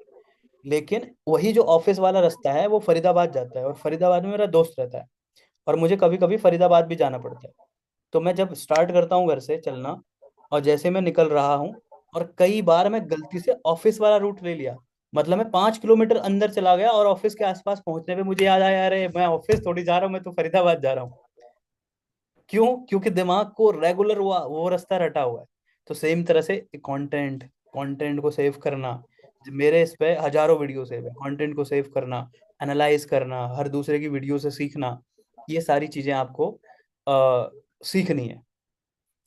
लेकिन वही जो ऑफिस वाला रास्ता है वो फरीदाबाद जाता है, और फरीदाबाद में मेरा दोस्त रहता है, और मुझे कभी कभी फरीदाबाद भी जाना पड़ता है। तो मैं जब स्टार्ट करता हूँ घर से चलना, और जैसे मैं निकल रहा हूँ, और कई बार मैं गलती से ऑफिस वाला रूट ले लिया, मतलब मैं 5 किलोमीटर अंदर चला गया और ऑफिस के आसपास पहुंचने पे मुझे याद आया, अरे मैं ऑफिस थोड़ी जा रहा हूँ, मैं तो फरीदाबाद जा रहा हूँ। क्यों? क्योंकि दिमाग को रेगुलर वो रास्ता रटा हुआ है। तो सेम तरह से कंटेंट, कंटेंट को सेव करना, मेरे इस पे हजारों वीडियो सेव है, कंटेंट को सेव करना, एनालाइज करना, हर दूसरे की वीडियो से सीखना, ये सारी चीजें आपको सीखनी है।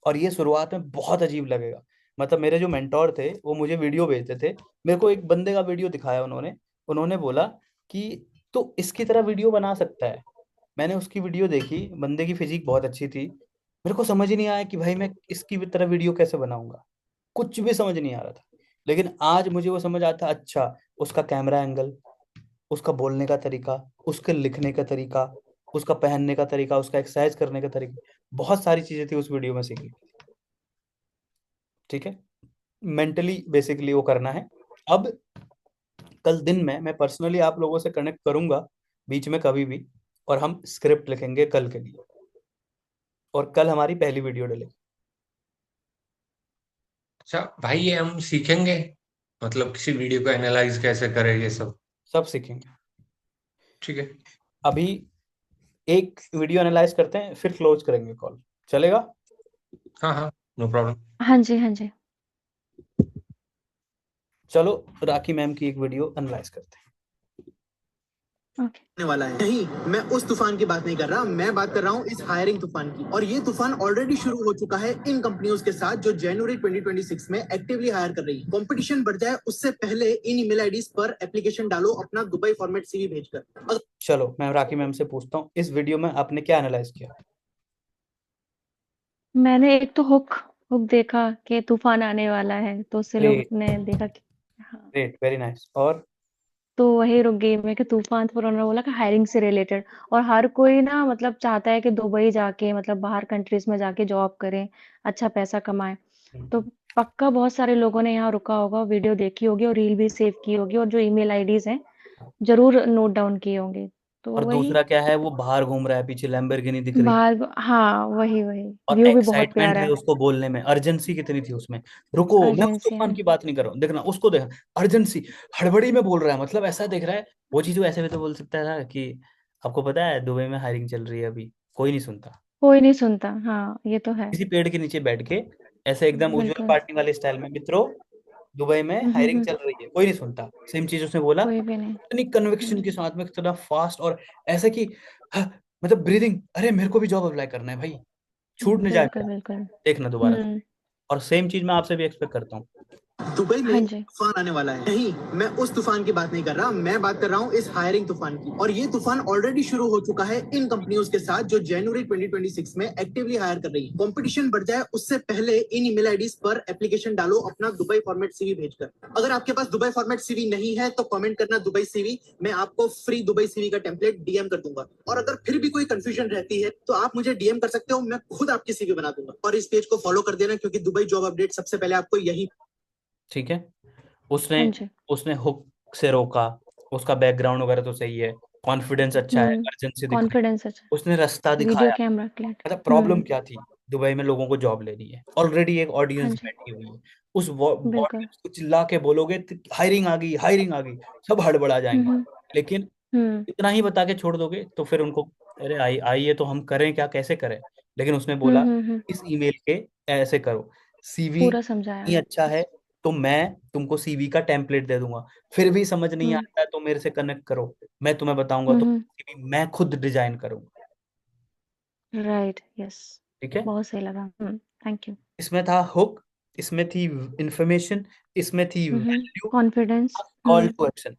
और ये शुरुआत में बहुत अजीब लगेगा। मतलब मेरे जो मेंटोर थे वो मुझे वीडियो भेजते थे, मेरे को एक बंदे का वीडियो दिखाया उन्होंने, उन्होंने बोला कि तो इसकी तरह वीडियो बना सकता है। मैंने उसकी वीडियो देखी, बंदे की फिजिक बहुत अच्छी थी, मेरे को समझ ही नहीं आया कि भाई मैं इसकी भी तरह वीडियो कैसे बनाऊंगा, कुछ भी समझ नहीं आ रहा था। लेकिन आज मुझे वो समझ आता, अच्छा उसका कैमरा एंगल, उसका बोलने का तरीका, उसके लिखने का तरीका, उसका पहनने का तरीका, उसका एक्सरसाइज करने का तरीका, बहुत सारी चीजें थी उस वीडियो में सीखी। ठीक है, मेंटली बेसिकली वो करना है। अब कल दिन में मैं पर्सनली आप लोगों से कनेक्ट करूंगा बीच में कभी भी, और हम स्क्रिप्ट लिखेंगे कल के लिए, और कल हमारी पहली वीडियो डलेगी। अच्छा भाई, ये हम सीखेंगे मतलब किसी वीडियो को एनालाइज कैसे करें, ये सब सब सीखेंगे। ठीक है। अभी एक वीडियो एनालाइज करते हैं, फिर क्लोज करेंगे कॉल, चलेगा? हाँ हाँ, नो प्रॉब्लम। हाँ जी, हाँ जी। चलो राखी मैम की एक वीडियो एनालाइज करते हैं। होने वाला है। नहीं, मैं उस तूफान की बात नहीं कर रहा, मैं बात कर रहा हूँ इस हायरिंग तूफान की। और ये तूफान ऑलरेडी शुरू हो चुका है इन कंपनियों के साथ जो जनवरी 2026 में एक्टिवली हायर कर रही है। कंपटीशन बढ़ जाए उससे पहले इन ईमेल आईडीज पर एप्लीकेशन डालो अपना दुबई फॉर्मेट सीवी भेजकर। चलो मैं राखी मैम से पूछता हूँ, इस वीडियो में आपने क्या एनालाइज किया? मैंने एक तो हुक हुक देखा कि तूफान आने वाला है, तो उससे लोग ने देखा कि हाँ, ग्रेट, वेरी नाइस। और तो वही रुक गई मैं कि तूफान, तो फिर उन्होंने बोला कि हायरिंग से रिलेटेड। और हर कोई ना मतलब चाहता है कि दुबई जाके मतलब बाहर कंट्रीज में जाके जॉब करें, अच्छा पैसा कमाए। तो पक्का बहुत सारे लोगों ने यहाँ रुका होगा, वीडियो देखी होगी और रील भी सेव की होगी, और जो ईमेल आईडीज हैं जरूर नोट डाउन किए होंगे। तो और वही दूसरा क्या है, वो बाहर घूम रहा है, पीछे लैम्बोर्गिनी दिख रही है, बाहर, हाँ वही वही और व्यू भी बहुत एक्साइटमेंट प्यारा है है। उसको बोलने में, अर्जेंसी कितनी थी उसमें। रुको, मैं उस अर्जेंसी तूफान है। की बात नहीं कर रहा हूँ, देखना उसको, देखना अर्जेंसी, हड़बड़ी में बोल रहा है, मतलब ऐसा दिख रहा है। वो चीज वो ऐसे भी तो बोल सकता है ना कि आपको पता है दुबई में हायरिंग चल रही है, अभी कोई नहीं सुनता। कोई नहीं सुनता, हाँ ये तो है। किसी पेड़ के नीचे बैठ के ऐसे एकदम उज्जवल बिल्कुल। पार्टी वाले स्टाइल में, मित्रों दुबई में हायरिंग चल रही है, कोई नहीं सुनता, सेम चीज उसने बोला, कोई भी नहीं। इतनी कन्विक्शन के साथ में, इतना फास्ट, और ऐसे कि हाँ, मतलब ब्रीदिंग, अरे मेरे को भी जॉब अप्लाई करना है भाई, छूट नहीं जाए बिल्कुल मेरा। बिल्कुल। देखना दोबारा से। हम्म। और सेम चीज मैं आपसे भी एक्सपेक्ट करता हूँ। दुबई हाँ में जी। तूफान आने वाला है। नहीं, मैं उस तूफान की बात नहीं कर रहा, मैं बात कर रहा हूँ इस हायरिंग तूफान की। और ये तूफान ऑलरेडी शुरू हो चुका है इन कंपनियों के साथ जो जनवरी 2026 में एक्टिवली हायर कर रही है। कंपटीशन बढ़ जाए उससे पहले इन ईमेल आईडीज पर एप्लीकेशन डालो अपना दुबई फॉर्मेट सीवी भेजकर। अगर आपके पास दुबई फॉर्मेट सीवी नहीं है तो कमेंट करना दुबई सीवी, मैं आपको फ्री दुबई सीवी का टेम्पलेट डीएम कर दूंगा। और अगर फिर भी कोई कंफ्यूजन रहती है तो आप मुझे डीएम कर सकते हो, मैं खुद आपकी सीवी बना दूंगा। और इस पेज को फॉलो कर देना क्योंकि दुबई जॉब अपडेट सबसे पहले आपको यही। ठीक है, उसने हाँ जी। उसने हुक से रोका, उसका बैकग्राउंड वगैरह तो सही है, कॉन्फिडेंस अच्छा है, अर्जेंसी दिखाई, कॉन्फिडेंस अच्छा। उसने रास्ता वीडियो दिखाया। Camera clear. मतलब प्रॉब्लम क्या थी, दुबई में लोगों को जॉब लेनी है, ऑलरेडी एक हाँ ऑडियंस जी। बैठी हुई है, उस बिल्कुल। ऑडियंस को चिल्ला के बोलोगे हायरिंग आ गई, हायरिंग आ गई, सब हड़बड़ा जाएंगे। हम्म लेकिन हम्म इतना ही बता के छोड़ दोगे तो फिर उनको, अरे आइए तो हम करें क्या, कैसे करें। लेकिन उसने बोला हम्म। इस ईमेल के ऐसे करो, सीवी पूरा समझाया नहीं है। अच्छा है तो मैं तुमको सीवी का टेम्पलेट दे दूंगा, फिर भी समझ नहीं हम्म आता है तो मेरे से कनेक्ट करो, मैं तुम्हें बताऊंगा, तो हम्म। CV मैं खुद डिजाइन करूंगा। Right, yes. ठीक है, बहुत सही लगा। Thank you. इसमें था हुक, इसमें थी इंफॉर्मेशन, इसमें थी value, confidence. Call to action.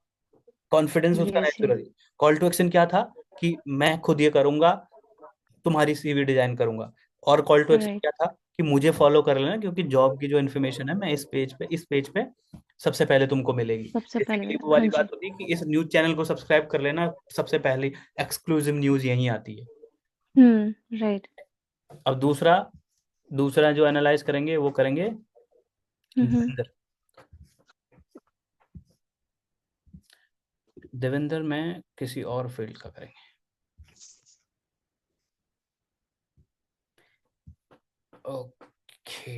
Confidence उसका yes yes. Natural, call to action क्या था कि मैं खुद ये करूंगा, तुम्हारी सीवी डिजाइन करूंगा। और कॉल टू एक्शन राइट। क्या था कि मुझे फॉलो कर लेना, क्योंकि जॉब की जो इन्फॉर्मेशन है मैं इस पेज पे सबसे पहले तुमको मिलेगी। सबसे पहले बेसिकली मिला, वो वाली हाँ बात जी। होती है कि इस न्यूज चैनल को सब्सक्राइब कर लेना, सबसे पहले एक्सक्लूसिव न्यूज यहीं आती है। राइट। अब दूसरा दूसरा जो एनालाइज करेंगे वो करेंगे देवेंद्र। देवेंद्र में किसी और फील्ड का करेंगे। ओके,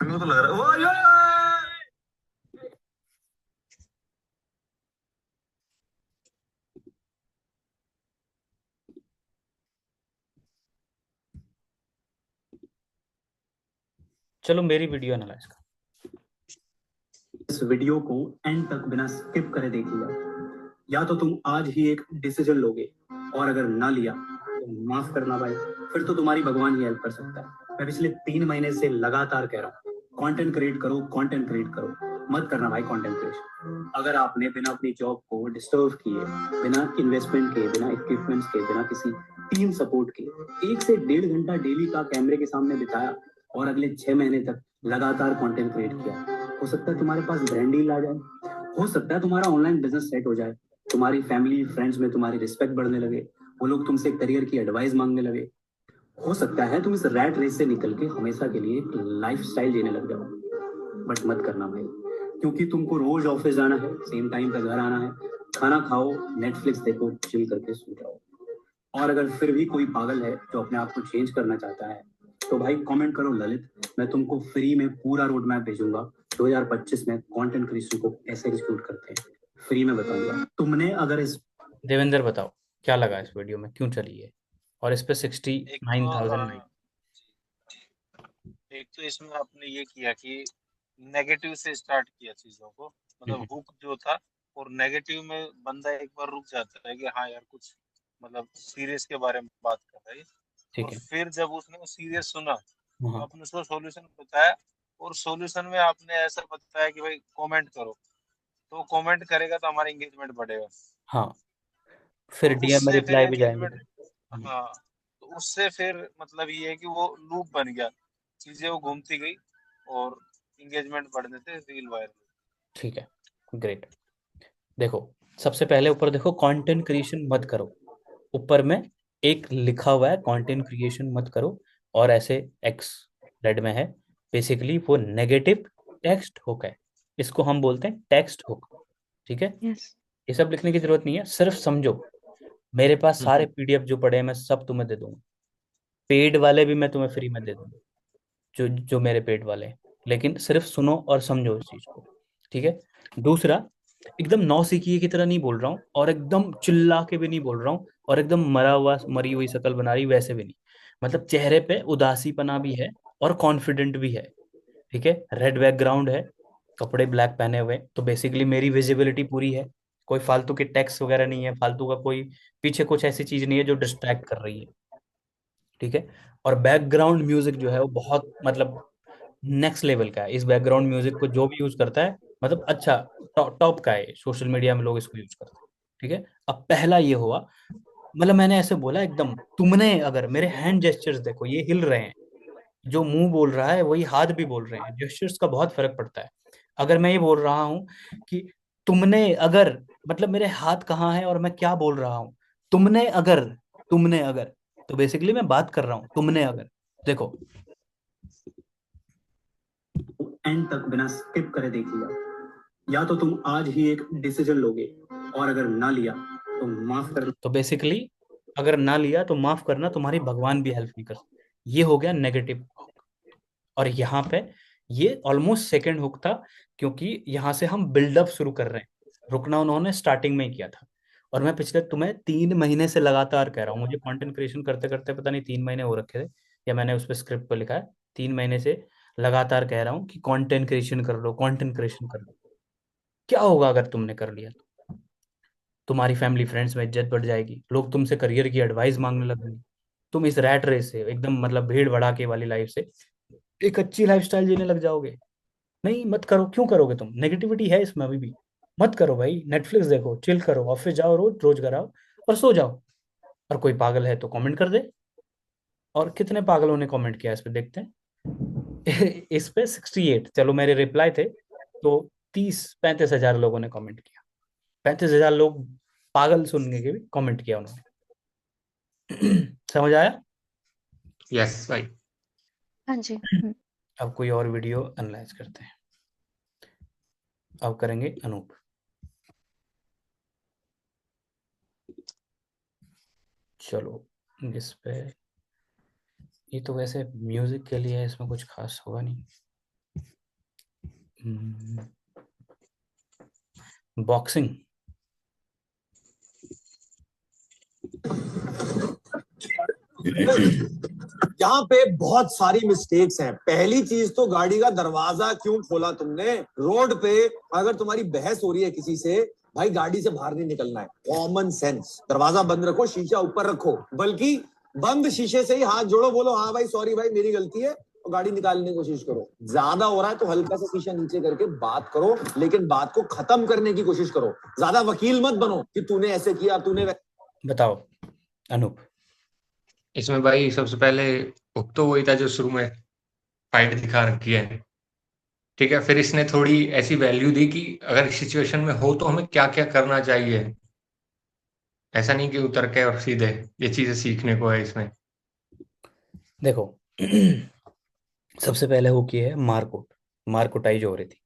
मेरे को तो लग रहा है ओ ये चलो मेरी वीडियो एनालाइज कर। इस वीडियो को एंड तक बिना स्किप करे देखिएगा। या तो तुम आज ही एक डिसीजन लोगे, और अगर ना लिया तो माफ करना भाई, फिर तो तुम्हारी भगवान ही हेल्प कर सकता है। मैं पिछले 3 महीने से लगातार कह रहा हूँ कंटेंट क्रिएट करो, कंटेंट क्रिएट करो, मत करना भाई कंटेंट क्रिएशन। अगर आपने बिना अपनी जॉब को डिस्टर्ब किए, बिना इन्वेस्टमेंट के, बिना इक्विपमेंट्स के, बिना किसी टीम सपोर्ट के 1 से 1.5 घंटा डेली का कैमरे के सामने बिताया और अगले 6 महीने तक लगातार कंटेंट क्रिएट किया, हो सकता है तुम्हारे पास ब्रांड डील आ जाए, हो सकता है तुम्हारा ऑनलाइन बिजनेस सेट हो जाए, तुम्हारी फैमिली फ्रेंड्स में तुम्हारी रिस्पेक्ट बढ़ने लगे, वो लोग तुमसे करियर की एडवाइस मांगने लगे, हो सकता है तुम इस रैट रेस से निकल के हमेशा के लिए एक लाइफस्टाइल जीने लग जाओ। बट मत करना भाई, क्योंकि तुमको रोज ऑफिस जाना है, सेम टाइम पे घर आना है, खाना खाओ, नेटफ्लिक्स देखो, चिल करके सो जाओ। और अगर फिर भी कोई पागल है जो अपने आप को चेंज करना चाहता है तो भाई कमेंट करो ललित, मैं तुमको फ्री में पूरा रोड मैप भेजूंगा 2025 में कंटेंट क्रिएशन को कैसे एग्जीक्यूट करते हैं, फ्री में बताऊंगा। तुमने अगर इस देवेंद्र बताओ क्या लगा इस वीडियो में, क्यों चली है, और इस पे 69,000 एक तो इसमें आपने ये किया कि नेगेटिव से स्टार्ट किया चीजों को, मतलब हुक जो था, और नेगेटिव में बंदा एक बार रुक जाता है कि हाँ यार कुछ मतलब सीरियस के बारे में बात कर रहा है, ठीक और है। फिर जब उसने वो सीरियस सुना तो हाँ आपने उसको सॉल्यूशन बताया, और सॉल्यूशन में आपने ऐसा बताया कि भाई कमेंट करो, तो कमेंट करेगा तो हमारा एंगेजमेंट बढ़ेगा, हाँ, फिर तो डीएम में उससे फिर रिप्लाई भी जाएंगे। एंगेजमेंट, हाँ, तो उससे फिर मतलब ये है कि वो लूप बन गया, चीजें वो घूमती गई और एंगेजमेंट बढ़ने से रील वायरल। ठीक है, ग्रेट। देखो सबसे पहले ऊपर देखो, कंटेंट क्रिएशन मत करो, ऊपर में एक लिखा हुआ है कंटेंट क्रिएशन मत करो, और ऐसे एक्स रेड में है, बेसिकली वो नेगेटिव टेक्स्ट हुक है, इसको हम बोलते हैं टेक्स्ट हुक। ठीक है, ये सब लिखने की जरूरत नहीं है, सिर्फ समझो। मेरे पास सारे पीडीएफ जो पड़े हैं मैं सब तुम्हें दे दूंगा, पेड वाले भी मैं तुम्हें फ्री में दे दूंगा, जो जो मेरे पेड वाले हैं, लेकिन सिर्फ सुनो और समझो इस चीज को। ठीक है, दूसरा, एकदम नौसिखिए की तरह नहीं बोल रहा हूँ, और एकदम चिल्ला के भी नहीं बोल रहा हूँ, और एकदम मरा हुआ मरी हुई शक्ल बना रही वैसे भी नहीं, मतलब चेहरे पे उदासीपना भी है और कॉन्फिडेंट भी है। ठीक है, रेड बैकग्राउंड है, कपड़े ब्लैक पहने हुए, तो बेसिकली मेरी विजिबिलिटी पूरी है, कोई फालतू के टेक्स्ट वगैरह नहीं है, फालतू का कोई पीछे कुछ ऐसी चीज नहीं है जो डिस्ट्रैक्ट कर रही है। ठीक है, और बैकग्राउंड म्यूजिक जो है वो बहुत मतलब नेक्स्ट लेवल का है, इस बैकग्राउंड म्यूजिक को जो भी यूज करता है मतलब अच्छा टॉप का है, सोशल मीडिया में लोग इसको यूज करते हैं। ठीक है, अब पहला ये हुआ, मतलब मैंने ऐसे बोला एकदम, तुमने अगर मेरे हैंड जेस्चर्स देखो, ये हिल रहे हैं, जो मुंह बोल रहा है वही हाथ भी बोल रहे हैं, जेस्चर्स का बहुत फर्क पड़ता है। अगर मैं ये बोल रहा हूँ कि तुमने अगर, मतलब मेरे हाथ कहाँ है और मैं क्या बोल रहा हूँ, तुमने अगर, तो बेसिकली मैं बात कर रहा हूँ तुमने अगर, देखो एंड तक बिना स्किप करे देख लिया, या तो तुम आज ही एक डिसीजन लोगे और अगर ना लिया तो माफ कर। तो बेसिकली अगर ना लिया तो माफ करना, तुम्हारी भगवान भी हेल्प नहीं कर सकते। ये हो गया नेगेटिव हुक, और यहाँ पे ये ऑलमोस्ट सेकंड हुक था, क्योंकि यहाँ से हम बिल्डअप शुरू कर रहे हैं, रुकना उन्होंने स्टार्टिंग में ही किया था। और मैं पिछले तुम्हें 3 महीने से लगातार कह रहा हूँ, मुझे कंटेंट क्रिएशन करते करते पता नहीं 3 महीने हो रखे थे, या मैंने उस पर स्क्रिप्ट पर लिखा है, 3 महीने से लगातार कह रहा हूँ कि कंटेंट क्रिएशन कर लो, कंटेंट क्रिएशन कर लो। क्या होगा अगर तुमने कर लिया तो? तुम्हारी फैमिली फ्रेंड्स में इज्जत बढ़ जाएगी, लोग तुमसे करियर की एडवाइस मांगने लगेंगे, तुम इस रैट रेस से एकदम मतलब भीड़ भड़ाके वाली लाइफ से एक अच्छी लाइफस्टाइल जीने लग जाओगे। नहीं, मत करो, क्यों करोगे तुम? नेगेटिविटी है इसमें अभी भी, मत करो भाई, नेटफ्लिक्स देखो, चिल करो, ऑफिस जाओ, रोज रोज घर आओ और सो जाओ। और कोई पागल है तो कमेंट कर दे, और कितने पागलों ने कमेंट किया इस पे देखते हैं। इस पे 68, चलो मेरे रिप्लाई थे तो 30-35 हजार लोगों ने कमेंट किया, 35 हजार लोग पागल सुनने के भी कमेंट किया उन्होंने। समझ आया? यस भाई। हाँ जी। अब कोई और वीडियो एनालाइज करते हैं, अब करेंगे अनूप। चलो इस पे, ये तो वैसे म्यूजिक के लिए है, इसमें कुछ खास होगा नहीं। बॉक्सिंग, यहाँ पे बहुत सारी मिस्टेक्स हैं। पहली चीज तो गाड़ी का दरवाजा क्यों खोला तुमने? रोड पे अगर तुम्हारी बहस हो रही है किसी से, भाई गाड़ी से बाहर नहीं निकलना है, कॉमन सेंस। दरवाजा बंद रखो, शीशा ऊपर रखो, बल्कि बंद शीशे से ही हाथ जोड़ो, बोलो हाँ भाई सॉरी भाई मेरी गलती है, और गाड़ी निकालने की कोशिश करो। ज्यादा हो रहा है तो हल्का सा शीशा नीचे करके बात करो, लेकिन बात को खत्म करने की कोशिश करो। ज्यादा वकील मत बनो कि तूने ऐसे किया, तूने। बताओ अनूप। इसमें भाई सबसे पहले हुक तो वही था जो शुरू में फाइट दिखा रखी है, ठीक है। फिर इसने थोड़ी ऐसी वैल्यू दी कि अगर इस सिचुएशन में हो तो हमें क्या क्या करना चाहिए। ऐसा नहीं कि उतर के और सीधे, ये चीजें सीखने को है इसमें। देखो सबसे पहले वो की है मारकुट, मारकुटाई जो हो रही थी,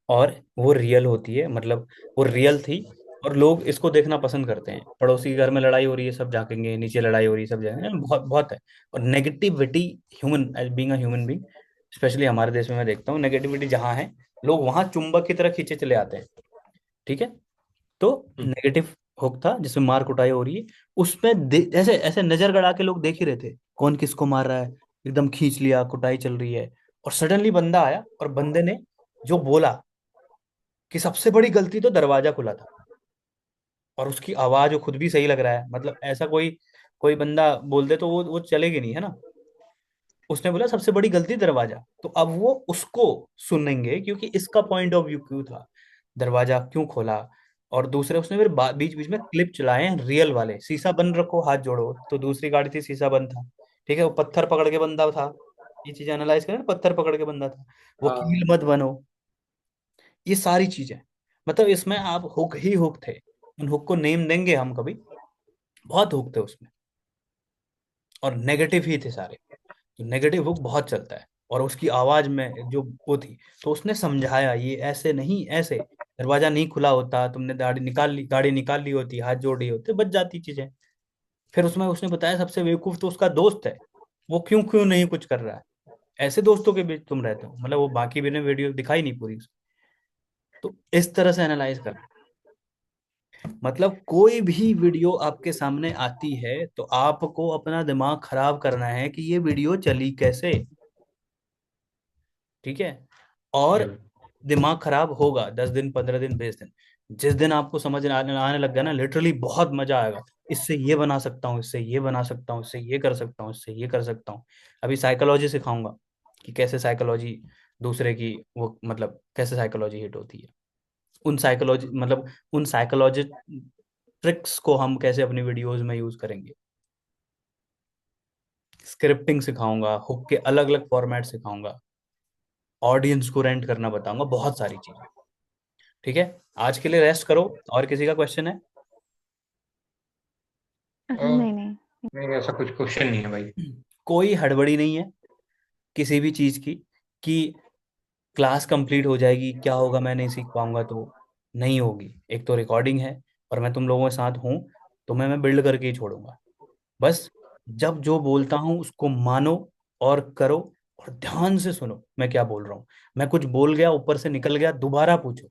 और वो रियल होती है, मतलब वो रियल थी। और लोग इसको देखना पसंद करते हैं, पड़ोसी के घर में लड़ाई हो रही है सब जाकेंगे, नीचे लड़ाई हो रही है सब जाएंगे, बहुत बहुत है। और negativity, human as being a human being, specially हमारे देश में मैं देखता हूँ नेगेटिविटी जहाँ है, लोग वहां चुंबक की तरह खींचे चले आते हैं, ठीक है। तो नेगेटिव हुक था जिसमें मार कुटाई हो रही है, उसमें ऐसे ऐसे नजर गड़ा के लोग देख ही रहे थे कौन किसको मार रहा है, एकदम खींच लिया, कुटाई चल रही है। और सडनली बंदा आया और बंदे ने जो बोला कि सबसे बड़ी गलती तो दरवाजा खुला था, और उसकी आवाज वो खुद भी सही लग रहा है, मतलब ऐसा कोई कोई बंदा बोल दे तो वो चलेगी नहीं, है ना। उसने बोला सबसे बड़ी गलती दरवाजा, तो अब वो उसको सुनेंगे क्योंकि इसका पॉइंट ऑफ व्यू क्यों था, दरवाजा क्यों खोला। और दूसरे उसने फिर बीच बीच में क्लिप चलाए हैं रियल वाले, शीशा बंद रखो हाथ जोड़ो, तो दूसरी गाड़ी थी शीशा बंद था, ठीक है। वो पत्थर पकड़ के बंदा था, ये चीज एनालाइज करें, पत्थर पकड़ के बंदा था, वकील मत बनो, ये सारी चीजें। मतलब इसमें आप हुक ही हुक थे, उन हुक को नेम देंगे हम कभी, बहुत हुक थे उसमें, और नेगेटिव ही थे सारे। तो नेगेटिव हुक बहुत चलता है, और उसकी आवाज में जो वो थी, तो उसने समझाया ये ऐसे नहीं ऐसे, दरवाजा नहीं खुला होता, तुमने गाड़ी निकाल ली होती, हाथ जोड़ रही होते, बच जाती चीजें। फिर उसमें उसने बताया सबसे बेवकूफ तो उसका दोस्त है, वो क्यों क्यों नहीं कुछ कर रहा है, ऐसे दोस्तों के बीच तुम रहते हो, मतलब वो बाकी भी ने वीडियो दिखाई नहीं पूरी। तो इस तरह से एनालाइज कर, मतलब कोई भी वीडियो आपके सामने आती है तो आपको अपना दिमाग खराब करना है कि ये वीडियो चली कैसे, ठीक है। और दिमाग खराब होगा 10 दिन, 15 दिन, 20 दिन, जिस दिन आपको समझ आने लग गया ना, लिटरली बहुत मजा आएगा, इससे ये बना सकता हूँ, इससे ये बना सकता हूँ, इससे ये कर सकता हूँ, इससे ये कर सकता हूँ। अभी साइकोलॉजी सिखाऊंगा कि कैसे साइकोलॉजी दूसरे की, वो मतलब कैसे साइकोलॉजी हिट होती है, उन साइकोलॉजी मतलब उन साइकोलॉजी ट्रिक्स को हम कैसे अपनी वीडियोस में यूज करेंगे। स्क्रिप्टिंग सिखाऊंगा, हुक के अलग अलग फॉर्मेट सिखाऊंगा, ऑडियंस को रेंट करना बताऊंगा, बहुत सारी चीजें, ठीक है। आज के लिए रेस्ट करो, और किसी का क्वेश्चन है? नहीं नहीं। नहीं, ऐसा कुछ क्वेश्चन नहीं है भाई। कोई हड़बड़ी नहीं है किसी भी चीज की कि क्लास कंप्लीट हो जाएगी, क्या होगा मैं नहीं सीख पाऊंगा, तो नहीं होगी। एक तो रिकॉर्डिंग है, और मैं तुम लोगों के साथ हूं, तो मैं बिल्ड करके ही छोड़ूंगा। बस जब जो बोलता हूं उसको मानो और करो, और ध्यान से सुनो मैं क्या बोल रहा हूँ। मैं कुछ बोल गया ऊपर से निकल गया, दोबारा पूछो।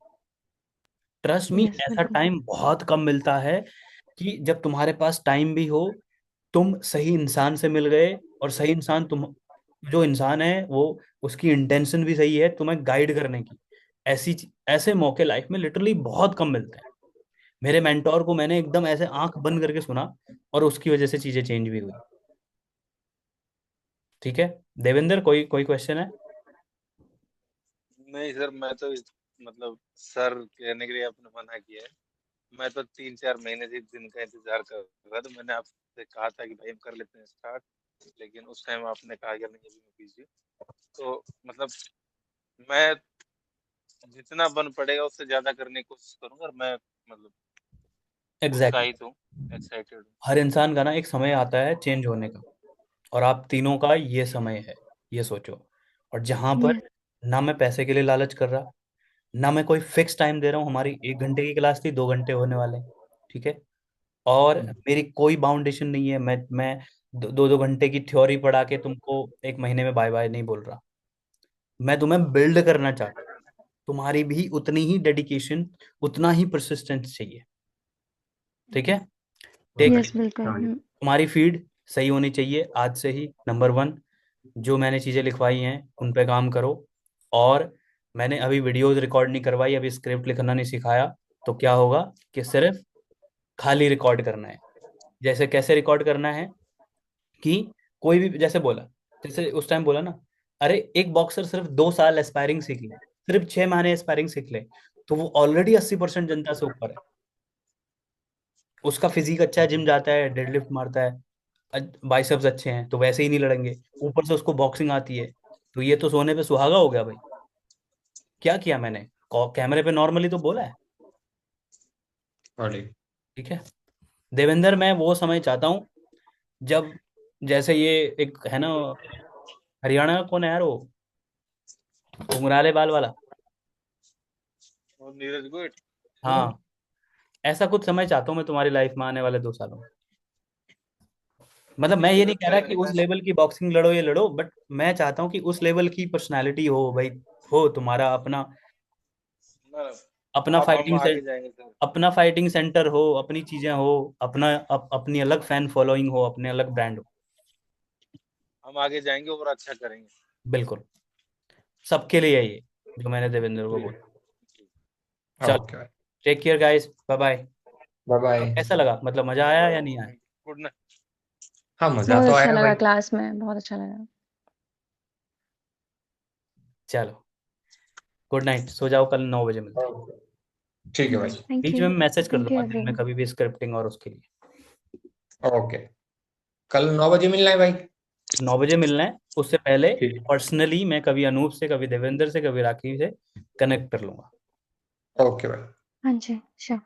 ट्रस्ट मी, यस ऐसा बिल्कुल। टाइम बहुत कम मिलता है कि जब तुम्हारे पास टाइम भी हो, तुम सही इंसान से मिल गए, और सही इंसान तुम, जो इंसान है वो, उसकी इंटेंशन भी सही है तुम्हें गाइड करने की। ऐसे मौके लाइफ में लिटरली बहुत कम मिलते हैं। मेरे मेंटोर को मैंने एकदम ऐसे आंख बंद करके सुना, और उसकी वजह से चीजें चेंज भी हुई, ठीक है। देवेंद्र, कोई कोई क्वेश्चन है? नहीं सर, मैं तो मतलब सर कहने के लिए आपने मना किया है। मैं तो 3-4 महीने से इस दिन का इंतजार कर रहा था। मैंने आपसे कहा था कि भाई हम कर लेते हैं स्टार्ट, लेकिन उस टाइम आपने कहा कि नहीं अभी मैं बिजी हूँ। तो मतलब मैं जितना बन पड़ेगा उससे ज्यादा करने की कोशिश करूंगा, और मैं मतलब एग्जैक्टली उत्साहित हूँ, एक्साइटेड हूँ। हर इंसान का ना एक समय आता है चेंज होने का, और आप तीनों का ये समय है, ये सोचो। और जहां पर यस। ना मैं पैसे के लिए लालच कर रहा, ना मैं कोई फिक्स टाइम दे रहा हूँ, हमारी 1 घंटे की क्लास थी, 2 घंटे होने वाले हैं, ठीक है। और मेरी कोई बाउंडेशन नहीं है, मैं दो दो घंटे की थ्योरी पढ़ा के तुमको एक महीने में बाय बाय नहीं बोल रहा। मैं तुम्हें बिल्ड करना चाहता हूँ, तुम्हारी भी उतनी ही डेडिकेशन, उतना ही परसिस्टेंस चाहिए, ठीक है। टेक, यस बिल्कुल। तुम्हारी फीड सही होनी चाहिए आज से ही, नंबर 1। जो मैंने चीज़ें लिखवाई हैं उन पे काम करो। और मैंने अभी वीडियोस रिकॉर्ड नहीं करवाई, अभी स्क्रिप्ट लिखना नहीं सिखाया, तो क्या होगा कि सिर्फ खाली रिकॉर्ड करना है। जैसे कैसे रिकॉर्ड करना है कि कोई भी जैसे बोला, जैसे उस टाइम बोला ना, अरे एक बॉक्सर सिर्फ 2 साल एस्पायरिंग सीख ले, सिर्फ 6 महीने एस्पायरिंग सीख ले, तो वो ऑलरेडी 80% जनता से ऊपर है। उसका फिजिक अच्छा है, जिम जाता है, डेडलिफ्ट मारता है, बाइसेप्स अच्छे हैं तो वैसे ही नहीं लड़ेंगे, ऊपर से उसको बॉक्सिंग आती है, तो ये तो सोने पे सुहागा हो गया भाई। क्या किया मैंने, कैमरे पे नॉर्मली तो बोला है। बड़ी ठीक है देवेंद्र, मैं वो समय चाहता हूँ जब, जैसे ये एक है ना, हरियाणा का कौन है यार वो, घुंघराले बाल वाला, और नीरज गोयल। हाँ, ऐसा कुछ समय चाहता हूँ मैं तुम्हारी लाइफ में आने वाले 2 सालों में। मतलब मैं ये मुझे नहीं कह लगता रहा है कि उस मैं लेवल की बॉक्सिंग लड़ो ये लड़ो, बट मैं चाहता हूँ कि उस लेवल की पर्सनालिटी हो भाई, हो तुम्हारा अपना, ना अपना अब हम फाइटिंग आगे सेट, जाएंगे सर। अपना फाइटिंग सेंटर हो, अपनी चीजें हो, अपना अपनी अलग फैन फॉलोइंग हो, अपने अलग ब्रांड हो। हम आगे जाएंगे और अच्छा करेंगे। बिल्कुल, सबके लिए है ये जो मैंने देवेंद्र को बोला। चलो, okay, take care guys, bye bye. Bye bye. कैसा लगा, मतलब मजा आया या नहीं आया? Good night. हाँ, मजा बहुत तो अच्छा आया लगा भाई। क्लास में, बहुत अच्छा लगा। चलो, गुड नाइट, सो जाओ, कल 9 बजे मिलते हैं। ठीक है भाई। थैंक बीच यू, में मैसेज कर थैंक यू दूंगा दिन में एवरीवन। कभी भी स्क्रिप्टिंग और उसके लिए। ओके, कल 9 बजे मिलना है भाई। 9 बजे मिलना है, उससे पहले ठीक, पर्सनली मैं कभी अनूप से, कभी देवेंद्र से, कभी राखी से कनेक्ट कर लूंगा। ओके भाई। हाँ जी, श्योर।